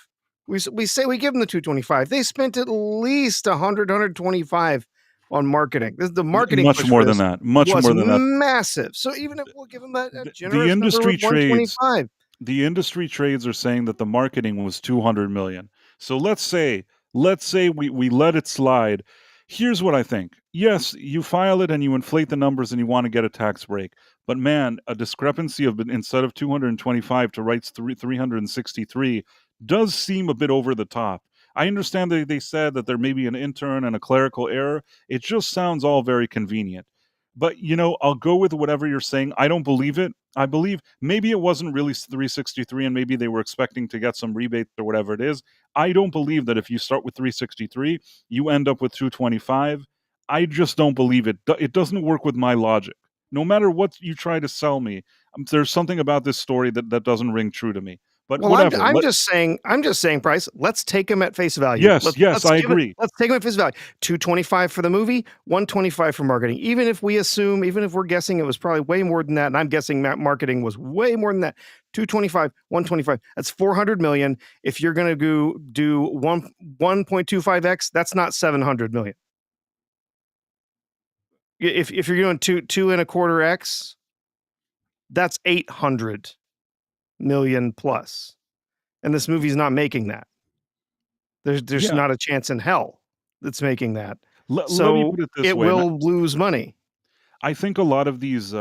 [SPEAKER 2] we say we give them the 225, they spent at least 125 on marketing. The marketing
[SPEAKER 1] much more than that. Much more than that.
[SPEAKER 2] Massive. So even if we'll give them a generous
[SPEAKER 1] the industry
[SPEAKER 2] number of 125.
[SPEAKER 1] The industry trades are saying that the marketing was 200 million. So let's say we let it slide. Here's what I think. Yes, you file it and you inflate the numbers and you want to get a tax break. But man, a discrepancy of instead of 225 to rights 363 does seem a bit over the top. I understand that they said that there may be an intern and a clerical error. It just sounds all very convenient. But I'll go with whatever you're saying. I don't believe it. I believe maybe it wasn't really 363 and maybe they were expecting to get some rebates or whatever it is. I don't believe that if you start with 363, you end up with 225. I just don't believe it. It doesn't work with my logic. No matter what you try to sell me, there's something about this story that doesn't ring true to me. But
[SPEAKER 2] Well,
[SPEAKER 1] whatever.
[SPEAKER 2] I'm just saying, Bryce, let's take him at face value.
[SPEAKER 1] Yes, I agree.
[SPEAKER 2] Let's take him at face value. 225 for the movie, 125 for marketing. Even if we're guessing it was probably way more than that, and I'm guessing marketing was way more than that. 225, 125. That's 400 million. If you're going to do 1.25x, that's not 700 million. If you're doing 2.25x, that's 800 million plus. And this movie's not making that. There's not a chance in hell that's making that.
[SPEAKER 1] Let me put it this way.
[SPEAKER 2] It will lose money.
[SPEAKER 1] I think a lot of these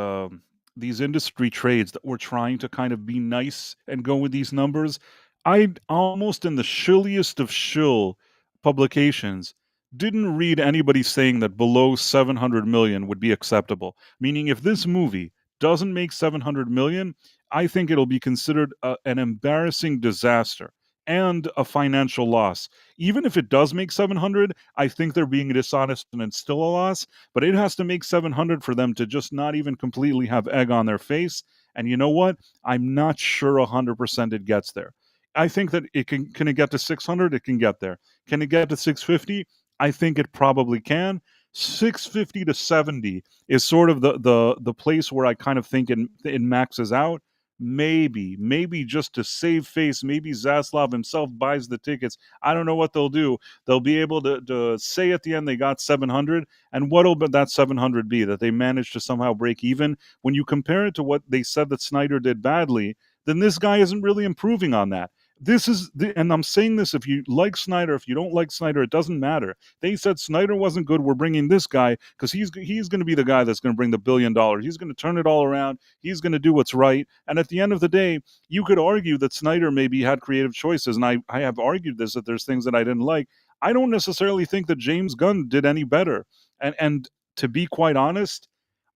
[SPEAKER 1] industry trades that were trying to kind of be nice and go with these numbers, I almost in the shilliest of shill publications didn't read anybody saying that below 700 million would be acceptable. Meaning if this movie doesn't make 700 million, I think it'll be considered an embarrassing disaster and a financial loss. Even if it does make 700, I think they're being dishonest and it's still a loss, but it has to make 700 for them to just not even completely have egg on their face. And you know what? I'm not sure 100% it gets there. I think that can it get to 600? It can get there. Can it get to 650? I think it probably can. 650 to 70 is sort of the place where I kind of think it maxes out. Maybe just to save face, maybe Zaslav himself buys the tickets. I don't know what they'll do. They'll be able to say at the end they got 700, and what'll that 700 be? That they managed to somehow break even? When you compare it to what they said that Snyder did badly, then this guy isn't really improving on that. And I'm saying this, if you like Snyder, if you don't like Snyder, it doesn't matter. They said Snyder wasn't good. We're bringing this guy because he's going to be the guy that's going to bring the $1 billion. He's going to turn it all around. He's going to do what's right. And at the end of the day, you could argue that Snyder maybe had creative choices. And I have argued this, that there's things that I didn't like. I don't necessarily think that James Gunn did any better. And to be quite honest,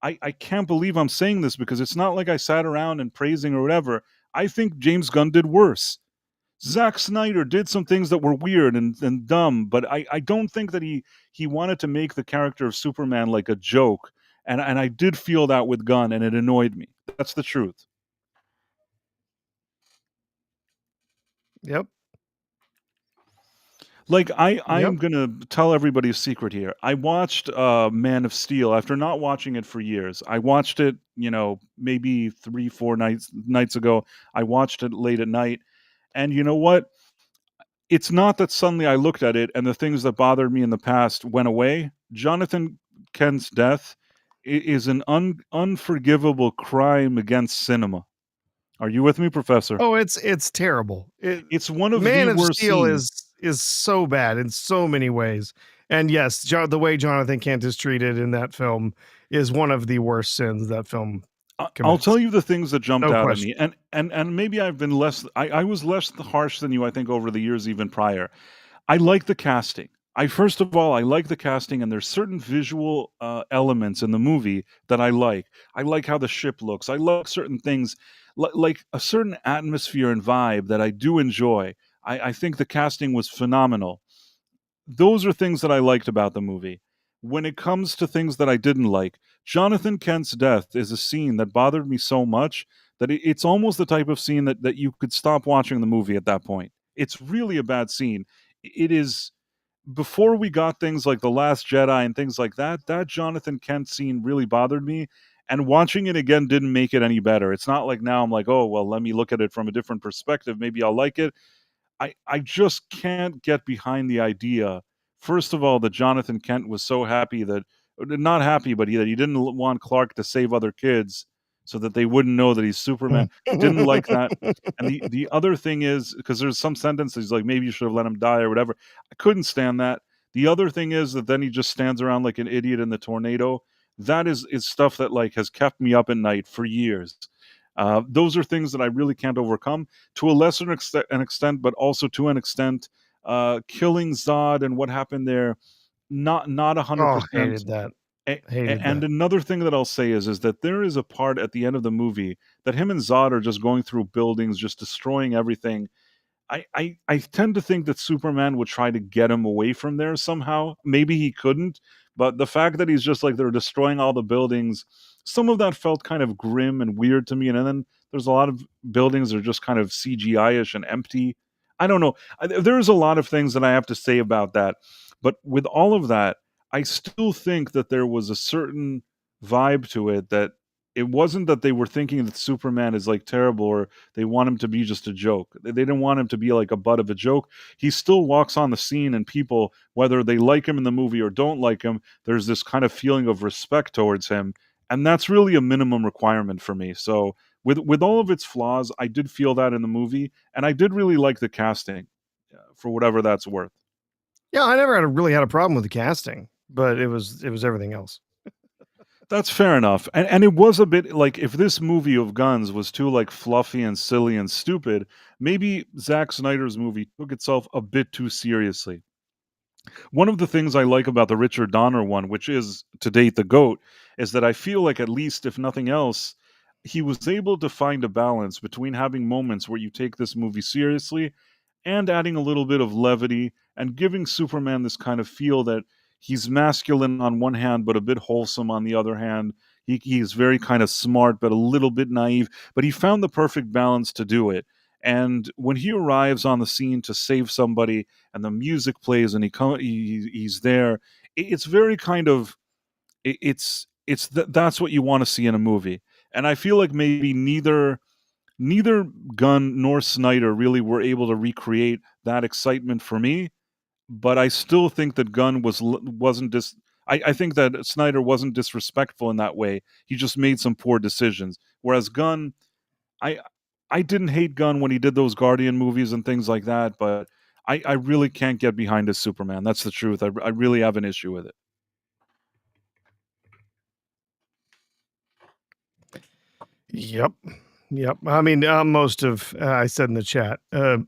[SPEAKER 1] I can't believe I'm saying this because it's not like I sat around and praising or whatever. I think James Gunn did worse. Zack Snyder did some things that were weird and dumb, but I don't think that he wanted to make the character of Superman like a joke. And I did feel that with Gunn, and it annoyed me. That's the truth.
[SPEAKER 2] Yep.
[SPEAKER 1] Like, I'm going to tell everybody a secret here. I watched Man of Steel after not watching it for years. I watched it, maybe 3-4 nights ago. I watched it late at night. And you know what? It's not that suddenly I looked at it and the things that bothered me in the past went away. Jonathan Kent's death is an unforgivable crime against cinema. Are you with me, Professor?
[SPEAKER 2] Oh, it's terrible.
[SPEAKER 1] It's one of
[SPEAKER 2] Man
[SPEAKER 1] the
[SPEAKER 2] of
[SPEAKER 1] worst
[SPEAKER 2] Steel
[SPEAKER 1] scenes.
[SPEAKER 2] is so bad in so many ways. And yes, the way Jonathan Kent is treated in that film is one of the worst sins that film commits.
[SPEAKER 1] I'll tell you the things that jumped
[SPEAKER 2] No
[SPEAKER 1] out
[SPEAKER 2] question.
[SPEAKER 1] at me. And maybe I've been less I was less harsh than you, I think, over the years even prior. I like the casting. First of all, I like the casting, and there's certain visual elements in the movie that I like. I like how the ship looks. I like certain things, like a certain atmosphere and vibe that I do enjoy. I think the casting was phenomenal. Those are things that I liked about the movie. When it comes to things that I didn't like, Jonathan Kent's death is a scene that bothered me so much that it's almost the type of scene that you could stop watching the movie at that point. It's really a bad scene. It is, before we got things like The Last Jedi and things like that Jonathan Kent scene really bothered me. And watching it again didn't make it any better. It's not like now I'm like, oh, well, let me look at it from a different perspective. Maybe I'll like it. I just can't get behind the idea, first of all, that Jonathan Kent was so happy that, not happy, but that he didn't want Clark to save other kids so that they wouldn't know that he's Superman. I didn't like that. And the other thing is, because there's some sentences like, maybe you should have let him die or whatever. I couldn't stand that. The other thing is that then he just stands around like an idiot in the tornado. That is stuff that like has kept me up at night for years. Those are things that I really can't overcome to a lesser extent, but also to an extent. Killing Zod and what happened there, not 100%.
[SPEAKER 2] Hated that. Hated
[SPEAKER 1] And
[SPEAKER 2] that.
[SPEAKER 1] another thing that I'll say is that there is a part at the end of the movie that him and Zod are just going through buildings, just destroying everything. I tend to think that Superman would try to get him away from there somehow. Maybe he couldn't, but the fact that he's just like they're destroying all the buildings, some of that felt kind of grim and weird to me. And then there's a lot of buildings that are just kind of CGI-ish and empty. I don't know. There's a lot of things that I have to say about that. But with all of that, I still think that there was a certain vibe to it that it wasn't that they were thinking that Superman is like terrible or they want him to be just a joke. They didn't want him to be like a butt of a joke. He still walks on the scene, and people, whether they like him in the movie or don't like him, there's this kind of feeling of respect towards him. And that's really a minimum requirement for me. So with all of its flaws, I did feel that in the movie, and I did really like the casting, for whatever that's worth.
[SPEAKER 2] Yeah, I never really had a problem with the casting, but it was everything else.
[SPEAKER 1] That's fair enough. And it was a bit like if this movie of guns was too like fluffy and silly and stupid, maybe Zack Snyder's movie took itself a bit too seriously. One of the things I like about the Richard Donner one, which is to date the GOAT, is that I feel like at least if nothing else, he was able to find a balance between having moments where you take this movie seriously and adding a little bit of levity and giving Superman this kind of feel that he's masculine on one hand, but a bit wholesome on the other hand. He's very kind of smart, but a little bit naive. But he found the perfect balance to do it. And when he arrives on the scene to save somebody, and the music plays, and he's there, it's very kind of that's what you want to see in a movie. And I feel like maybe neither Gunn nor Snyder really were able to recreate that excitement for me, but I still think that Gunn wasn't I think that Snyder wasn't disrespectful in that way. He just made some poor decisions. Whereas Gunn, I didn't hate Gunn when he did those Guardian movies and things like that, but I really can't get behind his Superman. That's the truth. I really have an issue with it.
[SPEAKER 2] Yep. I mean, most of I said in the chat, the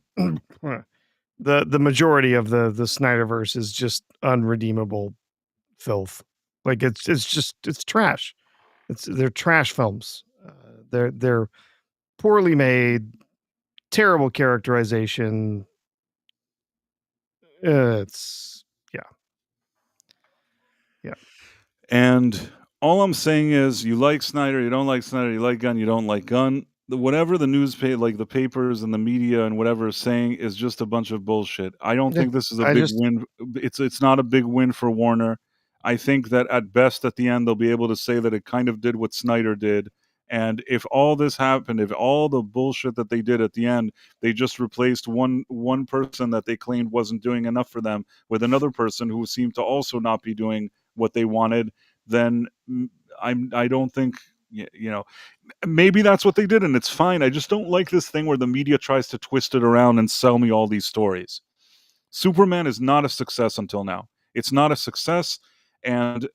[SPEAKER 2] majority of the Snyderverse is just unredeemable filth. Like it's trash. They're trash films. They're poorly made, terrible characterization. It's yeah.
[SPEAKER 1] And all I'm saying is, you like Snyder, you don't like Snyder, you like Gunn, you don't like Gunn. Whatever the newspaper, like the papers and the media and whatever is saying, is just a bunch of bullshit. I don't think this is a big win. It's not a big win for Warner. I think that at best, at the end, they'll be able to say that it kind of did what Snyder did. And if all this happened, if all the bullshit that they did at the end, they just replaced one person that they claimed wasn't doing enough for them with another person who seemed to also not be doing what they wanted, then I don't think, maybe that's what they did, and it's fine. I just don't like this thing where the media tries to twist it around and sell me all these stories. Superman is not a success until now. It's not a success, and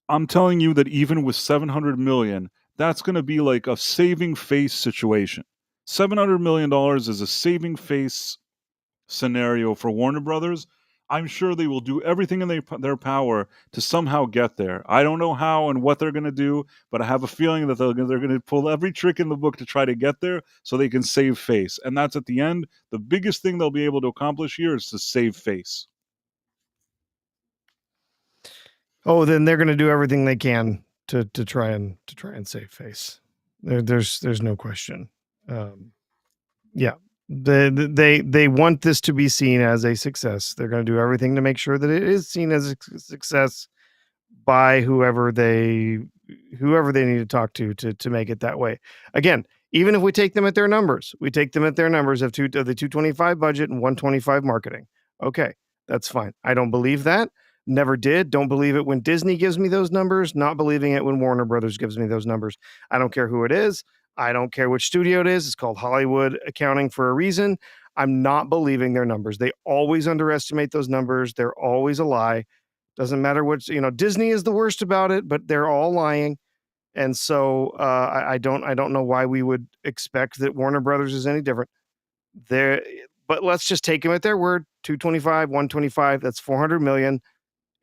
[SPEAKER 1] I'm telling you that even with 700 million, that's going to be like a saving face situation. $700 million is a saving face scenario for Warner Brothers. I'm sure they will do everything in their power to somehow get there. I don't know how and what they're going to do, but I have a feeling that they're going to pull every trick in the book to try to get there so they can save face. And that's at the end. The biggest thing they'll be able to accomplish here is to save face.
[SPEAKER 2] Oh, then they're going to do everything they can to try and save face. There's no question. Yeah. They want this to be seen as a success. They're going to do everything to make sure that it is seen as a success by whoever they need to talk to make it that way. Again, even if we take them at their numbers, of the 225 budget and 125 marketing. Okay, that's fine. I don't believe that. Never did. Don't believe it when Disney gives me those numbers. Not believing it when Warner Brothers gives me those numbers. I don't care who it is. I don't care which studio it is. It's called Hollywood accounting for a reason. I'm not believing their numbers. They always underestimate those numbers. They're always a lie. Doesn't matter what, Disney is the worst about it, but they're all lying. And so I don't know why we would expect that Warner Brothers is any different. But let's just take them at their word. 225, 125, that's 400 million.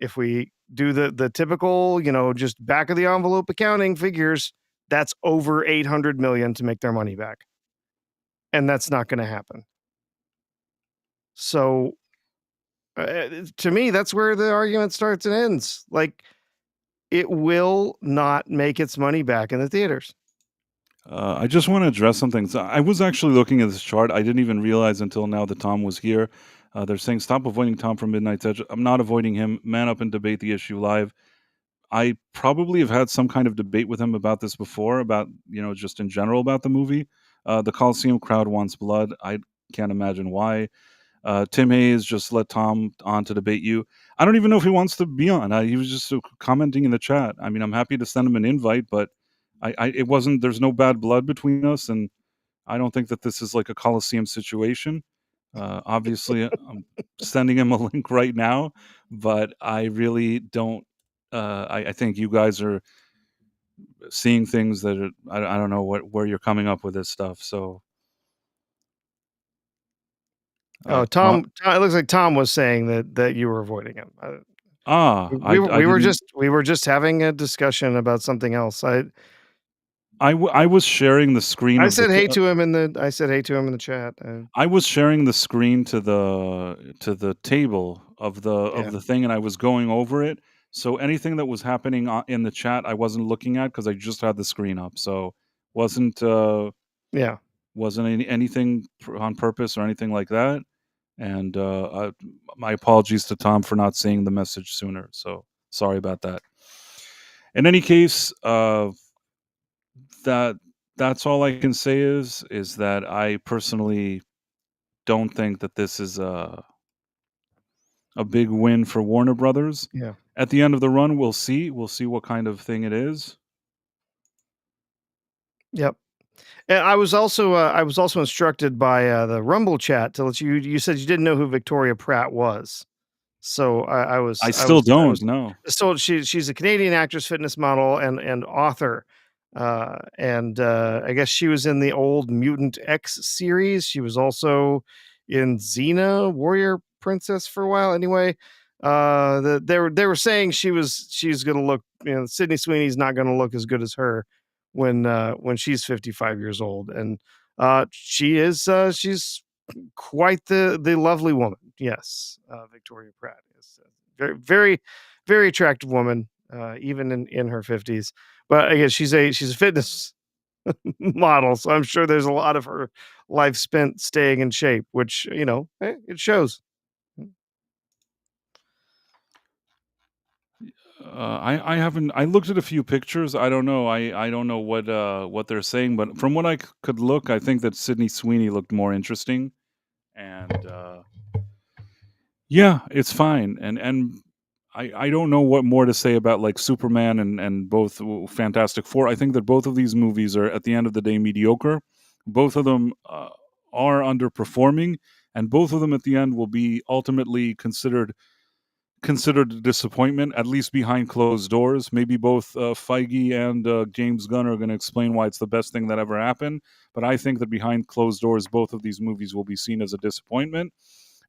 [SPEAKER 2] If we do the typical, just back of the envelope accounting figures, that's over 800 million to make their money back. And that's not going to happen. So to me, that's where the argument starts and ends. Like, it will not make its money back in the theaters.
[SPEAKER 1] I just want to address something. So I was actually looking at this chart. I didn't even realize until now that Tom was here. They're saying, stop avoiding Tom from Midnight's Edge. I'm not avoiding him. Man up and debate the issue live. I probably have had some kind of debate with him about this before, about, just in general about the movie. The Coliseum crowd wants blood. I can't imagine why. Tim Hayes just let Tom on to debate you. I don't even know if he wants to be on. He was just commenting in the chat. I mean, I'm happy to send him an invite, but it wasn't. There's no bad blood between us, and I don't think that this is like a Coliseum situation. Obviously, I'm sending him a link right now, but I really don't. I think you guys are seeing things that are, I don't know where you're coming up with this stuff. So.
[SPEAKER 2] Tom, it looks like Tom was saying that you were avoiding him. We were just having a discussion about something else.
[SPEAKER 1] I was sharing the screen.
[SPEAKER 2] I said hey to him in the chat.
[SPEAKER 1] I was sharing the screen to the table of the thing, and I was going over it. So anything that was happening in the chat, I wasn't looking at because I just had the screen up. So wasn't anything on purpose or anything like that. And my apologies to Tom for not seeing the message sooner. So sorry about that. In any case, that's all I can say is that I personally don't think that this is a big win for Warner Brothers.
[SPEAKER 2] Yeah.
[SPEAKER 1] At the end of the run, we'll see. We'll see what kind of thing it is.
[SPEAKER 2] Yep. And I was also instructed by the Rumble chat to let you said you didn't know who Victoria Pratt was. So I
[SPEAKER 1] still don't know.
[SPEAKER 2] So she's a Canadian actress, fitness model, and author. And I guess she was in the old Mutant X series. She was also in Xena, Warrior Princess, for a while. Anyway, they were saying she's gonna look. Sydney Sweeney's not gonna look as good as her when she's 55 years old, and she's quite the lovely woman. Yes, Victoria Pratt is a very, very, very attractive woman, even in her 50s. But I guess she's a fitness model, so I'm sure there's a lot of her life spent staying in shape, which it shows.
[SPEAKER 1] I haven't. I looked at a few pictures. I don't know. I don't know what they're saying, but from what I could look, I think that Sydney Sweeney looked more interesting, and yeah, it's fine. And I don't know what more to say about like Superman and both Fantastic Four. I think that both of these movies are at the end of the day mediocre. Both of them are underperforming, and both of them at the end will be ultimately considered a disappointment, at least behind closed doors. Maybe both Feige and James Gunn are going to explain why it's the best thing that ever happened. But I think that behind closed doors, both of these movies will be seen as a disappointment.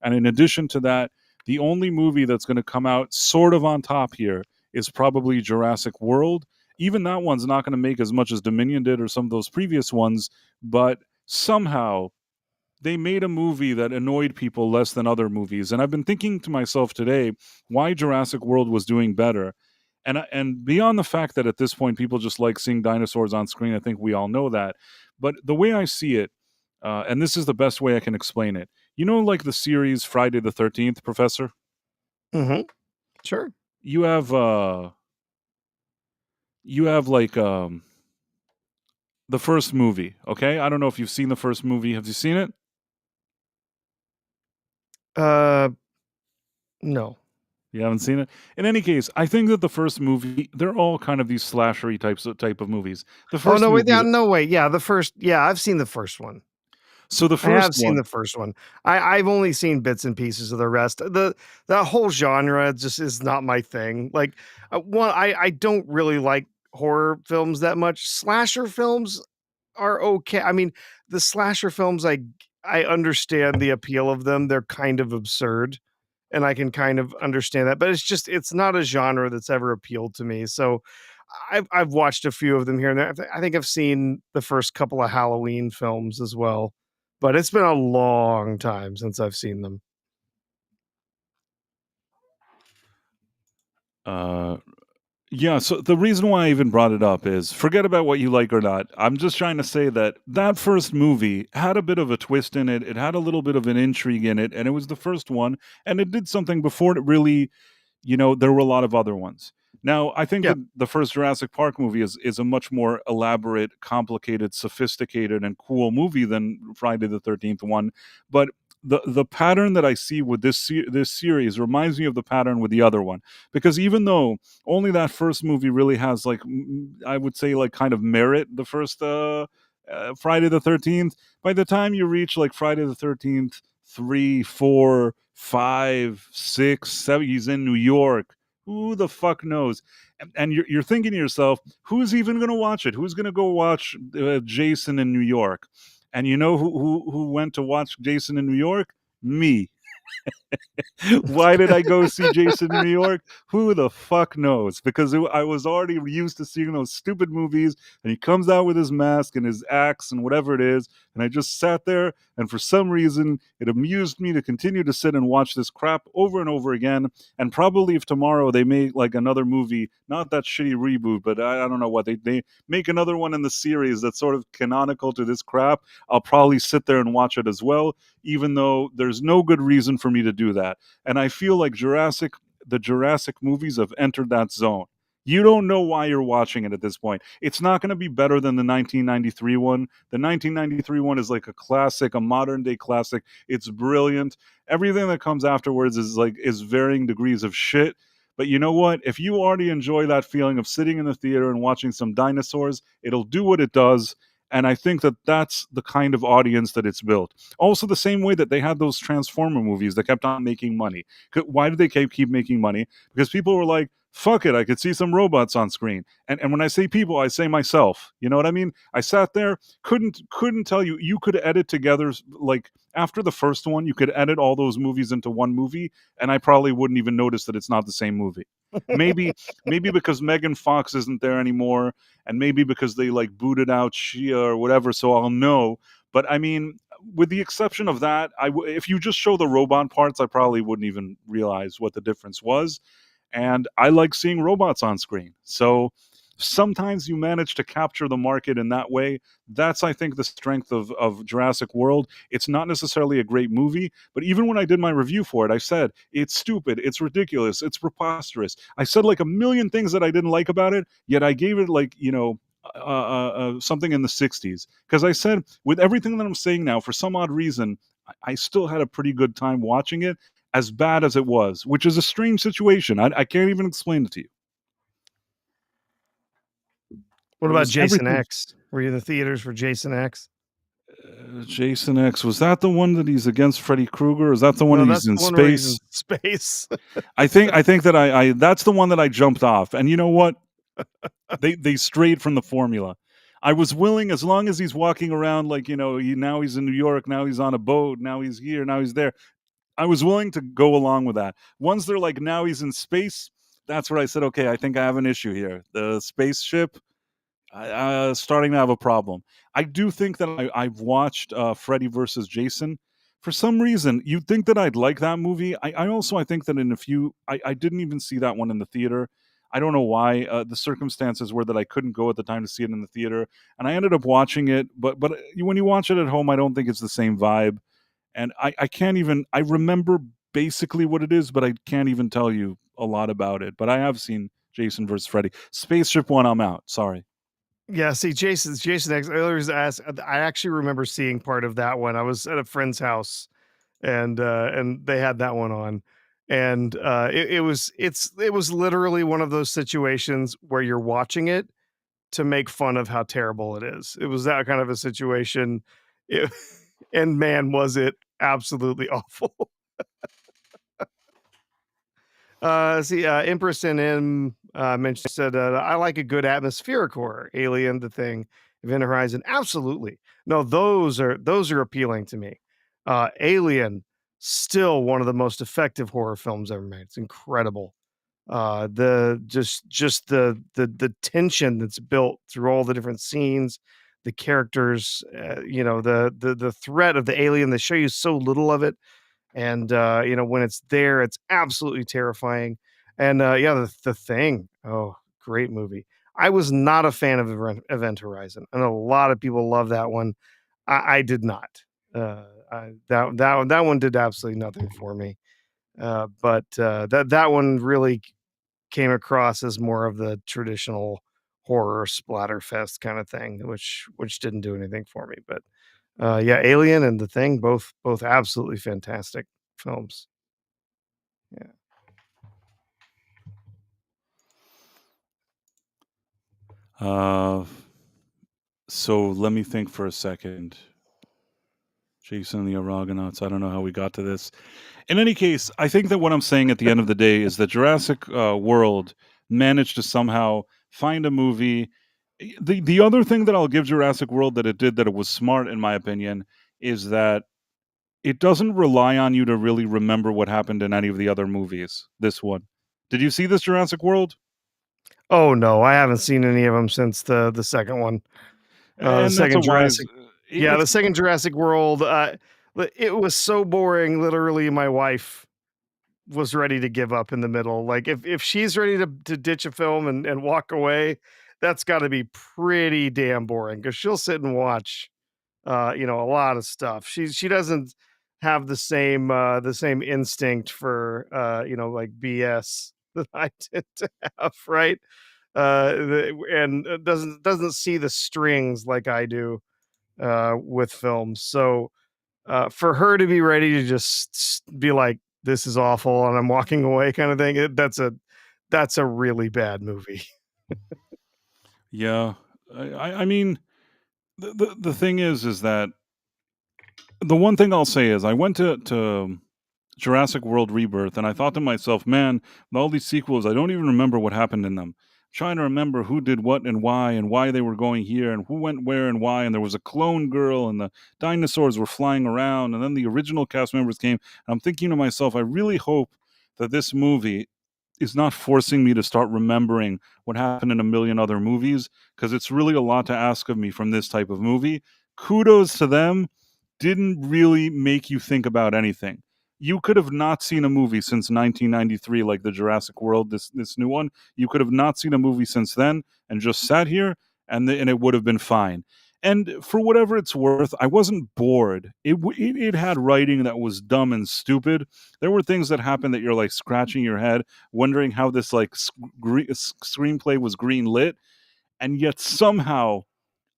[SPEAKER 1] And in addition to that, the only movie that's going to come out sort of on top here is probably Jurassic World. Even that one's not going to make as much as Dominion did or some of those previous ones, but somehow they made a movie that annoyed people less than other movies. And I've been thinking to myself today why Jurassic World was doing better. And beyond the fact that at this point people just like seeing dinosaurs on screen, I think we all know that. But the way I see it, and this is the best way I can explain it, like the series Friday the 13th, Professor?
[SPEAKER 2] Mm-hmm. Sure.
[SPEAKER 1] You have like the first movie, okay? I don't know if you've seen the first movie. Have you seen it?
[SPEAKER 2] No.
[SPEAKER 1] You haven't seen it? In any case, I think that the first movie, they're all kind of these slashery type of movies. The first
[SPEAKER 2] no, wait. Yeah, the first. Yeah, I've seen the first one.
[SPEAKER 1] So the
[SPEAKER 2] I
[SPEAKER 1] first
[SPEAKER 2] have seen
[SPEAKER 1] one,
[SPEAKER 2] the first one. I've only seen bits and pieces of the rest. That whole genre just is not my thing. Like I don't really like horror films that much. Slasher films are okay. I mean, the slasher films I understand the appeal of them. They're kind of absurd, and I can kind of understand that, but it's not a genre that's ever appealed to me. So I've watched a few of them here and there. I think I've seen the first couple of Halloween films as well, but it's been a long time since I've seen them.
[SPEAKER 1] uh, yeah, so the reason why I even brought it up is forget about what you like or not. I'm just trying to say that that first movie had a bit of a twist in it. It had a little bit of an intrigue in it, and it was the first one, and it did something before it really, there were a lot of other ones. Now, I think
[SPEAKER 2] Yeah.
[SPEAKER 1] that the first Jurassic Park movie is a much more elaborate, complicated, sophisticated, and cool movie than Friday the 13th one, but the pattern that I see with this series reminds me of the pattern with the other one, because even though only that first movie really has, like, I would say, like, kind of merit, the first Friday the 13th, by the time you reach like Friday the 13th 3, 4, 5, 6, 7, he's in New York. Who the fuck knows? And you're thinking to yourself, who's even going to watch it? Who's going to go watch Jason in New York? And you know who went to watch Jason in New York? Me. Why did I go see Jason in New York? Who the fuck knows? Because I was already used to seeing those stupid movies, and he comes out with his mask and his axe and whatever it is, and I just sat there, and for some reason, it amused me to continue to sit and watch this crap over and over again. And probably if tomorrow they make like another movie, not that shitty reboot, but I don't know what, they make another one in the series that's sort of canonical to this crap, I'll probably sit there and watch it as well, even though there's no good reason for me to do that. And I feel like the Jurassic movies have entered that zone. You don't know why you're watching it at this point. It's not going to be better than the 1993 one. The 1993 one is like a classic, a modern day classic. It's brilliant. Everything that comes afterwards is varying degrees of shit. But you know what? If you already enjoy that feeling of sitting in the theater and watching some dinosaurs, it'll do what it does. And I think that that's the kind of audience that it's built. Also, the same way that they had those Transformer movies that kept on making money. Why did they keep making money? Because people were like, fuck it, I could see some robots on screen. And when I say people, I say myself. You know what I mean? I sat there, couldn't tell you. You could edit together, like, after the first one, you could edit all those movies into one movie, and I probably wouldn't even notice that it's not the same movie. Maybe because Megan Fox isn't there anymore, and maybe because they like booted out Shia or whatever, so I'll know. But I mean, with the exception of that, if you just show the robot parts, I probably wouldn't even realize what the difference was. And I like seeing robots on screen. So sometimes you manage to capture the market in that way. That's, I think, the strength of Jurassic World. It's not necessarily a great movie, but even when I did my review for it, I said, it's stupid, it's ridiculous, it's preposterous. I said like a million things that I didn't like about it, yet I gave it like, something in the 60s. Because I said, with everything that I'm saying now, for some odd reason, I still had a pretty good time watching it, as bad as it was, which is a strange situation. I can't even explain it to you.
[SPEAKER 2] What
[SPEAKER 1] It
[SPEAKER 2] about
[SPEAKER 1] was
[SPEAKER 2] Jason
[SPEAKER 1] everything.
[SPEAKER 2] X? Were you in the theaters for Jason X?
[SPEAKER 1] Jason X, was that the one that he's against Freddy Krueger? Or is that the one
[SPEAKER 2] No,
[SPEAKER 1] that
[SPEAKER 2] that's
[SPEAKER 1] he's in
[SPEAKER 2] the one where he's in
[SPEAKER 1] space?
[SPEAKER 2] space.
[SPEAKER 1] I think that I that's the one that I jumped off. And you know what? They strayed from the formula. I was willing, as long as he's walking around like, now he's in New York, now he's on a boat, now he's here, now he's there. I was willing to go along with that. Once they're like, now he's in space, that's where I said, okay, I think I have an issue here. The spaceship, starting to have a problem. I do think that I've watched Freddy versus Jason. For some reason, you'd think that I'd like that movie. I think that I didn't even see that one in the theater. I don't know why. The circumstances were that I couldn't go at the time to see it in the theater, and I ended up watching it. But when you watch it at home, I don't think it's the same vibe. And I can't even. I remember basically what it is, but I can't even tell you a lot about it. But I have seen Jason versus Freddy. Spaceship One, I'm out. Sorry.
[SPEAKER 2] Yeah, see, Jason X. I always ask. I actually remember seeing part of that one. I was at a friend's house, and they had that one on, and it was literally one of those situations where you're watching it to make fun of how terrible it is. It was that kind of a situation. It, And man, was it absolutely awful. Empress and M said, I like a good atmospheric horror. Alien, The Thing, Event Horizon. Absolutely. No, those are appealing to me. Alien, still one of the most effective horror films ever made. It's incredible. The just the tension that's built through all the different scenes, the characters, the threat of the alien. They show you so little of it, and when it's there, it's absolutely terrifying. And the Thing. Oh, great movie. I was not a fan of Event Horizon, and a lot of people love that one. I did not. That one did absolutely nothing for me. But that one really came across as more of the traditional horror splatterfest kind of thing, which didn't do anything for me. But Alien and The Thing, both absolutely fantastic films. Yeah.
[SPEAKER 1] So let me think for a second. Jason and the Argonauts. I don't know how we got to this. In any case, I think that what I'm saying at the end of the day is that Jurassic World managed to somehow find a movie. The other thing that I'll give Jurassic World that it did that it was smart, in my opinion, is that it doesn't rely on you to really remember what happened in any of the other movies. This one. Did you see this Jurassic World?
[SPEAKER 2] Oh no, I haven't seen any of them since the second one. The
[SPEAKER 1] And that's a
[SPEAKER 2] second
[SPEAKER 1] wise.
[SPEAKER 2] Jurassic. Yeah, the second Jurassic World. It was so boring. Literally, my wife was ready to give up in the middle. Like if she's ready to ditch a film and walk away, that's got to be pretty damn boring because she'll sit and watch, a lot of stuff. She doesn't have the same instinct for like BS that I tend to have, right? And doesn't see the strings like I do with films. So for her to be ready to just be like, "This is awful," and I'm walking away, kind of thing. That's a really bad movie.
[SPEAKER 1] Yeah, I mean, the thing is that the one thing I'll say is I went to Jurassic World Rebirth, and I thought to myself, man, all these sequels, I don't even remember what happened in them. Trying to remember who did what and why they were going here, and who went where and why. And there was a clone girl, and the dinosaurs were flying around, and then the original cast members came. And I'm thinking to myself, I really hope that this movie is not forcing me to start remembering what happened in a million other movies, because it's really a lot to ask of me from this type of movie. Kudos to them. Didn't really make you think about anything. You could have not seen a movie since 1993, like the Jurassic World, this new one. You could have not seen a movie since then and just sat here, and it would have been fine. And for whatever it's worth, I wasn't bored. It had writing that was dumb and stupid. There were things that happened that you're like scratching your head, wondering how this like screenplay was green lit, and yet somehow,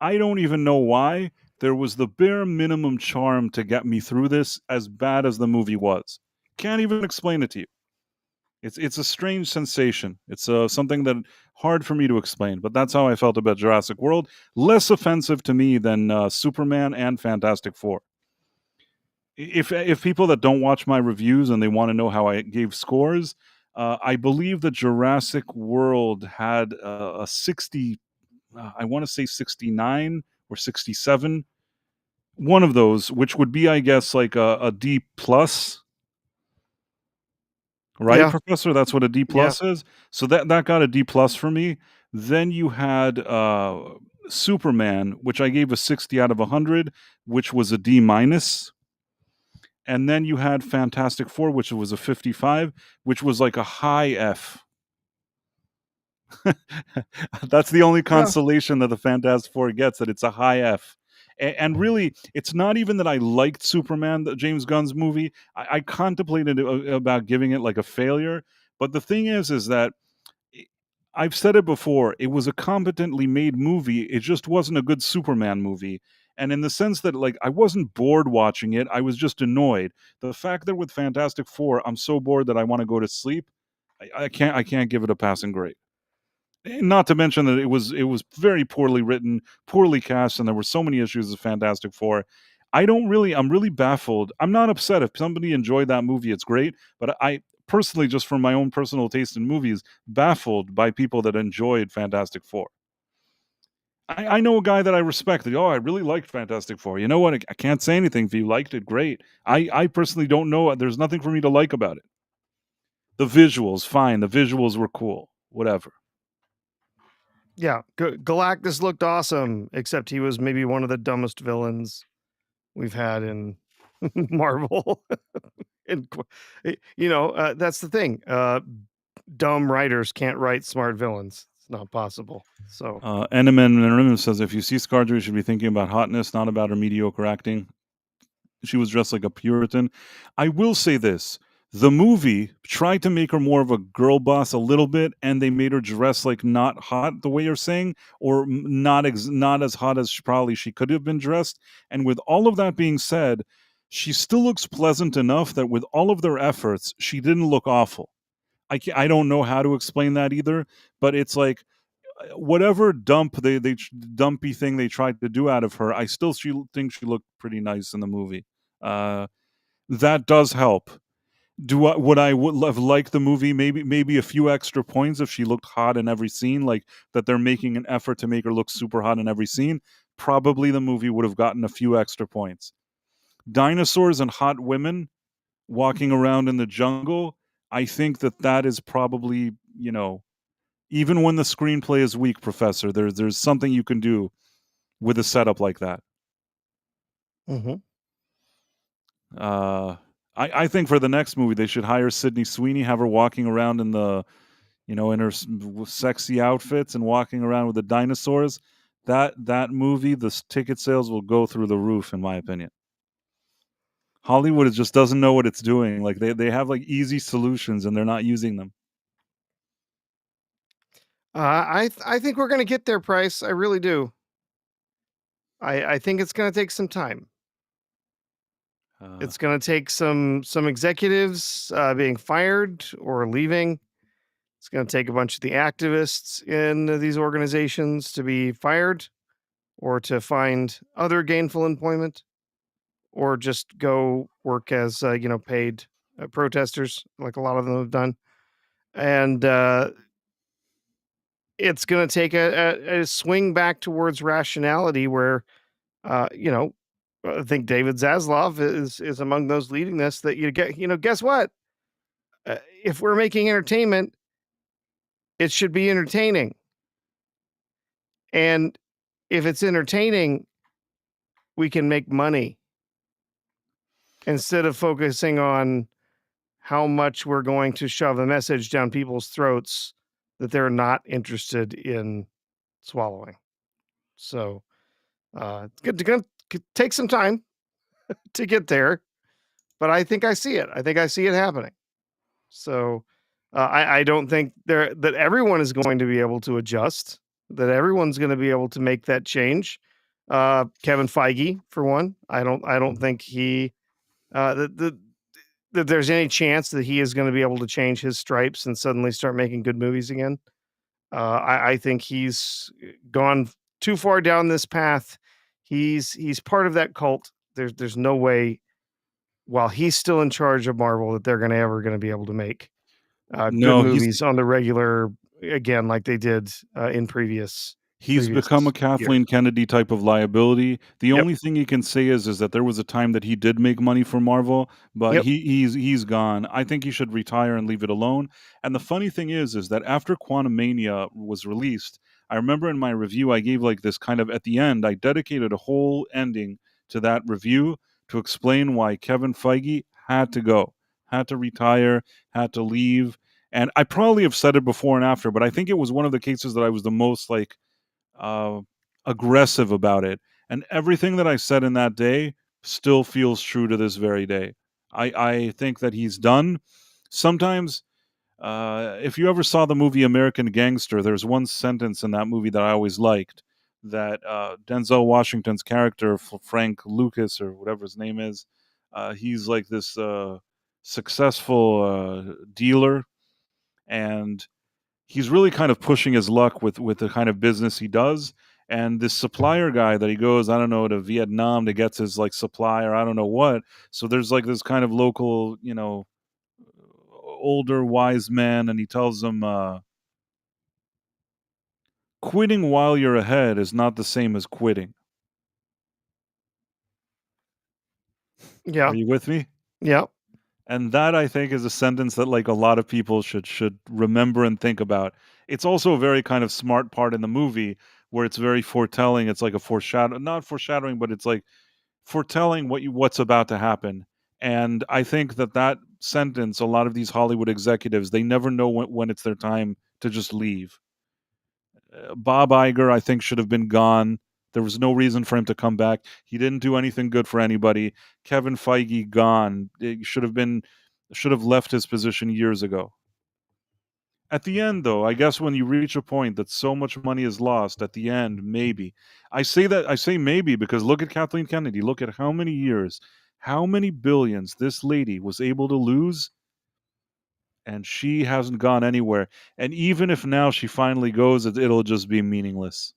[SPEAKER 1] I don't even know why, there was the bare minimum charm to get me through this, as bad as the movie was. Can't even explain it to you. It's a strange sensation. It's something that hard for me to explain, but that's how I felt about Jurassic World. Less offensive to me than Superman and Fantastic Four. If people that don't watch my reviews and they want to know how I gave scores, I believe that Jurassic World had a 60. I want to say 69 or 67. One of those, which would be, I guess, like a D plus. Right,
[SPEAKER 2] Yeah,
[SPEAKER 1] Professor? That's what a D
[SPEAKER 2] yeah,
[SPEAKER 1] plus is? So that got a D plus for me. Then you had, Superman, which I gave a 60 out of 100, which was a D minus. And then you had Fantastic Four, which was a 55, which was like a high F. That's the only
[SPEAKER 2] yeah,
[SPEAKER 1] consolation that the Fantastic Four gets, that it's a high F. And really, it's not even that I liked Superman, the James Gunn's movie. I contemplated about giving it like a failure. But the thing is that I've said it before. It was a competently made movie. It just wasn't a good Superman movie. And in the sense that, like, I wasn't bored watching it, I was just annoyed. The fact that with Fantastic Four, I'm so bored that I want to go to sleep, I can't give it a passing grade. Not to mention that it was very poorly written, poorly cast, and there were so many issues with Fantastic Four. I'm really baffled. I'm not upset if somebody enjoyed that movie, it's great, but I personally, just from my own personal taste in movies, baffled by people that enjoyed Fantastic Four. I know a guy that I respect. Oh, I really liked Fantastic Four. You know what? I can't say anything. If you liked it, great. I personally don't know. There's nothing for me to like about it. The visuals, fine. The visuals were cool. Whatever.
[SPEAKER 2] Yeah, Galactus looked awesome, except he was maybe one of the dumbest villains we've had in Marvel. And that's the thing. Dumb writers can't write smart villains. It's not possible. So
[SPEAKER 1] Eneman says, if you see ScarJo, you should be thinking about hotness, not about her mediocre acting. She was dressed like a Puritan. I will say this. The movie tried to make her more of a girl boss a little bit, and they made her dress like not hot the way you're saying, or not as hot as she could have been dressed. And with all of that being said, she still looks pleasant enough that with all of their efforts, she didn't look awful. I don't know how to explain that either, but it's like whatever dumpy thing they tried to do out of her, I still think she looked pretty nice in the movie. That does help. Would I have liked the movie maybe a few extra points if she looked hot in every scene, like that they're making an effort to make her look super hot in every scene? Probably the movie would have gotten a few extra points. Dinosaurs and hot women walking around in the jungle, I think that is probably, even when the screenplay is weak, Professor, there's something you can do with a setup like that.
[SPEAKER 2] Mm-hmm.
[SPEAKER 1] I think for the next movie they should hire Sydney Sweeney, have her walking around in the, in her sexy outfits and walking around with the dinosaurs. That movie, the ticket sales will go through the roof, in my opinion. Hollywood just doesn't know what it's doing. Like they have like easy solutions and they're not using them.
[SPEAKER 2] I think we're gonna get there, Price. I really do. I think it's gonna take some time. It's gonna take some executives being fired or leaving. It's gonna take a bunch of the activists in these organizations to be fired, or to find other gainful employment, or just go work as paid protesters, like a lot of them have done. And it's going to take a swing back towards rationality, where I think David Zaslav is among those leading this. That guess what? If we're making entertainment, it should be entertaining. And if it's entertaining, we can make money, instead of focusing on how much we're going to shove a message down people's throats that they're not interested in swallowing. So it's going to take some time to get there, but I think I see it. I think I see it happening. So I don't think that everyone is going to be able to adjust, that everyone's going to be able to make that change. Kevin Feige, for one, I don't think he that there's any chance that he is going to be able to change his stripes and suddenly start making good movies again. I think he's gone too far down this path. He's part of that cult. There's no way, while he's still in charge of Marvel, that they're ever going to be able to make good movies on the regular again, like they did in previous.
[SPEAKER 1] He's become a Kathleen Kennedy type of liability. The only thing you can say is that there was a time that he did make money for Marvel, but he's gone. I think he should retire and leave it alone. And the funny thing is that after Quantumania was released, I remember in my review I gave like this kind of, at the end, I dedicated a whole ending to that review to explain why Kevin Feige had to go, had to retire, had to leave. And I probably have said it before and after, but I think it was one of the cases that I was the most like aggressive about it, and everything that I said in that day still feels true to this very day. I think that he's done. Sometimes if you ever saw the movie American Gangster, there's one sentence in that movie that I always liked, that Denzel Washington's character, Frank Lucas or whatever his name is, he's like this successful dealer, and he's really kind of pushing his luck with the kind of business he does. and this supplier guy that he goes, I don't know, to Vietnam to get his like supply or I don't know what. So there's like this kind of local, older wise man, and he tells them, quitting while you're ahead is not the same as quitting.
[SPEAKER 2] Yeah.
[SPEAKER 1] Are you with me?
[SPEAKER 2] Yeah.
[SPEAKER 1] And that, I think, is a sentence that like a lot of people should remember and think about. It's also a very kind of smart part in the movie where it's very foretelling. It's like a not foreshadowing, but it's like foretelling what's about to happen. And I think that sentence, a lot of these Hollywood executives, they never know when it's their time to just leave. Bob Iger, I think, should have been gone. There was no reason for him to come back. He didn't do anything good for anybody. Kevin Feige, gone. It should have left his position years ago. At the end, though, I guess when you reach a point that so much money is lost, at the end, maybe. I say maybe because look at Kathleen Kennedy. Look at how many years, how many billions this lady was able to lose, and she hasn't gone anywhere. And even if now she finally goes, it'll just be meaningless.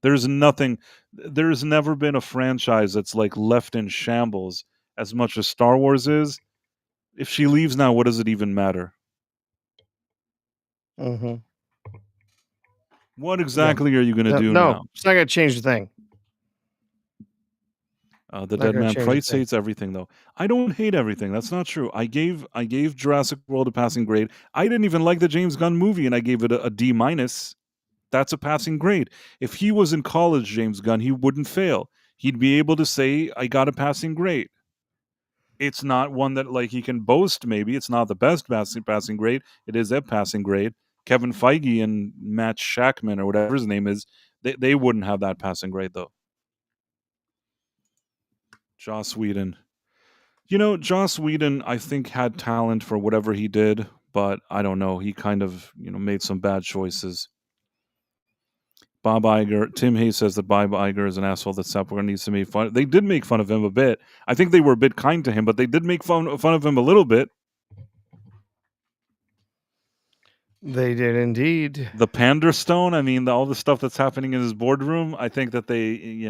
[SPEAKER 1] There's never been a franchise that's like left in shambles as much as Star Wars is. If she leaves now, what does it even matter?
[SPEAKER 2] Mm-hmm.
[SPEAKER 1] What exactly are you going to do
[SPEAKER 2] No,
[SPEAKER 1] now?
[SPEAKER 2] it's not going to change the thing.
[SPEAKER 1] The
[SPEAKER 2] Not
[SPEAKER 1] Dead
[SPEAKER 2] gonna
[SPEAKER 1] Man
[SPEAKER 2] change a
[SPEAKER 1] Price
[SPEAKER 2] thing.
[SPEAKER 1] hates everything, though. I don't hate everything. That's not true. I gave Jurassic World a passing grade. I didn't even like the James Gunn movie, and I gave it a D minus. That's a passing grade. If he was in college, James Gunn, he wouldn't fail. He'd be able to say, I got a passing grade. It's not one that like he can boast. Maybe it's not the best passing grade. It is a passing grade. Kevin Feige and Matt Shackman or whatever his name is, they wouldn't have that passing grade though. Joss Whedon. Joss Whedon, I think, had talent for whatever he did, but I don't know. He kind of, made some bad choices. Bob Iger, Tim Hayes says that Bob Iger is an asshole that Sapphire needs to make fun. They did make fun of him a bit. I think they were a bit kind to him, but they did make fun of him a little bit.
[SPEAKER 2] They did indeed.
[SPEAKER 1] The Pander Stone, I mean, all the stuff that's happening in his boardroom, I think that they,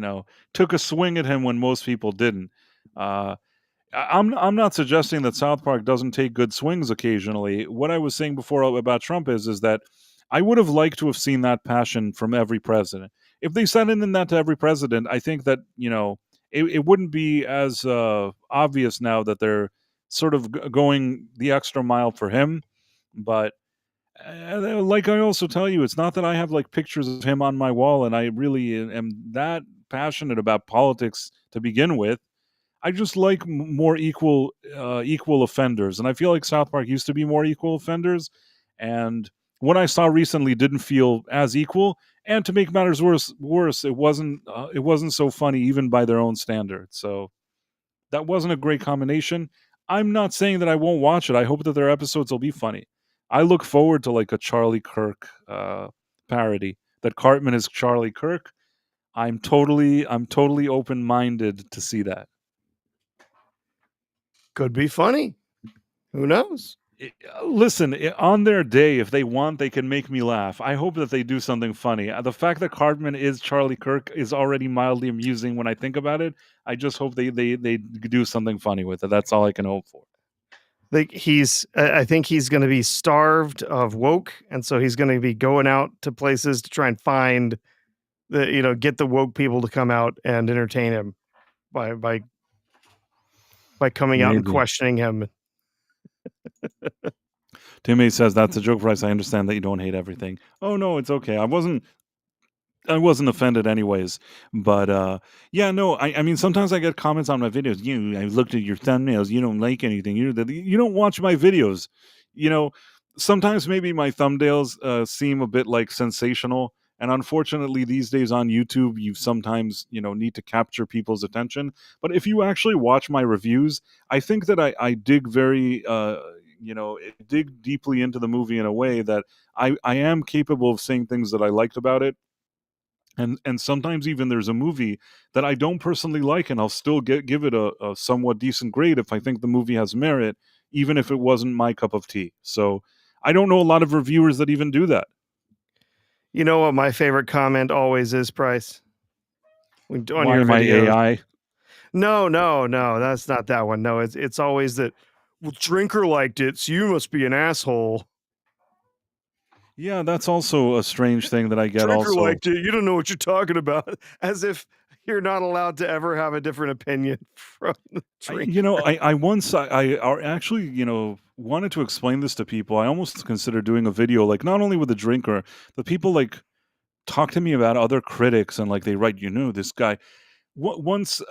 [SPEAKER 1] took a swing at him when most people didn't. I'm not suggesting that South Park doesn't take good swings occasionally. What I was saying before about Trump is that I would have liked to have seen that passion from every president. If they sent in that to every president, I think that it wouldn't be as obvious now that they're sort of going the extra mile for him. But like I also tell you, it's not that I have like pictures of him on my wall, and I really am that passionate about politics to begin with. I just like more equal offenders, and I feel like South Park used to be more equal offenders, and what I saw recently didn't feel as equal. And to make matters worse, it wasn't so funny even by their own standards. So that wasn't a great combination. I'm not saying that I won't watch it. I hope that their episodes will be funny. I look forward to like a Charlie Kirk parody that Cartman is Charlie Kirk. I'm totally open-minded to see that.
[SPEAKER 2] Could be funny. Who knows?
[SPEAKER 1] Listen, on their day, if they want, they can make me laugh. I hope that they do something funny. The fact that Cartman is Charlie Kirk is already mildly amusing when I think about it. I just hope they do something funny with it. That's all I can hope for.
[SPEAKER 2] I think he's going to be starved of woke, and so he's going to be going out to places to try and find get the woke people to come out and entertain him by coming out and questioning him.
[SPEAKER 1] Timmy says that's a joke, Bryce. I understand that you don't hate everything. Oh no, it's okay. I wasn't offended anyways, but yeah, no, I mean, sometimes I get comments on my videos. I looked at your thumbnails. You don't like anything. You don't watch my videos. Sometimes maybe my thumbnails seem a bit like sensational, and unfortunately these days on YouTube, you sometimes need to capture people's attention. But if you actually watch my reviews, I think that I dig very dig deeply into the movie in a way that I am capable of saying things that I liked about it. And sometimes even there's a movie that I don't personally like, and I'll still give it a somewhat decent grade if I think the movie has merit, even if it wasn't my cup of tea. So I don't know a lot of reviewers that even do that.
[SPEAKER 2] You know what my favorite comment always is, Price? On
[SPEAKER 1] Why
[SPEAKER 2] your
[SPEAKER 1] am I
[SPEAKER 2] videos.
[SPEAKER 1] AI?
[SPEAKER 2] No, that's not that one. No, it's always that. Well, Drinker liked it, so you must be an asshole.
[SPEAKER 1] Yeah, that's also a strange thing that I get.
[SPEAKER 2] Drinker
[SPEAKER 1] Also,
[SPEAKER 2] liked it. You don't know what you're talking about. As if you're not allowed to ever have a different opinion from the drinker.
[SPEAKER 1] I once actually wanted to explain this to people. I almost considered doing a video like not only with the drinker, but people like talk to me about other critics and like they write, this guy. Once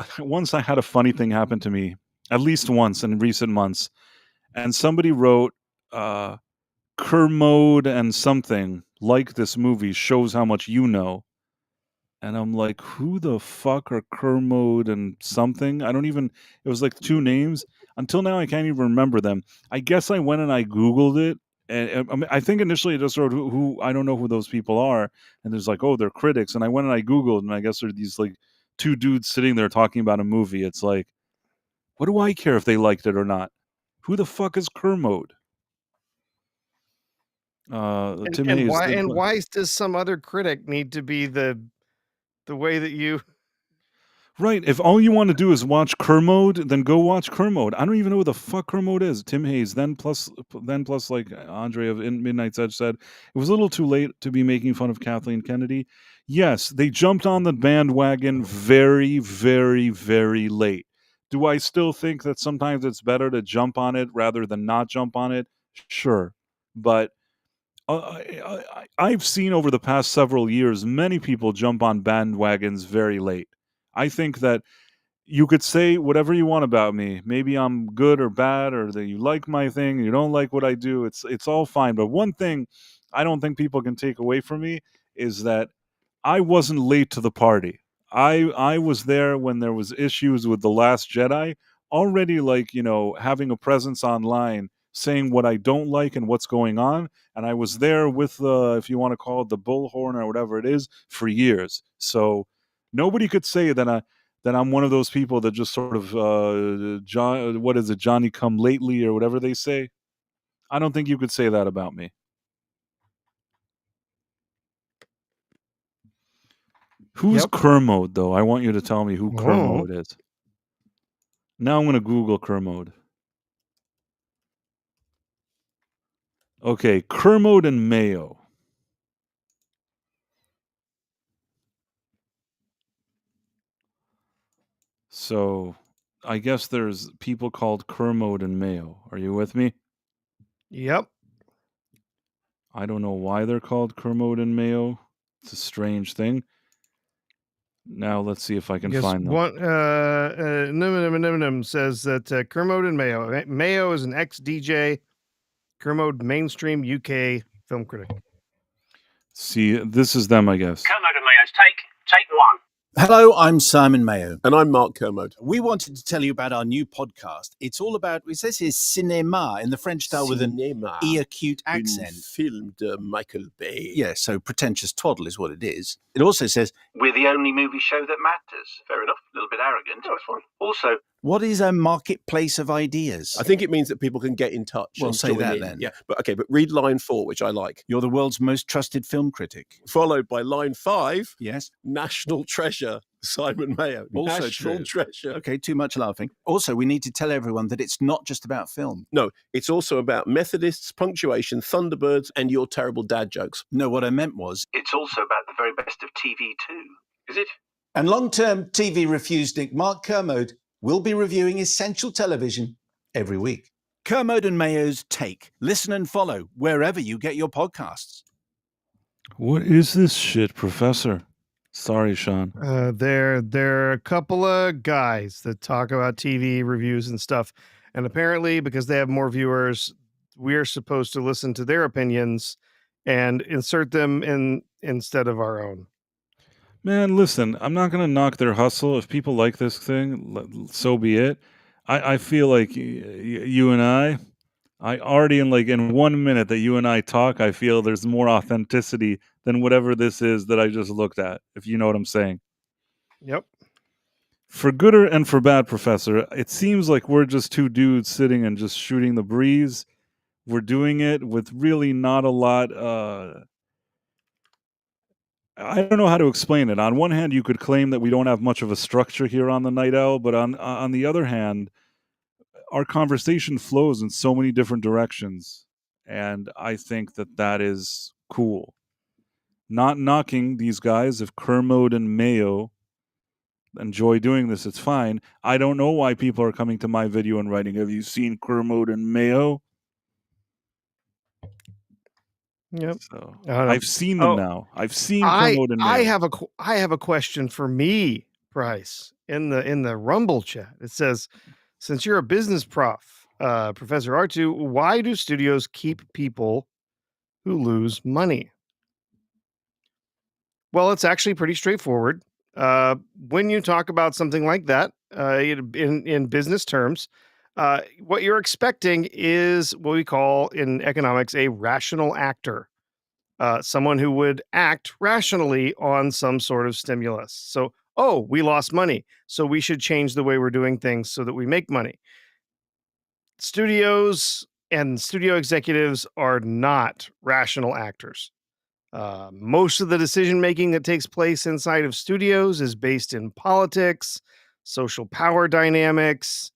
[SPEAKER 1] I had a funny thing happen to me, at least once in recent months, and somebody wrote Kermode and something like this movie shows how much you know. And I'm like, who the fuck are Kermode and something? It was like two names. Until now, I can't even remember them. I guess I went and I Googled it. And I think initially it just wrote who I don't know who those people are. And there's like, oh, they're critics. And I went and I Googled, and I guess there are these like two dudes sitting there talking about a movie. It's like, what do I care if they liked it or not? Who the fuck is Kermode? Tim Hayes.
[SPEAKER 2] Why does some other critic need to be the way that you?
[SPEAKER 1] Right. If all you want to do is watch Kermode, then go watch Kermode. I don't even know who the fuck Kermode is. Tim Hayes. Then plus like Andre of Midnight's Edge said, it was a little too late to be making fun of Kathleen Kennedy. Yes, they jumped on the bandwagon very, very, very late. Do I still think that sometimes it's better to jump on it rather than not jump on it? Sure. But I've seen over the past several years many people jump on bandwagons very late. I think that you could say whatever you want about me. Maybe I'm good or bad, or that you like my thing, you don't like what I do. It's all fine. But one thing I don't think people can take away from me is that I wasn't late to the party. I was there when there was issues with The Last Jedi, already like, having a presence online saying what I don't like and what's going on. And I was there with if you want to call it the bullhorn or whatever it is, for years. So nobody could say that I'm one of those people that just sort of Johnny come lately or whatever they say. I don't think you could say that about me. Who's Kermode, though? I want you to tell me who Kermode is. Now I'm going to Google Kermode. Okay, Kermode and Mayo. So I guess there's people called Kermode and Mayo. Are you with me?
[SPEAKER 2] Yep.
[SPEAKER 1] I don't know why they're called Kermode and Mayo. It's a strange thing. Now let's see if I can find them.
[SPEAKER 2] Num says that Kermode and Mayo. Mayo is an ex-DJ. Kermode, mainstream UK film critic.
[SPEAKER 1] See, this is them, I guess.
[SPEAKER 7] Kermode and Mayo's take one.
[SPEAKER 8] Hello, I'm Simon Mayo.
[SPEAKER 9] And I'm Mark Kermode.
[SPEAKER 8] We wanted to tell you about our new podcast. It's all about, it says here, cinéma, in the French style with an ear-cute accent.
[SPEAKER 9] Film de Michael Bay.
[SPEAKER 8] Yeah, so pretentious twaddle is what it is. It also says,
[SPEAKER 7] we're the only movie show that matters. Fair enough. A little bit arrogant. No, it's fine. Also,
[SPEAKER 8] what is a marketplace of ideas?
[SPEAKER 9] I think it means that people can get in touch.
[SPEAKER 8] Well, say that then.
[SPEAKER 9] Yeah, but read line 4, which I like.
[SPEAKER 8] You're the world's most trusted film critic.
[SPEAKER 9] Followed by line 5.
[SPEAKER 8] Yes.
[SPEAKER 9] National treasure, Simon Mayo.
[SPEAKER 8] Also
[SPEAKER 9] National treasure.
[SPEAKER 8] Okay, too much laughing. Also, we need to tell everyone that it's not just about film.
[SPEAKER 9] No, it's also about Methodists, punctuation, Thunderbirds, and your terrible dad jokes.
[SPEAKER 8] No, what I meant was,
[SPEAKER 7] it's also about the very best of TV too. Is it?
[SPEAKER 8] And long-term TV refusenik Mark Kermode will be reviewing essential television every week. Kermode and Mayo's Take. Listen and follow wherever you get your podcasts.
[SPEAKER 1] What is this shit, Professor? Sorry, Sean.
[SPEAKER 2] They're a couple of guys that talk about TV reviews and stuff. And apparently, because they have more viewers, we're supposed to listen to their opinions and insert them in instead of our own.
[SPEAKER 1] Man, listen, I'm not going to knock their hustle. If people like this thing, so be it. I feel like you and I already in 1 minute that you and I talk, I feel there's more authenticity than whatever this is that I just looked at, if you know what I'm saying.
[SPEAKER 2] Yep.
[SPEAKER 1] For good and for bad, Professor, it seems like we're just two dudes sitting and just shooting the breeze. We're doing it with really not a lot I don't know how to explain it. On one hand, you could claim that we don't have much of a structure here on the Night Owl, but on the other hand, our conversation flows in so many different directions, and I think that is cool. Not knocking these guys. If Kermode and Mayo enjoy doing this, it's fine. I don't know why people are coming to my video and writing, "Have you seen Kermode and Mayo?"
[SPEAKER 2] Yep.
[SPEAKER 1] So
[SPEAKER 2] I don't know.
[SPEAKER 1] I've seen them
[SPEAKER 2] Oh,
[SPEAKER 1] now. I've seen Kermode and
[SPEAKER 2] I
[SPEAKER 1] Mayo.
[SPEAKER 2] have a question for me, Bryce, in the Rumble chat. It says, since you're a business Professor R2, why do studios keep people who lose money? Well, it's actually pretty straightforward. When you talk about something like that, in business terms, what you're expecting is what we call in economics a rational actor, someone who would act rationally on some sort of stimulus. So, oh, we lost money, so we should change the way we're doing things so that we make money. Studios and studio executives are not rational actors. Most of the decision making that takes place inside of studios is based in politics, social power dynamics,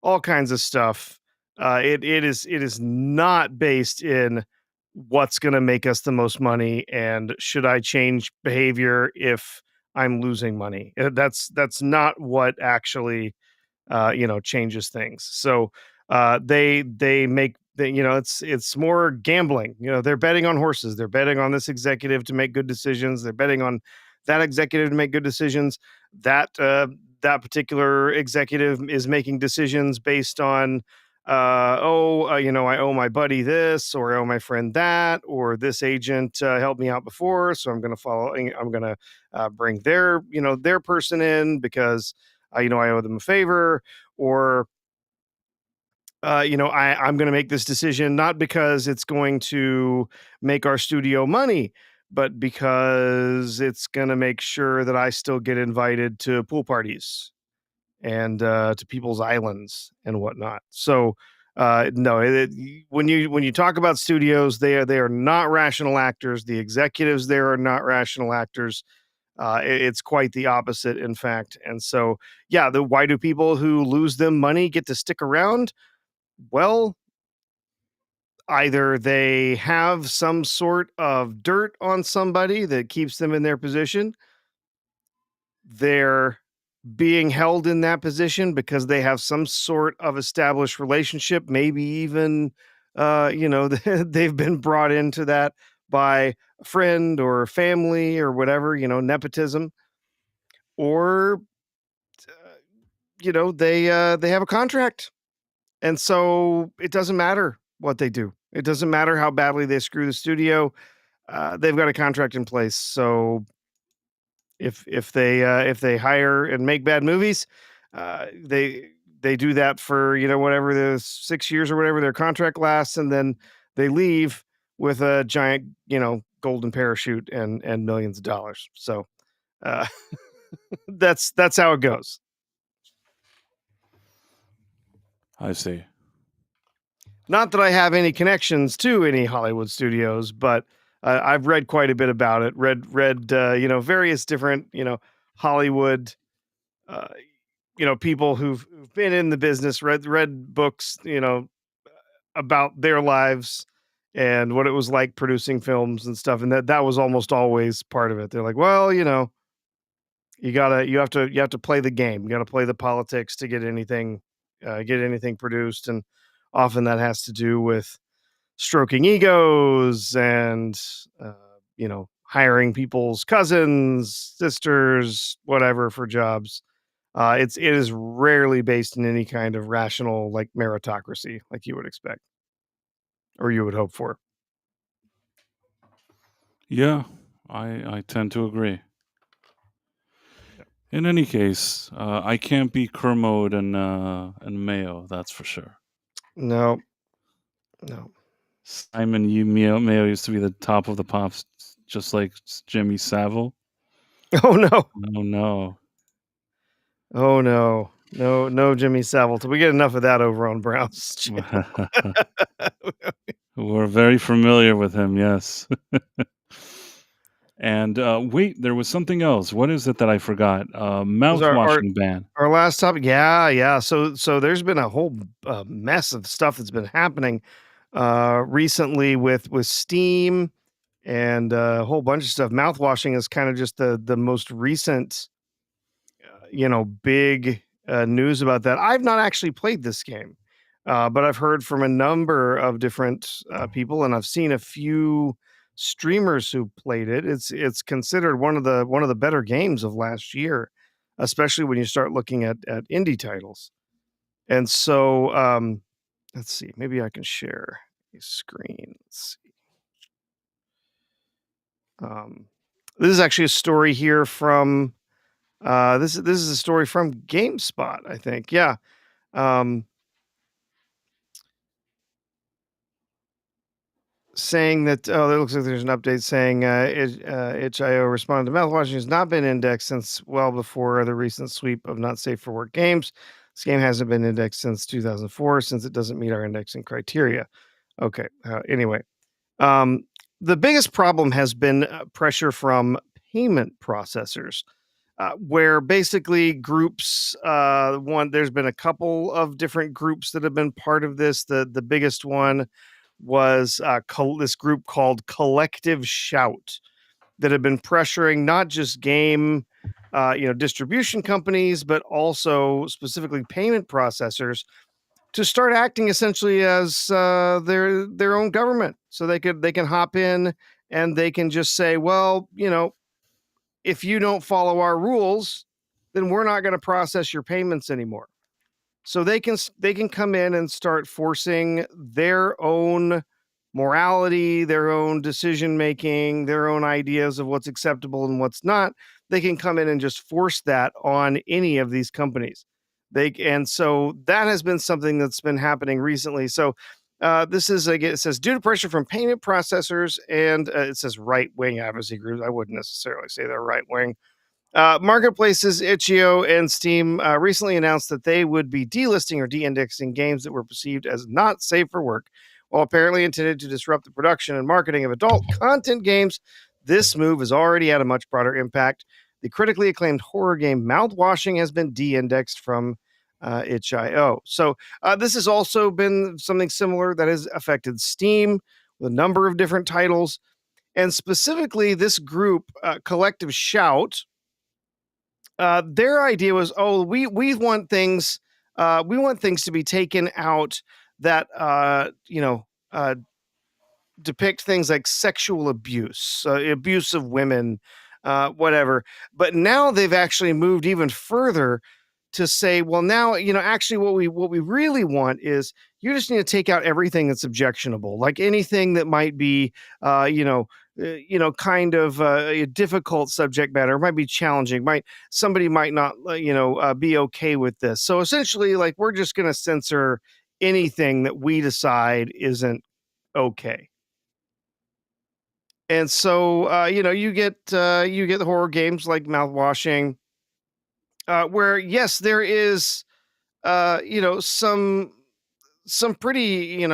[SPEAKER 2] all kinds of stuff. It is not based in what's going to make us the most money and should I change behavior if I'm losing money. That's not what actually changes things. So they make it's more gambling. They're betting on horses. They're betting on this executive to make good decisions. They're betting on that executive to make good decisions. That particular executive is making decisions based on I owe my buddy this, or I owe my friend that, or this agent helped me out before, so I'm going to follow. I'm going to bring their person in because I owe them a favor, or I'm going to make this decision not because it's going to make our studio money, but because it's going to make sure that I still get invited to pool parties and to people's islands and whatnot. So no, when you talk about studios, they are not rational actors. The executives there are not rational actors. It's quite the opposite, in fact. And so, yeah, why do people who lose them money get to stick around? Well, either they have some sort of dirt on somebody that keeps them in their position. They're being held in that position because they have some sort of established relationship, maybe even, they've been brought into that by a friend or family or whatever, nepotism, or, they have a contract. And so it doesn't matter what they do. It doesn't matter how badly they screw the studio. They've got a contract in place. So if they hire and make bad movies, they do that for whatever the 6 years or whatever their contract lasts, and then they leave with a giant golden parachute and millions of dollars. So uh, that's how it goes.
[SPEAKER 1] I see.
[SPEAKER 2] Not that I have any connections to any Hollywood studios, but I've read quite a bit about it. Read various different Hollywood people who've been in the business. Read books about their lives and what it was like producing films and stuff. And that was almost always part of it. They're like, well, you have to play the game. You got to play the politics to get anything produced, and often that has to do with stroking egos and hiring people's cousins, sisters, whatever for jobs. It is rarely based in any kind of rational like meritocracy, like you would expect or you would hope for.
[SPEAKER 1] Yeah, I tend to agree. In any case, I can't be Kermode and Mayo, that's for sure.
[SPEAKER 2] No.
[SPEAKER 1] Simon Mayo used to be the top of the pops, just like Jimmy Savile.
[SPEAKER 2] Oh no.
[SPEAKER 1] Oh no.
[SPEAKER 2] Oh no. No, Jimmy Savile. Till we get enough of that over on Brown's channel.
[SPEAKER 1] We're very familiar with him, yes. And wait, there was something else. What is it that I forgot?
[SPEAKER 2] Was
[SPEAKER 1] Mouthwashing ban.
[SPEAKER 2] our last topic. Yeah. So there's been a whole mess of stuff that's been happening recently with Steam and a whole bunch of stuff. Mouthwashing is kind of just the most recent, big news about that. I've not actually played this game, but I've heard from a number of different people, and I've seen a few streamers who played it. It's considered one of the better games of last year, especially when you start looking at indie titles. And so, let's see, maybe I can share a screen. Let's see. This is actually a story here from this is a story from GameSpot, I think. Yeah. Saying that, it looks like there's an update saying itch.io responded to mouthwashing has not been indexed since well before the recent sweep of not safe for work games. This game hasn't been indexed since 2004 since it doesn't meet our indexing criteria. Okay. Anyway, the biggest problem has been pressure from payment processors. Where basically groups, there's been a couple of different groups that have been part of this. The biggest one was this group called Collective Shout that have been pressuring not just game, distribution companies, but also specifically payment processors to start acting essentially as their own government, so they can hop in and they can just say, well, if you don't follow our rules, then we're not going to process your payments anymore. So they can come in and start forcing their own morality, their own decision making, their own ideas of what's acceptable and what's not. They can come in and just force that on any of these companies. And so that has been something that's been happening recently. So this is, again, it says, due to pressure from payment processors and it says right-wing advocacy groups. I wouldn't necessarily say they're right-wing. Marketplaces, itch.io, and Steam recently announced that they would be delisting or de-indexing games that were perceived as not safe for work. While apparently intended to disrupt the production and marketing of adult content games, this move has already had a much broader impact. The critically acclaimed horror game Mouthwashing has been de-indexed from itch.io. So this has also been something similar that has affected Steam with a number of different titles. And specifically, this group, Collective Shout, their idea was, we want things to be taken out that depict things like sexual abuse, abuse of women, whatever. But now they've actually moved even further to say, well, now, actually what we really want is you just need to take out everything that's objectionable, like anything that might be, kind of a difficult subject matter, might be challenging, somebody might not, be okay with this. So essentially, like, we're just going to censor anything that we decide isn't okay. And so, you get the horror games like Mouthwashing, where yes, there is, some pretty,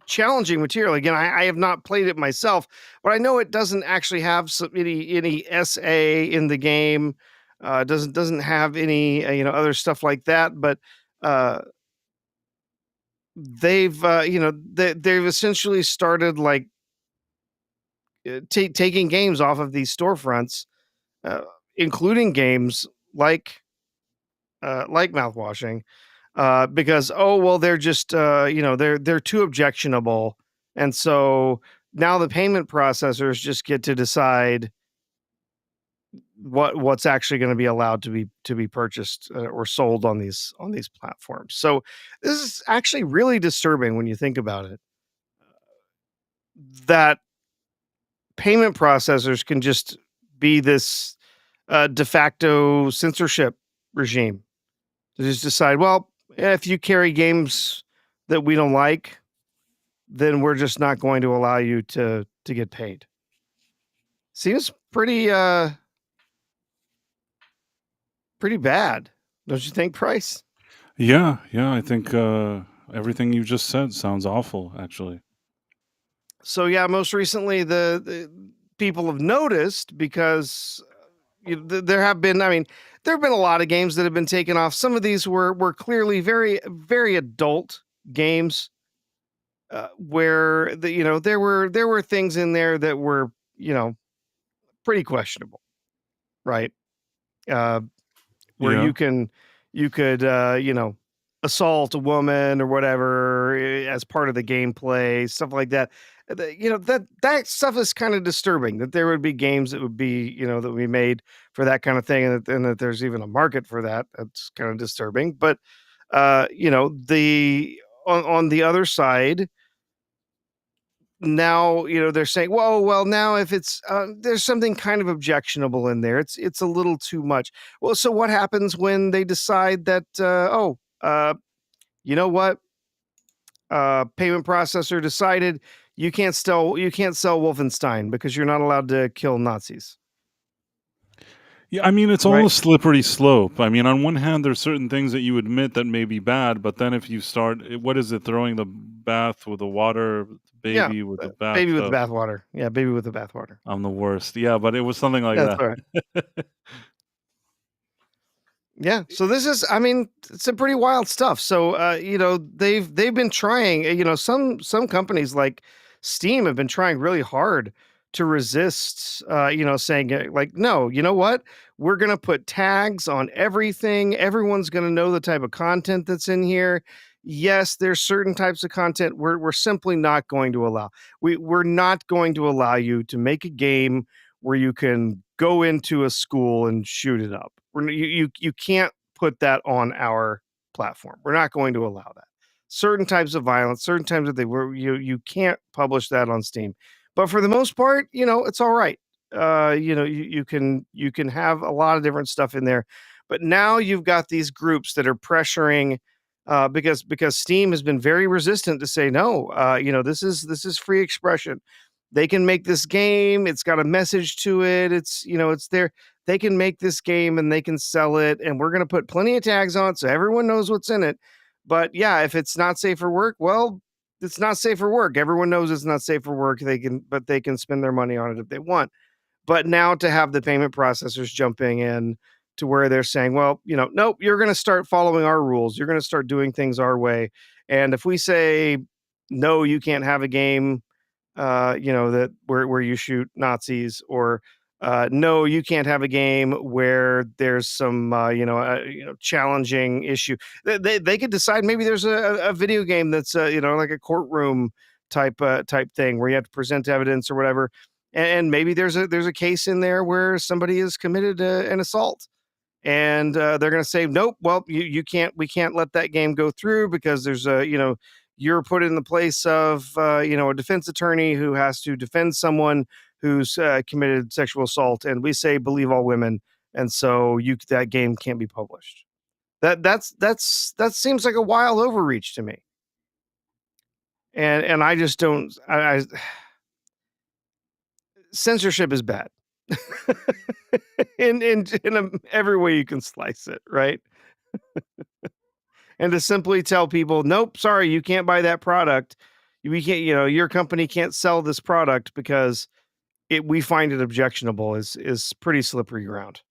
[SPEAKER 2] challenging material. Again, I have not played it myself, but I know it doesn't actually have any SA in the game. Doesn't have any other stuff like that. But they've they've essentially started like taking games off of these storefronts, including games like Mouthwashing. Because they're just they're too objectionable, and so now the payment processors just get to decide what's actually going to be allowed to be purchased or sold on these platforms. So this is actually really disturbing when you think about it, that payment processors can just be this de facto censorship regime to just decide, well, if you carry games that we don't like, then we're just not going to allow you to get paid. Seems pretty bad, don't you think, Price?
[SPEAKER 1] Yeah, I think everything you just said sounds awful, actually.
[SPEAKER 2] So yeah, most recently the people have noticed because there have been a lot of games that have been taken off. Some of these were clearly very, very adult games, where there were things in there that were pretty questionable, right? Where
[SPEAKER 1] Yeah.
[SPEAKER 2] you could assault a woman or whatever, as part of the gameplay, stuff like that. That stuff is kind of disturbing, that there would be games that would be that would be made for that kind of thing, and that there's even a market for that. That's kind of disturbing. But the on the other side, now they're saying, well, now if it's there's something kind of objectionable in there, it's a little too much. Well, so what happens when they decide that you know what, payment processor decided you can't sell Wolfenstein because you're not allowed to kill Nazis?
[SPEAKER 1] Yeah, I mean, it's all
[SPEAKER 2] Right.
[SPEAKER 1] a slippery slope. I mean, on one hand, there's certain things that you admit that may be bad, but then if you start, what is it, throwing the bath with the water,
[SPEAKER 2] Yeah,
[SPEAKER 1] baby with the
[SPEAKER 2] baby with the
[SPEAKER 1] bathtub?
[SPEAKER 2] bathwater. Yeah, baby with the bathwater.
[SPEAKER 1] I'm the worst. Yeah, but it was something like
[SPEAKER 2] That's
[SPEAKER 1] that.
[SPEAKER 2] all right. Yeah. So this is, it's some pretty wild stuff. So, they've been trying, some companies like Steam have been trying really hard to resist, saying like, no, you know what? We're going to put tags on everything. Everyone's going to know the type of content that's in here. Yes, there's certain types of content we're simply not going to allow. We're not going to allow you to make a game where you can go into a school and shoot it up. You can't put that on our platform. We're not going to allow that. Certain types of violence, certain types of things, where you can't publish that on Steam. But for the most part, it's all right. You can have a lot of different stuff in there. But now you've got these groups that are pressuring, because Steam has been very resistant to say no. This is free expression. They can make this game. It's got a message to it. It's there. They can make this game and they can sell it, and we're going to put plenty of tags on it so everyone knows what's in it. But yeah, if it's not safe for work, well, it's not safe for work. Everyone knows it's not safe for work. They can spend their money on it if they want. But now to have the payment processors jumping in to where they're saying, well, nope, you're going to start following our rules. You're going to start doing things our way. And if we say, no, you can't have a game, that where you shoot Nazis, or no, you can't have a game where there's some, challenging issue. They could decide maybe there's a video game that's, like a courtroom type thing where you have to present evidence or whatever. And maybe there's a case in there where somebody has committed an assault, and they're going to say, nope, well, we can't let that game go through because there's you're put in the place of a defense attorney who has to defend someone who's committed sexual assault, and we say believe all women, and so that game can't be published. That seems like a wild overreach to me, and I just don't. Censorship is bad in every way you can slice it, right? And to simply tell people, nope, sorry, you can't buy that product. We can't, your company can't sell this product because we find it objectionable is pretty slippery ground.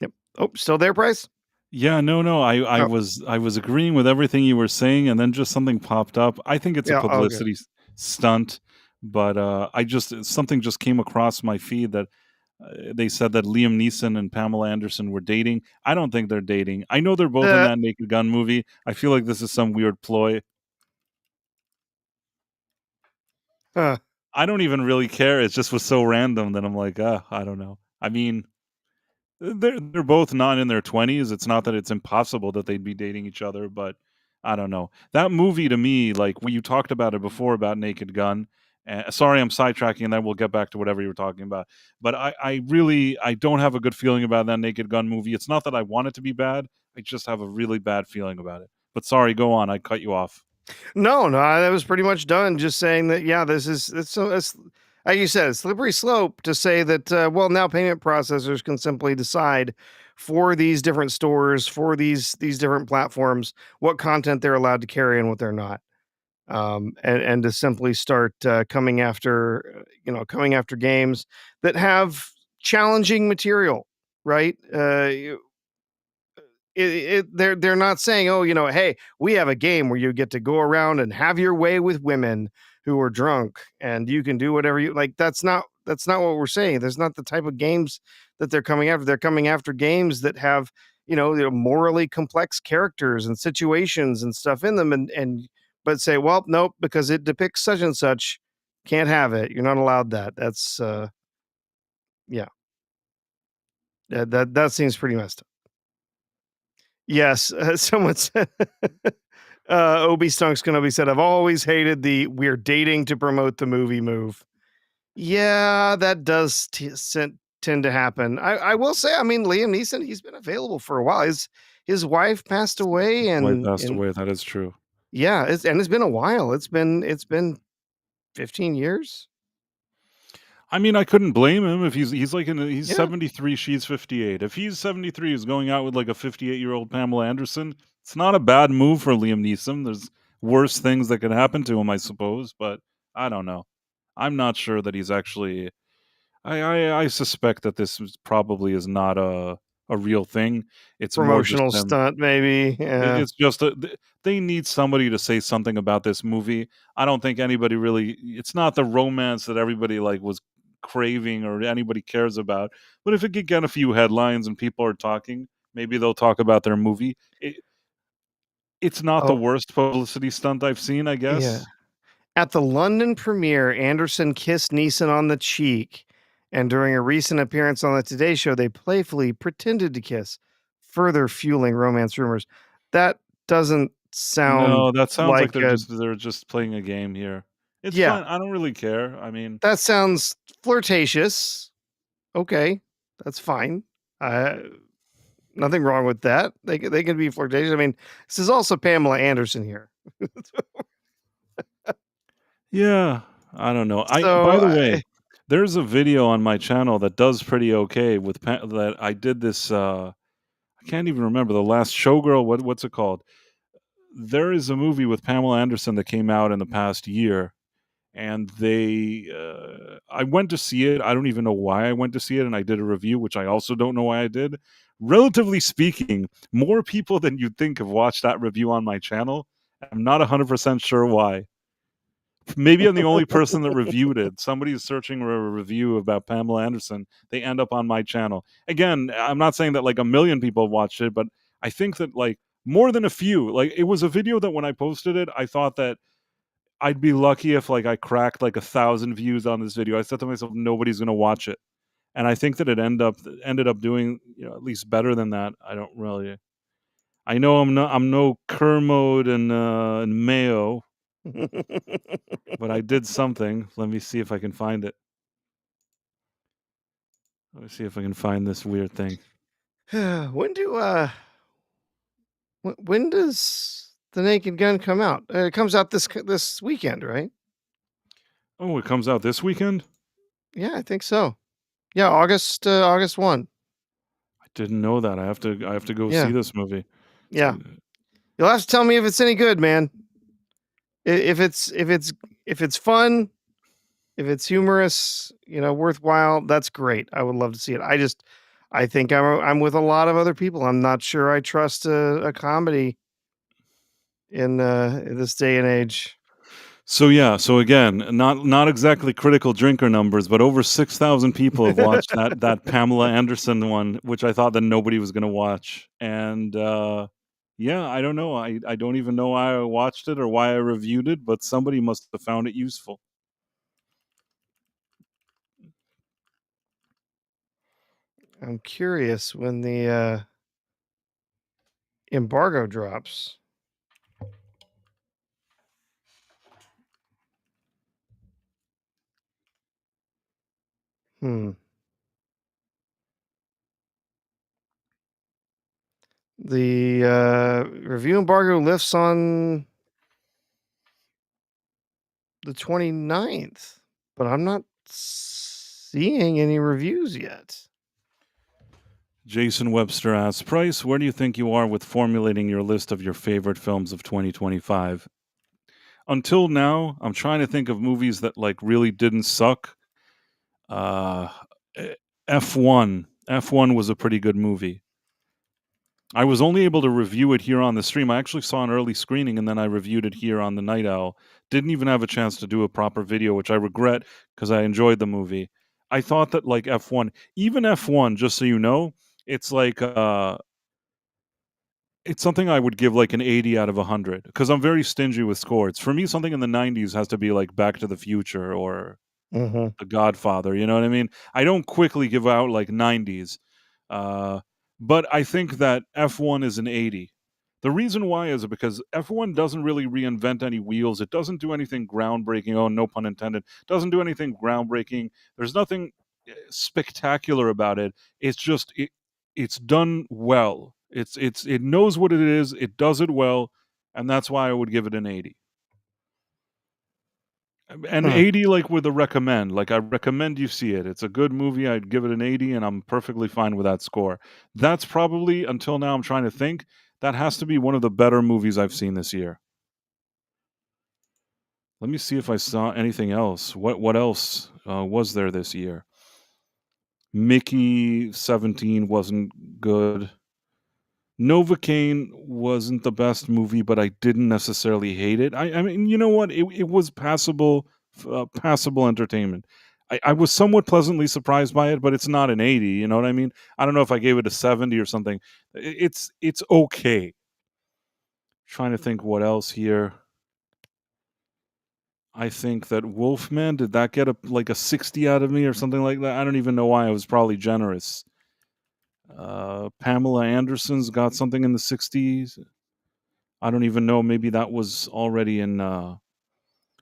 [SPEAKER 2] Yep. Oh, still there, Bryce?
[SPEAKER 1] Yeah, no. I
[SPEAKER 2] Oh.
[SPEAKER 1] was agreeing with everything you were saying, and then just something popped up. I think it's a
[SPEAKER 2] Yeah, okay.
[SPEAKER 1] publicity stunt, but something just came across my feed that they said that Liam Neeson and Pamela Anderson were dating. I don't think they're dating. I know they're both in that Naked Gun movie. I feel like this is some weird ploy. I don't even really care. It just was so random that I'm like, I don't know. I mean, they're both not in their 20s. It's not that it's impossible that they'd be dating each other, but I don't know. That movie to me, like when you talked about it before about Naked Gun. Sorry, I'm sidetracking, and then we'll get back to whatever you were talking about. But I really don't have a good feeling about that Naked Gun movie. It's not that I want it to be bad. I just have a really bad feeling about it. But sorry, go on. I cut you off.
[SPEAKER 2] No, that was pretty much done. Just saying that, yeah, it's like you said, a slippery slope to say that, well, now payment processors can simply decide for these different stores, for these different platforms, what content they're allowed to carry and what they're not. and to simply start coming after games that have challenging material, right? They're not saying, oh, hey, we have a game where you get to go around and have your way with women who are drunk and you can do whatever you like. That's not what we're saying. There's not the type of games that they're coming after. They're coming after games that have morally complex characters and situations and stuff in them, and but say, well, nope, because it depicts such and such, can't have it. You're not allowed that. That's yeah. That seems pretty messed up. Yes, someone said, Obi Stunks Kenobi said, I've always hated the we're dating to promote the movie move. Yeah, that does tend to happen. I will say, I mean, Liam Neeson, he's been available for a while. His wife passed away, and
[SPEAKER 1] That is true.
[SPEAKER 2] yeah, it's been a while. It's been 15 years.
[SPEAKER 1] I mean, I couldn't blame him if he's like he's
[SPEAKER 2] Yeah.
[SPEAKER 1] 73, she's 58. If he's 73, he's going out with like a 58-year-old Pamela Anderson. It's not a bad move for Liam Neeson. There's worse things that could happen to him, I suppose, but I don't know. I'm not sure that he's actually. I suspect that this probably is not a real thing. It's
[SPEAKER 2] Promotional
[SPEAKER 1] more just
[SPEAKER 2] stunt, maybe. Yeah.
[SPEAKER 1] It's just they need somebody to say something about this movie. I don't think anybody really. It's not the romance that everybody like was craving or anybody cares about. But if it could get a few headlines and people are talking, maybe they'll talk about their movie. It's not the worst publicity stunt I've seen, I guess.
[SPEAKER 2] Yeah. At the London premiere, Anderson kissed Neeson on the cheek, and during a recent appearance on the Today Show, they playfully pretended to kiss, further fueling romance rumors. That doesn't sound.
[SPEAKER 1] No, that sounds like
[SPEAKER 2] a,
[SPEAKER 1] they're just playing a game here. It's
[SPEAKER 2] Yeah.
[SPEAKER 1] fine. I don't really care. I mean,
[SPEAKER 2] that sounds flirtatious. Okay, that's fine. Nothing wrong with that. They can be flirtatious. I mean, this is also Pamela Anderson here.
[SPEAKER 1] yeah, I don't know. By
[SPEAKER 2] So,
[SPEAKER 1] the way, there's a video on my channel that does pretty okay with that. I did this. I can't even remember the last Showgirl. What's it called? There is a movie with Pamela Anderson that came out in the past year, and I went to see it. I don't even know why I went to see it, and I did a review, which I also don't know why I did. Relatively speaking, more people than you'd think have watched that review on my channel. I'm not 100% sure why. Maybe I'm the only person that reviewed it. Somebody's searching for a review about Pamela Anderson. They end up on my channel. Again, I'm not saying that like a million people watched it, but I think that like more than a few. Like it was a video that when I posted it, I thought that I'd be lucky if like I cracked like 1,000 views on this video. I said to myself, nobody's gonna watch it, and I think that it ended up doing at least better than that. I don't really. I know I'm no Kermode and Mayo, but I did something. Let me see if I can find it. Let me see if I can find this weird thing.
[SPEAKER 2] When does The Naked Gun come out? It comes out this weekend, right?
[SPEAKER 1] Oh, it comes out this weekend?
[SPEAKER 2] Yeah, I think so. Yeah, August 1.
[SPEAKER 1] I didn't know that. I have to go see this movie.
[SPEAKER 2] Yeah. You'll have to tell me if it's any good, man. If it's fun, if it's humorous, worthwhile, that's great. I would love to see it. I think I'm with a lot of other people. I'm not sure I trust a comedy in this day and age.
[SPEAKER 1] So again, not exactly critical drinker numbers, but over 6,000 people have watched that Pamela Anderson one, which I thought that nobody was going to watch. And I don't know. I don't even know why I watched it or why I reviewed it, but somebody must have found it useful.
[SPEAKER 2] I'm curious when the embargo drops. The review embargo lifts on the 29th, but I'm not seeing any reviews yet.
[SPEAKER 1] Jason Webster asks, Price, where do you think you are with formulating your list of your favorite films of 2025? until now, I'm trying to think of movies that like really didn't suck. F1. F1 was a pretty good movie. I was only able to review it here on the stream. I actually saw an early screening and then I reviewed it here on the Night Owl. Didn't even have a chance to do a proper video, which I regret because I enjoyed the movie. I thought that like F1, even F1, just so you know, it's like it's something I would give like an 80 out of 100 because I'm very stingy with scores. For me, something in the 90s has to be like Back to the Future or
[SPEAKER 2] Mhm.
[SPEAKER 1] The Godfather. You know what I mean? I don't quickly give out like 90s. But I think that F1 is an 80. The reason why is because F1 doesn't really reinvent any wheels. It doesn't do anything groundbreaking. Oh, no pun intended. Doesn't do anything groundbreaking. There's nothing spectacular about it. It's just it's done well. It knows what it is. It does it well, and that's why I would give it an 80. And 80 like with a recommend. Like I recommend you see it. It's a good movie. I'd give it an 80 and I'm perfectly fine with that score. That's probably until now I'm trying to think. That has to be one of the better movies I've seen this year. Let me see if I saw anything else. What else was there this year? Mickey 17 wasn't good. Novocaine wasn't the best movie, but I didn't necessarily hate it. I mean, you know what? It was passable, passable entertainment. I was somewhat pleasantly surprised by it, but it's not an 80. You know what I mean? I don't know if I gave it a 70 or something. It's okay. Trying to think what else here. I think that Wolfman, did that get like a 60 out of me or something like that? I don't even know why. I was probably generous. Pamela Anderson's got something in the 60s. I don't even know. Maybe that was already in.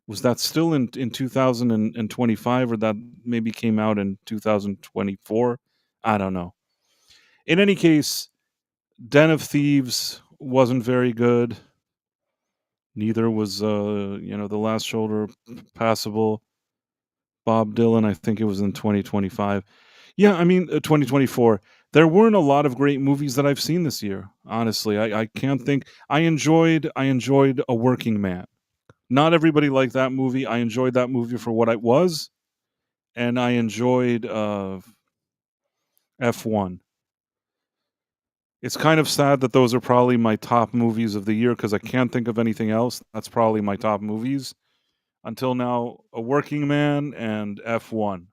[SPEAKER 1] Was that still in 2025, or that maybe came out in 2024? I don't know. In any case, Den of Thieves wasn't very good. Neither was The Last Shoulder passable. Bob Dylan, I think it was in 2025. Yeah, I mean 2024. There weren't a lot of great movies that I've seen this year. Honestly, I can't think. I enjoyed A Working Man. Not everybody liked that movie. I enjoyed that movie for what it was, and I enjoyed F1. It's kind of sad that those are probably my top movies of the year because I can't think of anything else. That's probably my top movies until now. A Working Man and F1.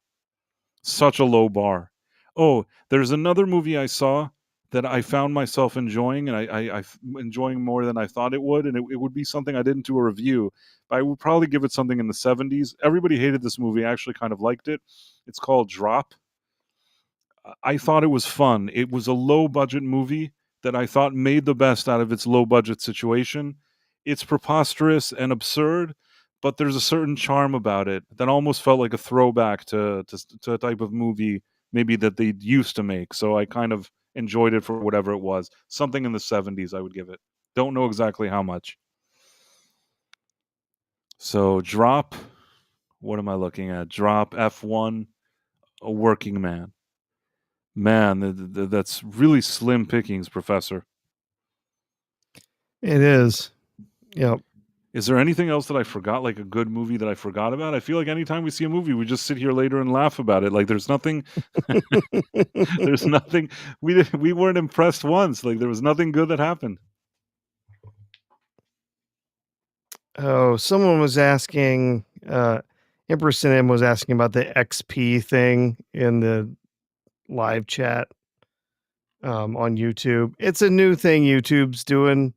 [SPEAKER 1] Such a low bar. Oh, there's another movie I saw that I found myself enjoying, and I enjoying more than I thought it would, and it would be something I didn't do a review, but I would probably give it something in the 70s. Everybody hated this movie. I actually kind of liked it. It's called Drop. I thought it was fun. It was a low budget movie that I thought made the best out of its low budget situation. It's preposterous and absurd, but there's a certain charm about it that almost felt like a throwback to a type of movie maybe that they used to make. So I kind of enjoyed it for whatever it was. Something in the 70s I would give it. Don't know exactly how much. So Drop, what am I looking at? Drop, F1, A Working Man. Man, that's really slim pickings, Professor.
[SPEAKER 2] It is. Yep.
[SPEAKER 1] Is there anything else that I forgot, like a good movie that I forgot about? I feel like anytime we see a movie, we just sit here later and laugh about it. Like there's nothing, there's nothing. We weren't impressed once. Like there was nothing good that happened.
[SPEAKER 2] Oh, someone was asking. Empress and M was asking about the XP thing in the live chat on YouTube. It's a new thing YouTube's doing.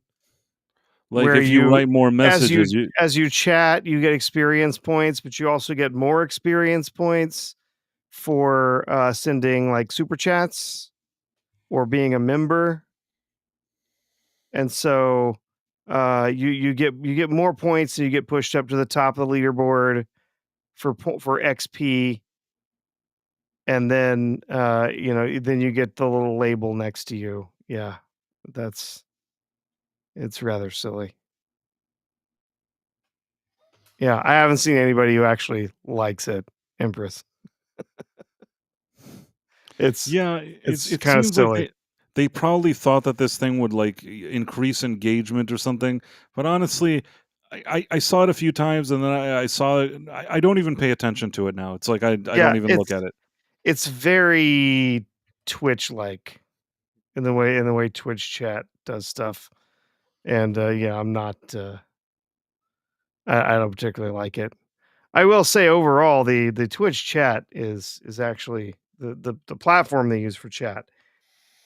[SPEAKER 1] Like
[SPEAKER 2] where
[SPEAKER 1] if you write more messages,
[SPEAKER 2] as you chat, you get experience points, but you also get more experience points for sending like super chats or being a member. And so you get more points and you get pushed up to the top of the leaderboard for XP. And then then you get the little label next to you. Yeah. It's rather silly. Yeah, I haven't seen anybody who actually likes it, Empress.
[SPEAKER 1] it
[SPEAKER 2] kind of
[SPEAKER 1] seems
[SPEAKER 2] silly.
[SPEAKER 1] like they probably thought that this thing would like increase engagement or something. But honestly, I saw it a few times, and then I saw it. I don't even pay attention to it now. It's like I
[SPEAKER 2] Yeah,
[SPEAKER 1] don't even look at it.
[SPEAKER 2] it's very Twitch-like in the way Twitch chat does stuff. And yeah, I'm not. I don't particularly like it. I will say overall, the Twitch chat is actually the platform they use for chat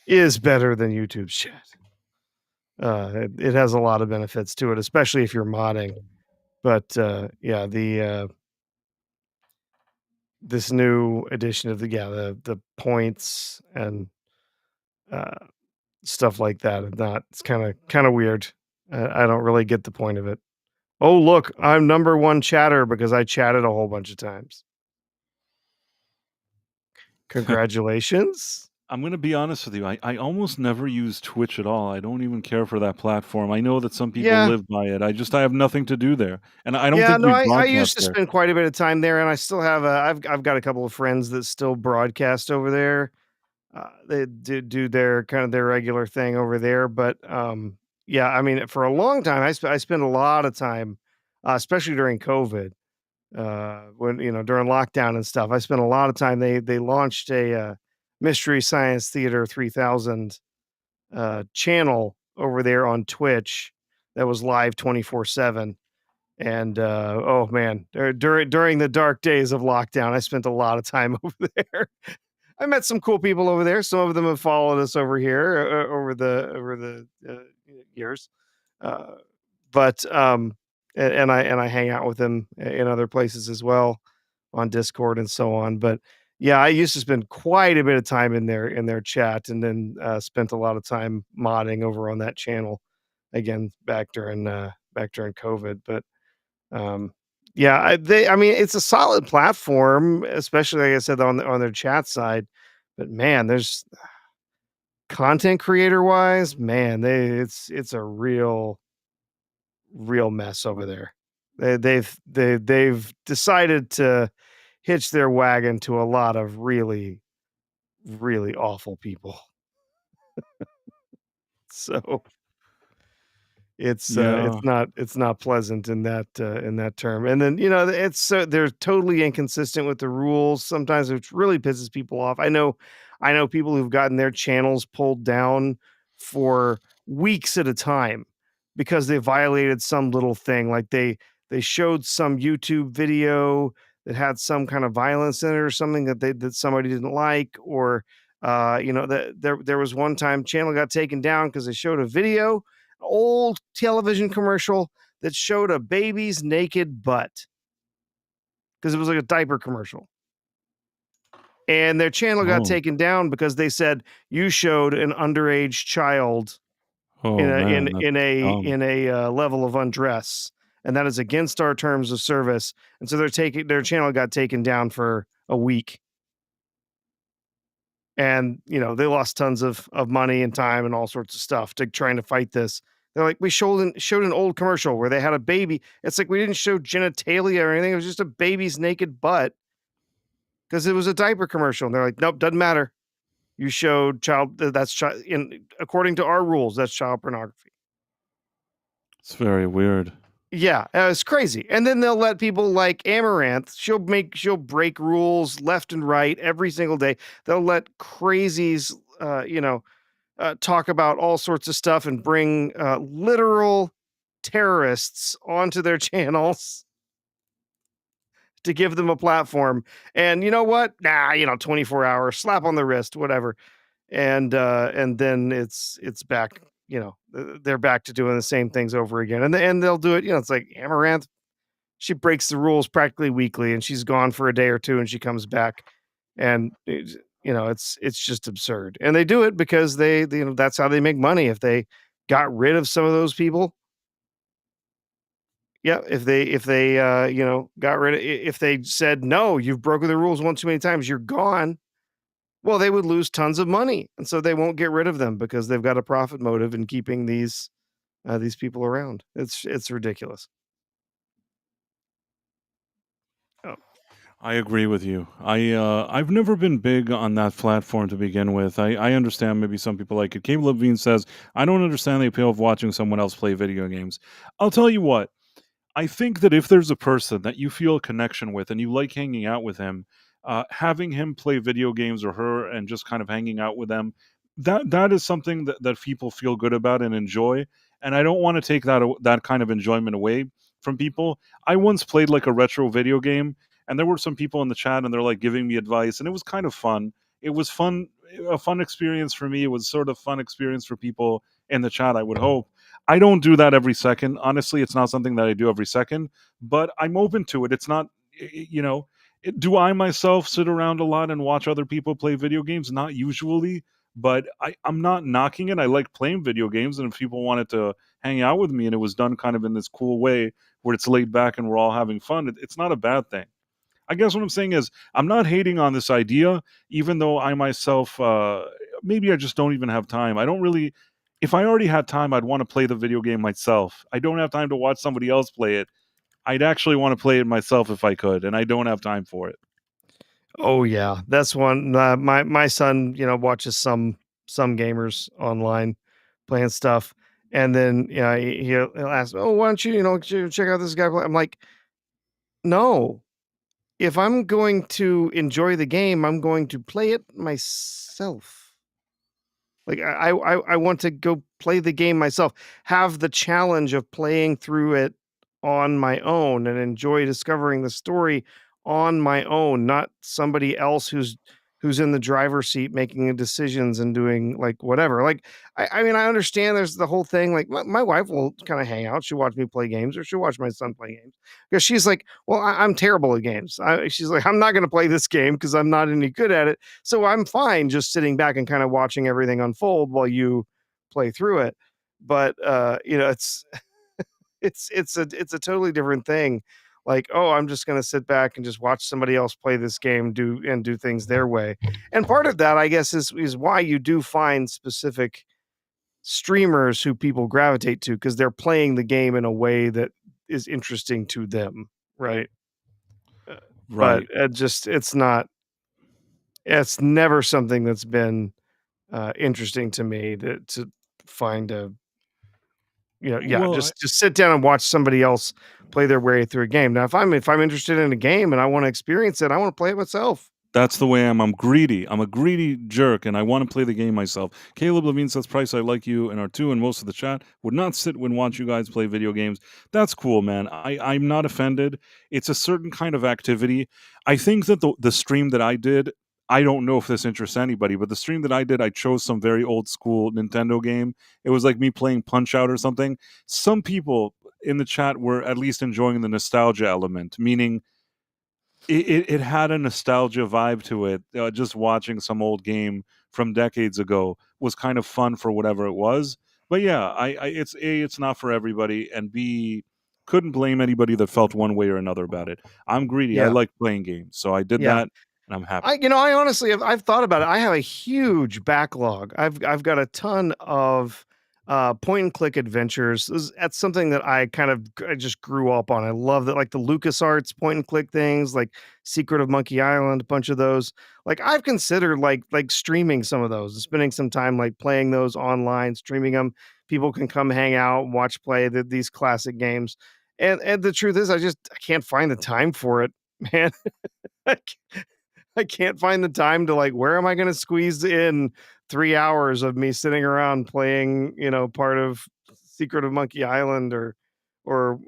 [SPEAKER 2] is better than YouTube's chat. It has a lot of benefits to it, especially if you're modding. But yeah, the this new edition of the points and uh, stuff like that, it's kind of weird. I don't really get the point of it. Oh, look, I'm number one chatter because I chatted a whole bunch of times. Congratulations.
[SPEAKER 1] I'm gonna be honest with you. I almost never use Twitch at all. I don't even care for that platform. I know that some people
[SPEAKER 2] Yeah.
[SPEAKER 1] live by it. I have nothing to do there, and I don't
[SPEAKER 2] Yeah,
[SPEAKER 1] think
[SPEAKER 2] no,
[SPEAKER 1] we
[SPEAKER 2] I used
[SPEAKER 1] broadcast
[SPEAKER 2] to
[SPEAKER 1] there.
[SPEAKER 2] spend quite a bit of time there, and I still have I've got a couple of friends that still broadcast over there. They do their kind of their regular thing over there, but yeah, I mean, for a long time, I spent a lot of time, especially during COVID, when during lockdown and stuff. I spent a lot of time. They launched a Mystery Science Theater 3000 channel over there on Twitch that was live 24/7. And oh man, during the dark days of lockdown, I spent a lot of time over there. I met some cool people over there. Some of them have followed us over here over the years, uh, but and I hang out with them in other places as well on Discord and so on. But yeah, I used to spend quite a bit of time in their chat, and then spent a lot of time modding over on that channel again back during COVID. But yeah, I mean, it's a solid platform, especially like I said on their chat side. But man, there's content creator wise, man, it's a real mess over there. They've decided to hitch their wagon to a lot of really awful people. So
[SPEAKER 1] Yeah.
[SPEAKER 2] it's not pleasant in that term. And then, it's so they're totally inconsistent with the rules sometimes, which really pisses people off. I know people who've gotten their channels pulled down for weeks at a time because they violated some little thing. Like they showed some YouTube video that had some kind of violence in it or something that somebody didn't like, or that there was one time channel got taken down because they showed a video, old television commercial that showed a baby's naked butt because it was like a diaper commercial. And their channel got
[SPEAKER 1] Oh.
[SPEAKER 2] taken down because they said you showed an underage child
[SPEAKER 1] Oh man, that's dumb.
[SPEAKER 2] in a level of undress, and that is against our terms of service. And so their channel got taken down for a week. And they lost tons of money and time and all sorts of stuff to trying to fight this. They're like, we showed an old commercial where they had a baby. It's like we didn't show genitalia or anything. It was just a baby's naked butt because it was a diaper commercial. And they're like, nope, doesn't matter. You showed according to our rules, that's child pornography.
[SPEAKER 1] It's very weird.
[SPEAKER 2] Yeah, it's crazy. And then they'll let people like Amaranth. She'll break rules left and right every single day. They'll let crazies, talk about all sorts of stuff and bring literal terrorists onto their channels to give them a platform. And you know what? 24 hours, slap on the wrist, whatever. And then it's back. They're back to doing the same things over again, and they'll do it. It's like Amaranth. She breaks the rules practically weekly, and she's gone for a day or two, and she comes back, and it's just absurd. And they do it because that's how they make money. If they got rid of some of those people, yeah, if they got rid of, if they said no, you've broken the rules one too many times, you're gone. Well, they would lose tons of money, and so they won't get rid of them because they've got a profit motive in keeping these people around. It's ridiculous. Oh.
[SPEAKER 1] I agree with you. I've never been big on that platform to begin with. I understand maybe some people like it. Cable Levine says, I don't understand the appeal of watching someone else play video games. I'll tell you what. I think that if there's a person that you feel a connection with and you like hanging out with him, having him play video games or her and just kind of hanging out with them, that is something that people feel good about and enjoy. And I don't want to take that kind of enjoyment away from people. I once played like a retro video game, and there were some people in the chat and they're like giving me advice, and it was kind of fun. It was fun, a fun experience for me. It was sort of fun experience for people in the chat, I would hope. I don't do that every second. Honestly, it's not something that I do every second, but I'm open to it. It's not, do I myself sit around a lot and watch other people play video games? Not usually, but I'm not knocking it. I like playing video games, and if people wanted to hang out with me and it was done kind of in this cool way where it's laid back and we're all having fun, it's not a bad thing. I guess what I'm saying is I'm not hating on this idea, even though I myself, maybe I just don't even have time. I don't really, if I already had time, I'd want to play the video game myself. I don't have time to watch somebody else play it. I'd actually want to play it myself if I could, and I don't have time for it.
[SPEAKER 2] Oh yeah, that's one. My son, watches some gamers online playing stuff, and then he'll ask, "Oh, why don't you check out this guy play?" I'm like, "No, if I'm going to enjoy the game, I'm going to play it myself. Like I want to go play the game myself, have the challenge of playing through it on my own and enjoy discovering the story on my own, not somebody else who's in the driver's seat making the decisions and doing like whatever. Like I mean, I understand there's the whole thing. Like my wife will kind of hang out. She'll watch me play games, or she'll watch my son play games because she's like, well, I'm terrible at games. She's like, I'm not going to play this game because I'm not any good at it. So I'm fine just sitting back and kind of watching everything unfold while you play through it. But it's it's a totally different thing. Like, oh, I'm just going to sit back and just watch somebody else play this game, do things their way. And part of that, I guess, is why you do find specific streamers who people gravitate to, because they're playing the game in a way that is interesting to them, right?
[SPEAKER 1] Right.
[SPEAKER 2] But it's never something that's been interesting to me to find a
[SPEAKER 1] Well,
[SPEAKER 2] just sit down and watch somebody else play their way through a game. Now, if I'm interested in a game and I want to experience it, I want to play it myself.
[SPEAKER 1] that's the way I am. I'm greedy. I'm a greedy jerk, and I want to play the game myself. Caleb Levine says, Price, I like you and R2 and most of the chat. Would not sit and watch you guys play video games. That's cool, man. I'm not offended. It's a certain kind of activity. I think that the stream that I did, I don't know if this interests anybody, but the stream that I did, I chose some very old school Nintendo game. It was like me playing Punch-Out or something. Some people in the chat were at least enjoying the nostalgia element, meaning it had a nostalgia vibe to it. Just watching some old game from decades ago was kind of fun for whatever it was. But yeah, it's not for everybody, and B, couldn't blame anybody that felt one way or another about it. I'm greedy. I
[SPEAKER 2] Yeah.
[SPEAKER 1] like playing games, so I did
[SPEAKER 2] Yeah.
[SPEAKER 1] that, and I'm happy.
[SPEAKER 2] I honestly I've thought about it. I have a huge backlog. I've got a ton of point and click adventures. That's something that I just grew up on. I love that, like the LucasArts point and click things, like Secret of Monkey Island, a bunch of those. Like I've considered like streaming some of those and spending some time like playing those online, streaming them. People can come hang out and watch play these classic games. And the truth is I can't find the time for it, man. I can't find the time to like, where am I going to squeeze in 3 hours of me sitting around playing, part of Secret of Monkey Island or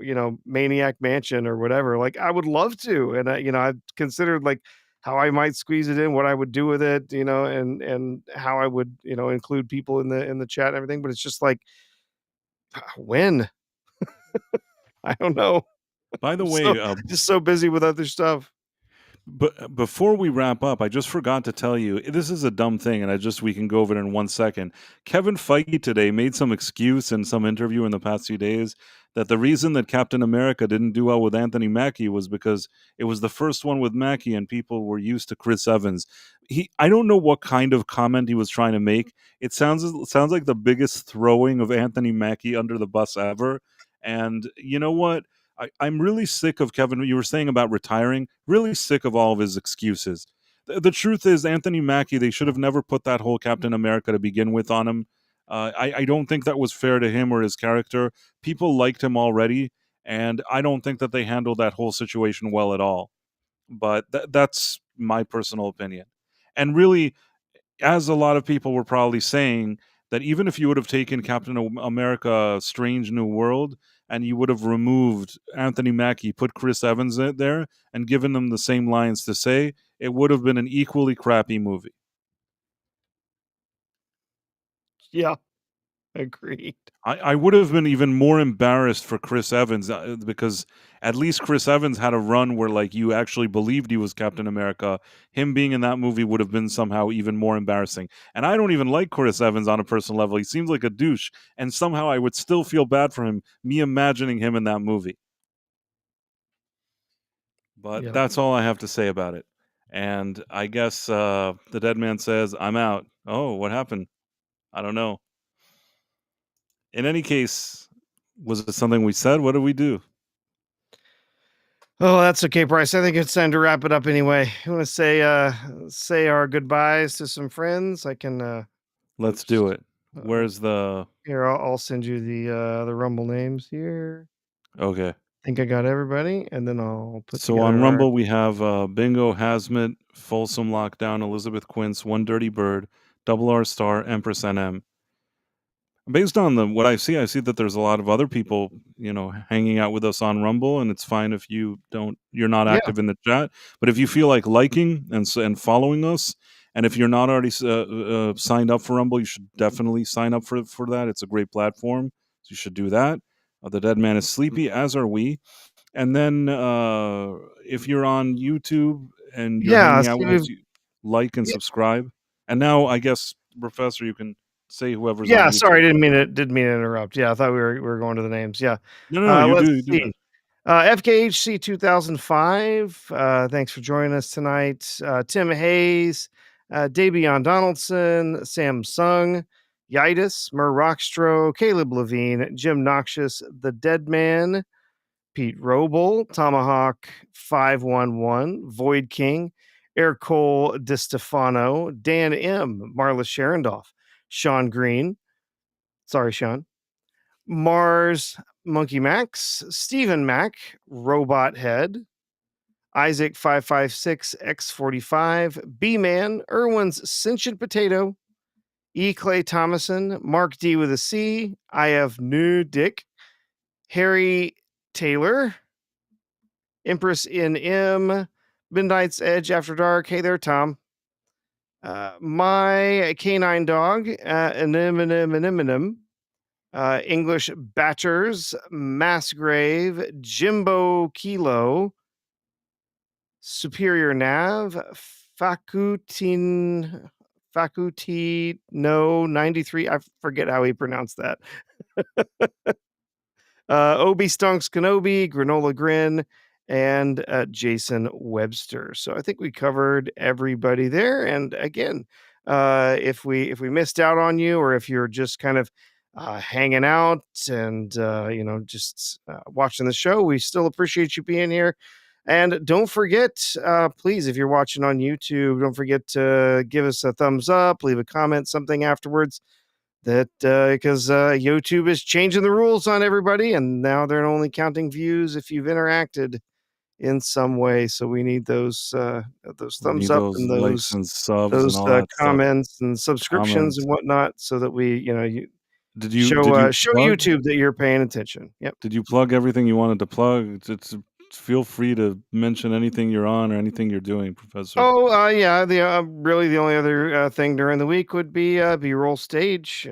[SPEAKER 2] Maniac Mansion or whatever. Like I would love to. And I've considered like how I might squeeze it in, what I would do with it, and how I would, include people in the chat and everything. But it's just like, when? I don't know.
[SPEAKER 1] By the
[SPEAKER 2] I'm
[SPEAKER 1] way,
[SPEAKER 2] just so busy with other stuff.
[SPEAKER 1] But before we wrap up, I just forgot to tell you, this is a dumb thing, and we can go over it in 1 second. Kevin Feige today made some excuse in some interview in the past few days that the reason that Captain America didn't do well with Anthony Mackie was because it was the first one with Mackie and people were used to Chris Evans. I don't know what kind of comment he was trying to make. It sounds like the biggest throwing of Anthony Mackie under the bus ever. And you know what? I'm really sick of Kevin. You were saying about retiring, really sick of all of his excuses. The truth is, Anthony Mackie, they should have never put that whole Captain America to begin with on him. I don't think that was fair to him or his character. People liked him already, and I don't think that they handled that whole situation well at all. But that's my personal opinion. And really, as a lot of people were probably saying, that even if you would have taken Captain America Strange New World and you would have removed Anthony Mackie, put Chris Evans in there, and given them the same lines to say, it would have been an equally crappy movie.
[SPEAKER 2] Yeah, agreed.
[SPEAKER 1] I would have been even more embarrassed for Chris Evans because at least Chris Evans had a run where like you actually believed he was Captain America. Him being in that movie would have been somehow even more embarrassing. And I don't even like Chris Evans on a personal level. He seems like a douche, and somehow I would still feel bad for him, me imagining him in that movie. But that's all I have to say about it. And I guess the dead man says, I'm out. Oh, what happened? I don't know. In any case, was it something we said? What did we do?
[SPEAKER 2] Oh, that's okay, Bryce. I think it's time to wrap it up anyway. You want to say our goodbyes to some friends? I can.
[SPEAKER 1] Let's do it. Where's the?
[SPEAKER 2] Here, I'll send you the Rumble names here.
[SPEAKER 1] Okay.
[SPEAKER 2] I think I got everybody, and then I'll put.
[SPEAKER 1] So on Rumble we have Bingo, Hazmat, Folsom Lockdown, Elizabeth Quince, One Dirty Bird, Double R Star, Empress NM. Based on what I see that there's a lot of other people, hanging out with us on Rumble, and it's fine if you're not active in the chat. But if you feel like liking and following us, and if you're not already signed up for Rumble, you should definitely sign up for that. It's a great platform, so you should do that. The Dead Man is sleepy, as are we. And then if you're on YouTube and you're hanging out with us, like and subscribe. And now I guess, Professor, you can say whoever's on YouTube.
[SPEAKER 2] Sorry, didn't mean to interrupt. I thought we were going to the names.
[SPEAKER 1] No, you do.
[SPEAKER 2] FKHC 2005. Thanks for joining us tonight. Tim Hayes, Davion Donaldson, Samsung, Yitis, Mer Rockstro, Caleb Levine, Jim Noxious, The Dead Man, Pete Roble, Tomahawk 511, Void King, Air Cole DiStefano, Dan M, Marla Sherendorf, Sean Green. Sorry, Sean. Mars, Monkey Max, Stephen Mac, Robot Head, Isaac 556 X45, B-Man, Irwin's Sentient Potato, E. Clay Thomason, Mark D with a C, I have New Dick, Harry Taylor, Empress in M, Midnight's Edge After Dark. Hey there, Tom. My canine dog, Anem, English Batchers, Massgrave, Jimbo Kilo, Superior Nav, Facultino 93. I forget how he pronounced that. Obi Stunks Kenobi, Granola Grin, and Jason Webster. So I think we covered everybody there. And again, if we missed out on you, or if you're just kind of hanging out and just watching the show, we still appreciate you being here. And don't forget, please, if you're watching on YouTube, don't forget to give us a thumbs up, leave a comment, something afterwards. That because YouTube is changing the rules on everybody, and now they're only counting views if you've interacted in some way. So we need those thumbs up and those
[SPEAKER 1] likes and subs
[SPEAKER 2] those
[SPEAKER 1] and all that
[SPEAKER 2] comments and subscriptions and whatnot, so that we
[SPEAKER 1] did you
[SPEAKER 2] show
[SPEAKER 1] plug?
[SPEAKER 2] YouTube that you're paying attention. Yep.
[SPEAKER 1] Did you plug everything you wanted to plug? Feel free to mention anything you're on or anything you're doing, Professor.
[SPEAKER 2] Oh, yeah. Really the only other thing during the week would be B-roll stage.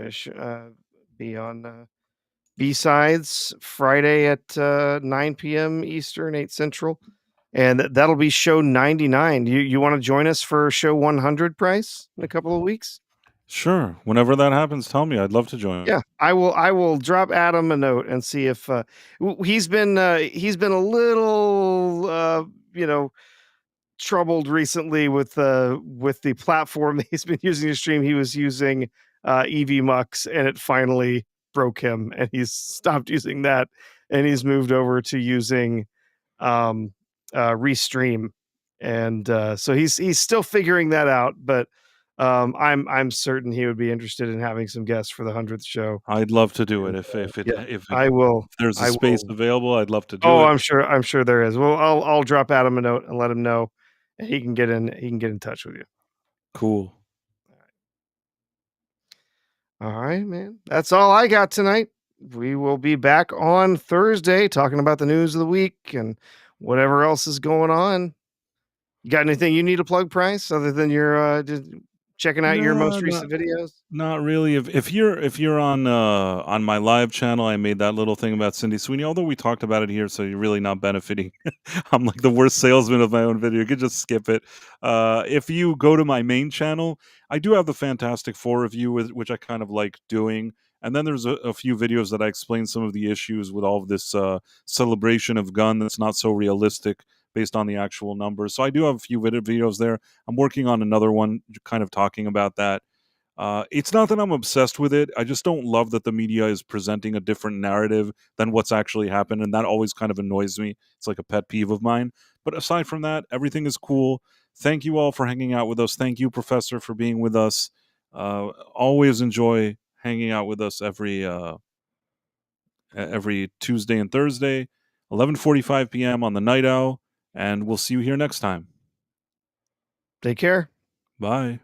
[SPEAKER 2] Be on B-sides Friday at 9 p.m. Eastern, 8 Central, and that'll be show 99. You want to join us for show 100, Price, in a couple of weeks?
[SPEAKER 1] Sure. Whenever that happens, tell me. I'd love to join.
[SPEAKER 2] Yeah, I will drop Adam a note and see if he's been a little troubled recently with the platform that he's been using to stream. He was using EV Mux, and it finally broke him, and he's stopped using that, and he's moved over to using Restream, and so he's still figuring that out, but I'm certain he would be interested in having some guests for the 100th show.
[SPEAKER 1] I'd love to do it if
[SPEAKER 2] I will.
[SPEAKER 1] there's a
[SPEAKER 2] I
[SPEAKER 1] space
[SPEAKER 2] will.
[SPEAKER 1] available. I'd love to do
[SPEAKER 2] Oh,
[SPEAKER 1] it.
[SPEAKER 2] I'm sure there is. Well, I'll drop Adam a note and let him know, and he can get in touch with you.
[SPEAKER 1] Cool.
[SPEAKER 2] All right, man. That's all I got tonight. We will be back on Thursday talking about the news of the week and whatever else is going on. You got anything you need to plug, Price, other than your just checking out your most recent videos?
[SPEAKER 1] Not really. If you're on my live channel, I made that little thing about Sweeney. Although we talked about it here, so you're really not benefiting. I'm like the worst salesman of my own video. You could just skip it. If you go to my main channel, I do have the Fantastic Four review, which I kind of like doing. And then there's a few videos that I explain some of the issues with all of this celebration of gun that's not so realistic based on the actual numbers. So I do have a few videos there. I'm working on another one, kind of talking about that. It's not that I'm obsessed with it. I just don't love that the media is presenting a different narrative than what's actually happened, and that always kind of annoys me. It's like a pet peeve of mine. But aside from that, everything is cool. Thank you all for hanging out with us. Thank you, Professor, for being with us. Always enjoy hanging out with us every Tuesday and Thursday, 11:45 p.m. on the Night Owl, and we'll see you here next time.
[SPEAKER 2] Take care.
[SPEAKER 1] Bye.